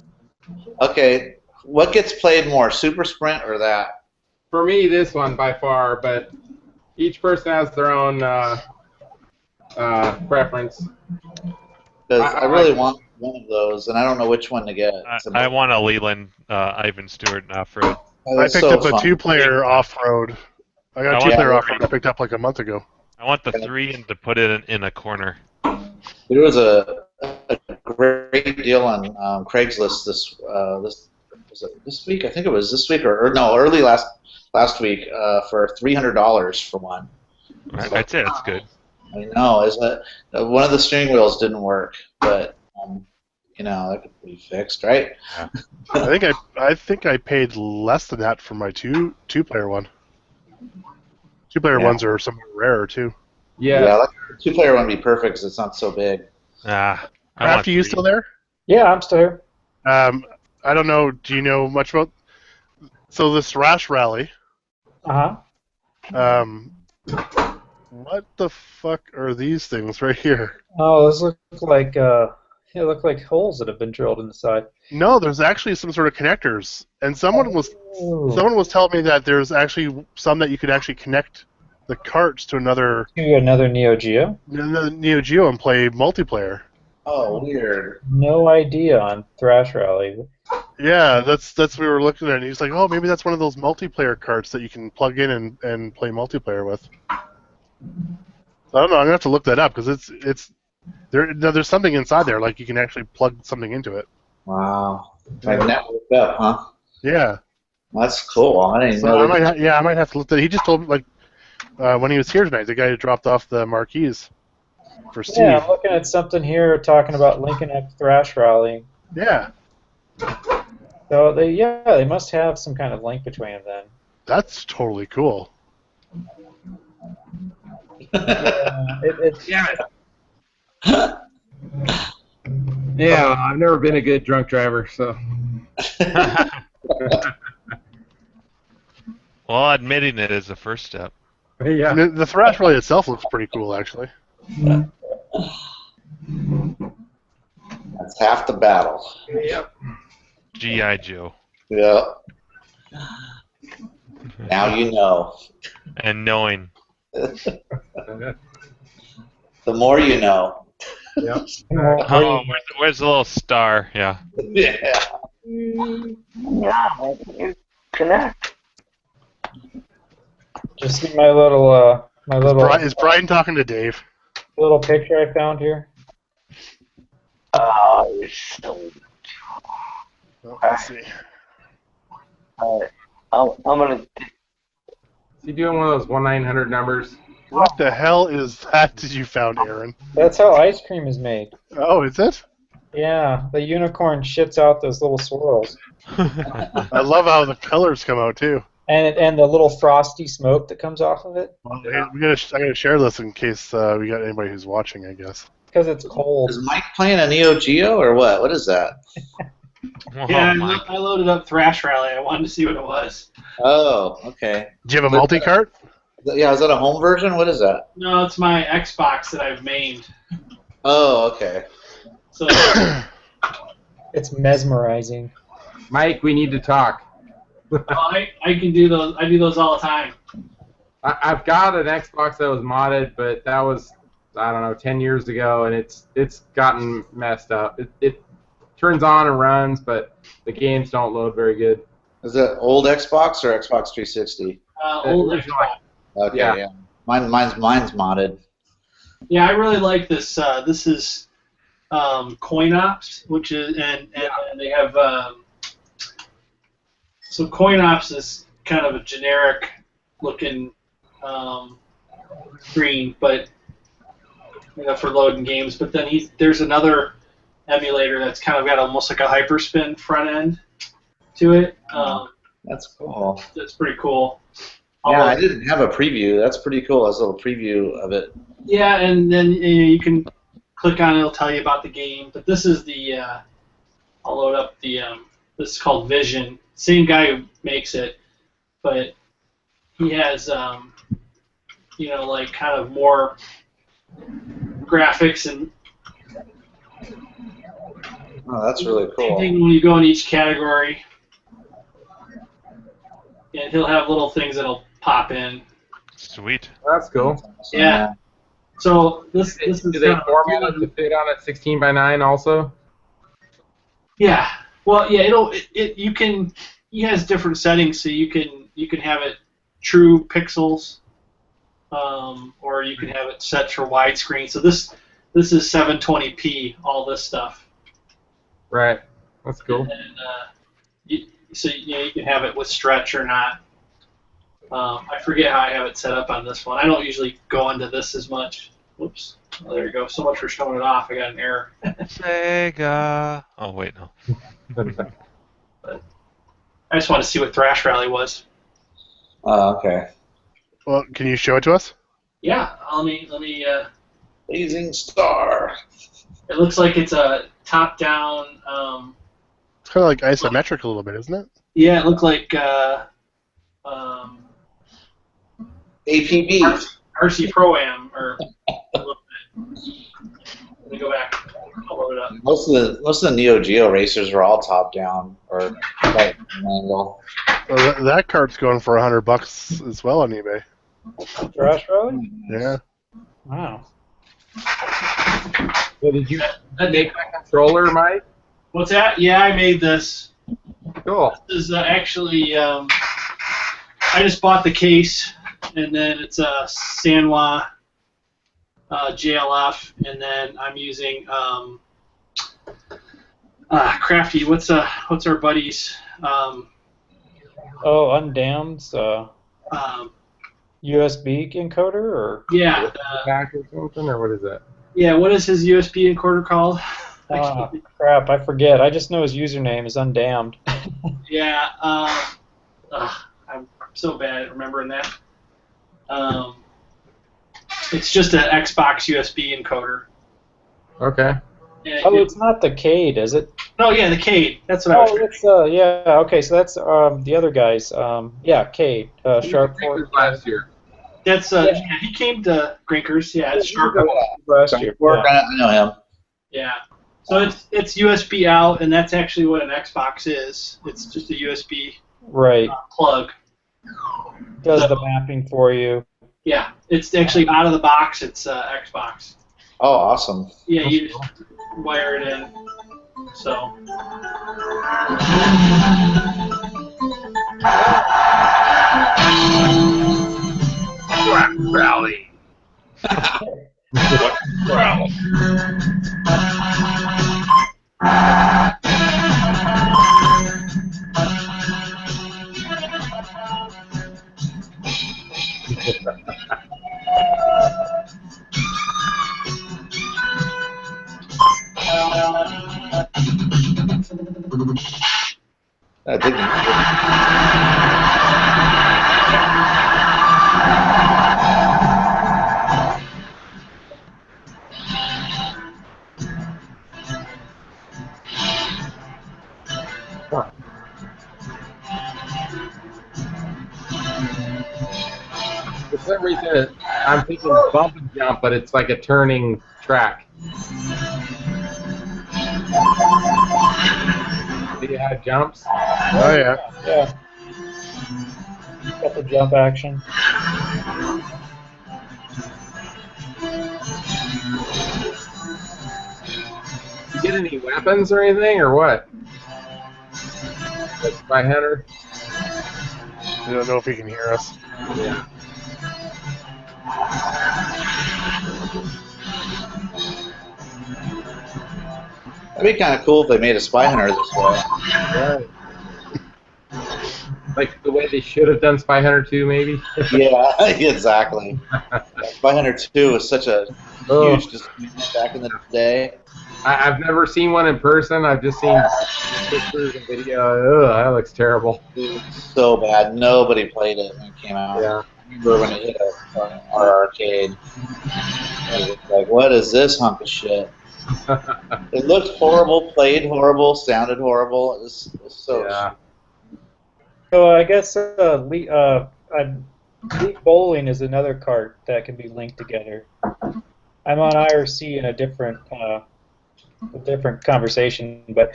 Okay. What gets played more, Super Sprint or that? For me, this one by far, but each person has their own preference. Because I really want one of those, and I don't know which one to get. I want a Leland Ivan Stewart off-road. I picked up a 2-player off-road. I got a 2-player off-road I picked up like a month ago. I want the 3 and to put it in a corner. There was a great deal on Craigslist this week. I think it was this week or no, early last week for $300 for one. I'd say that's good. I know. Is that one of the steering wheels didn't work, but that could be fixed, right? Yeah. I think I paid less than that for my 2-player one. 2-player ones are somewhat rarer too. Yeah, like a 2-player one would be perfect because it's not so big. After you still there? Yeah, I'm still here. I don't know. Do you know much about? So this Thrash Rally. What the fuck are these things right here? Oh, those look like holes that have been drilled in the side. No, there's actually some sort of connectors, and someone was telling me that there's actually some that you could actually connect the carts to another Neo Geo. Another Neo Geo and play multiplayer. Oh, weird. No idea on Thrash Rally. Yeah, that's we were looking at, and he's like, oh, maybe that's one of those multiplayer carts that you can plug in and play multiplayer with. I don't know. I'm gonna have to look that up because there's something inside there, like you can actually plug something into it. Wow, like networked up, huh? Yeah, that's cool. I didn't know. I might have to look that. He just told me when he was here tonight, the guy who dropped off the marquees for Steve. Yeah, I'm looking at something here talking about linking up Thrash Rally. Yeah. So they must have some kind of link between them then. That's totally cool. Yeah, I've never been a good drunk driver, so. Well, admitting it is the first step. Yeah. The Thrash Rally itself looks pretty cool, actually. That's half the battle. Yep. G.I. Joe. Yeah. Now you know. And knowing. The more you know. Yep. Oh, where's the little star? Yeah. Yeah. Yeah, connect. Just see my little Is Brian talking to Dave? little picture I found here. Oh, you're so. Oh, let's see. I'm gonna. Is he doing one of those 1-900 numbers? What the hell is that that you found, Aaron? That's how ice cream is made. Oh, is it? Yeah, the unicorn shits out those little swirls. I love how the colors come out, too. And the little frosty smoke that comes off of it. Well, I'm gonna share this in case we got anybody who's watching, I guess. Because it's cold. Is Mike playing a Neo Geo or what? What is that? Yeah, I loaded up Thrash Rally. I wanted to see what it was. Oh, okay. Do you have a multi-cart? Yeah, is that a home version? What is that? No, it's my Xbox that I've mained. Oh, okay. So It's mesmerizing. Mike, we need to talk. I can do those. I do those all the time. I've got an Xbox that was modded, but that was, I don't know, 10 years ago, and it's gotten messed up. It turns on and runs, but the games don't load very good. Is that old Xbox or Xbox 360? Old Xbox. Okay, Yeah. yeah. Mine's modded. Yeah, I really like this. This is CoinOps, which is and they have so CoinOps is kind of a generic looking screen, but for loading games. But then there's another emulator that's kind of got almost like a hyperspin front end to it. That's cool. That's pretty cool. Yeah, I didn't have a preview. That's pretty cool. That's a little preview of it. Yeah, and then you can click on it. It'll tell you about the game. But this is the I'll load up the this is called Vision. Same guy who makes it, but he has like kind of more graphics and. Oh, that's really Same cool. thing when you go in each category, and he'll have little things that'll pop in. Sweet. That's cool. Yeah. So this is Do they format it to fit on a 16:9 also? Yeah. Well, yeah. You can. He has different settings, so you can have it true pixels, or you can have it set for widescreen. So this is 720p. All this stuff. Right. That's cool. And you can have it with stretch or not. I forget how I have it set up on this one. I don't usually go into this as much. Whoops. Oh, there you go. So much for showing it off. I got an error. Sega. Oh wait, no. But I just want to see what Thrash Rally was. Okay. Well, can you show it to us? Yeah. Let me. Blazing Star. It looks like it's a top-down. It's kind of like isometric a little bit, isn't it? Yeah, it looked like APB. RC Pro-Am or a little bit. Let me go back. I'll load it up. Most of the Neo Geo racers are all top down or right angle. Well, that cart's going for $100 as well on eBay. Thrash Rally? Yeah. Wow. So did you make that controller, Mike? What's that? Yeah, I made this. Cool. This is actually, I just bought the case, and then it's a Sanwa JLF, and then I'm using Crafty. What's our buddies? Undamned's USB encoder, or yeah, back or something, or what is that? yeah. What is his USB encoder called? crap, I forget. I just know his username is Undamned. Yeah, I'm so bad at remembering that. It's just an Xbox USB encoder. Okay. Yeah, Oh, it's not the Cade, is it? no, yeah, the Cade. That's what I was. Oh, it's yeah. Okay, so that's the other guys. Yeah, Cade, Sharp He was Fork. last year. That's yeah. He came to Grinkers. Yeah, it's Sharp. Last year. Fork, Yeah. I know him. Yeah. So it's USB out, and that's actually what an Xbox is. It's just a USB Right. plug. Does the mapping for you. Yeah, it's actually out of the box. It's Xbox. Oh, awesome. Yeah, you just wire it in. So. Rally. What? Wow. I think For some reason, I'm thinking bump and jump, but it's like a turning track. See how it jumps? Oh yeah. Yeah. Got the jump action. You get any weapons or anything, or what? Like Spy Hunter? I don't know if he can hear us. Yeah. that'd be kind of cool if they made a Spy Hunter this way. Right. Like the way they should have done Spy Hunter 2, maybe? Yeah, exactly. Spy Hunter 2 was such a huge disappointment back in the day. I've never seen one in person. I've just seen pictures and video. Ugh, that looks terrible. So bad. Nobody played it when it came out. Yeah. I remember when it hit our arcade. It was like, what is this hunk of shit? It looked horrible, played horrible, sounded horrible. It was so. Yeah. So I guess League Bowling is another cart that can be linked together. I'm on IRC in a different conversation, but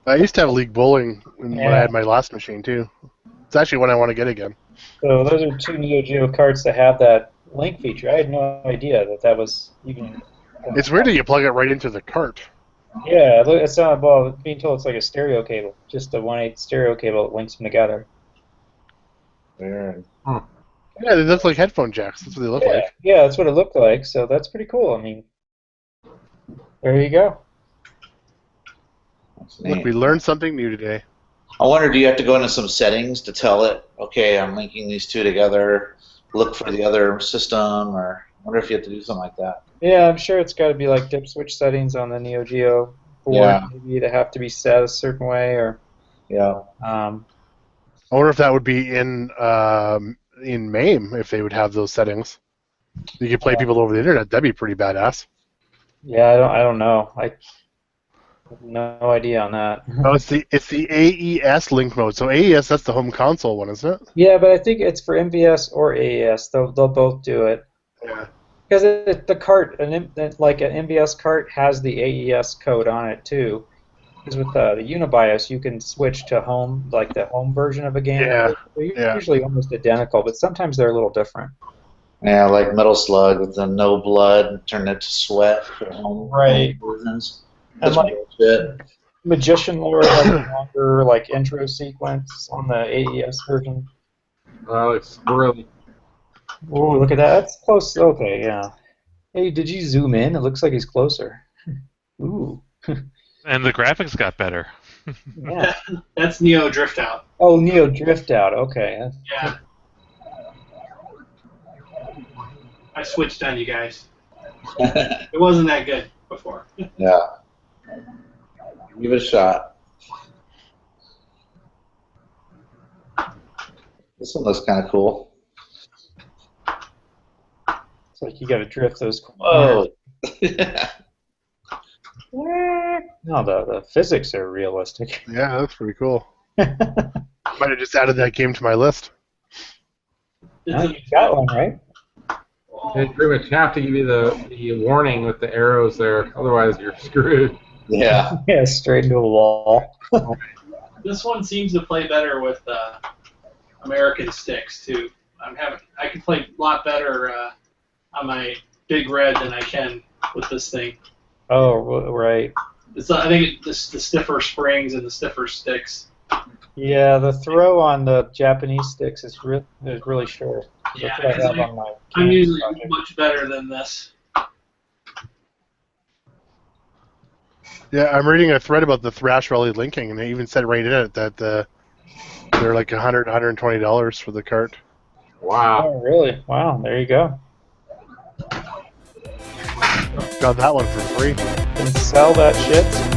I used to have League Bowling when I had my last machine too. It's actually one I want to get again. so those are two Neo Geo carts that have that link feature. I had no idea that was even. It's weird that you plug it right into the cart. Yeah, it's not. Well, being told it's like a stereo cable, just a 1/8 stereo cable that links them together. Weird. Yeah, they look like headphone jacks. That's what they look like. Yeah, that's what it looked like. So that's pretty cool. I mean, there you go. Look, we learned something new today. I wonder, do you have to go into some settings to tell it, okay, I'm linking these two together, look for the other system, or I wonder if you have to do something like that. Yeah, I'm sure it's got to be like dip switch settings on the Neo Geo board. Yeah. Maybe they have to be set a certain way, or Yeah. I wonder if that would be in MAME if they would have those settings. You could play people over the internet. That'd be pretty badass. Yeah, I don't know. I have no idea on that. Oh, it's the AES link mode. So AES, that's the home console one, isn't it? Yeah, but I think it's for MVS or AES. They'll both do it. Yeah. Because the cart, like an MVS cart, has the AES code on it too. Because with the Unibios, you can switch to home, like the home version of a game. Yeah. They're usually almost identical, but sometimes they're a little different. Yeah, like Metal Slug with the no blood, turn it to sweat for home versions. That's And like bullshit. Magician Lore has a longer like intro sequence on the AES version. Oh, it's squirrely. Oh, look at that. That's close. Okay, yeah. Hey, did you zoom in? It looks like he's closer. Ooh. And the graphics got better. Yeah. That's Neo Drift Out. Oh, Neo Drift Out. Okay. Yeah. I switched on you guys. It wasn't that good before. Yeah. Give it a shot. This one looks kind of cool. It's like you got to drift those. Whoa. No, the physics are realistic. Yeah, that's pretty cool. Might have just added that game to my list. No, you got one, right? They pretty much have to give you the warning with the arrows there, otherwise you're screwed. Yeah. Yeah, straight into a wall. This one seems to play better with American sticks too. I can play a lot better on my Big Red than I can with this thing. Oh, right. I think the stiffer springs and the stiffer sticks. Yeah, the throw on the Japanese sticks is really short. Yeah, That's what I 'cause have on my I'm Canon usually project. much better than this. Yeah, I'm reading a thread about the Thrash Rally linking, and they even said right in it that they're like $100, $120 for the cart. Wow. Oh, really? Wow, there you go. Got that one for free. Can sell that shit.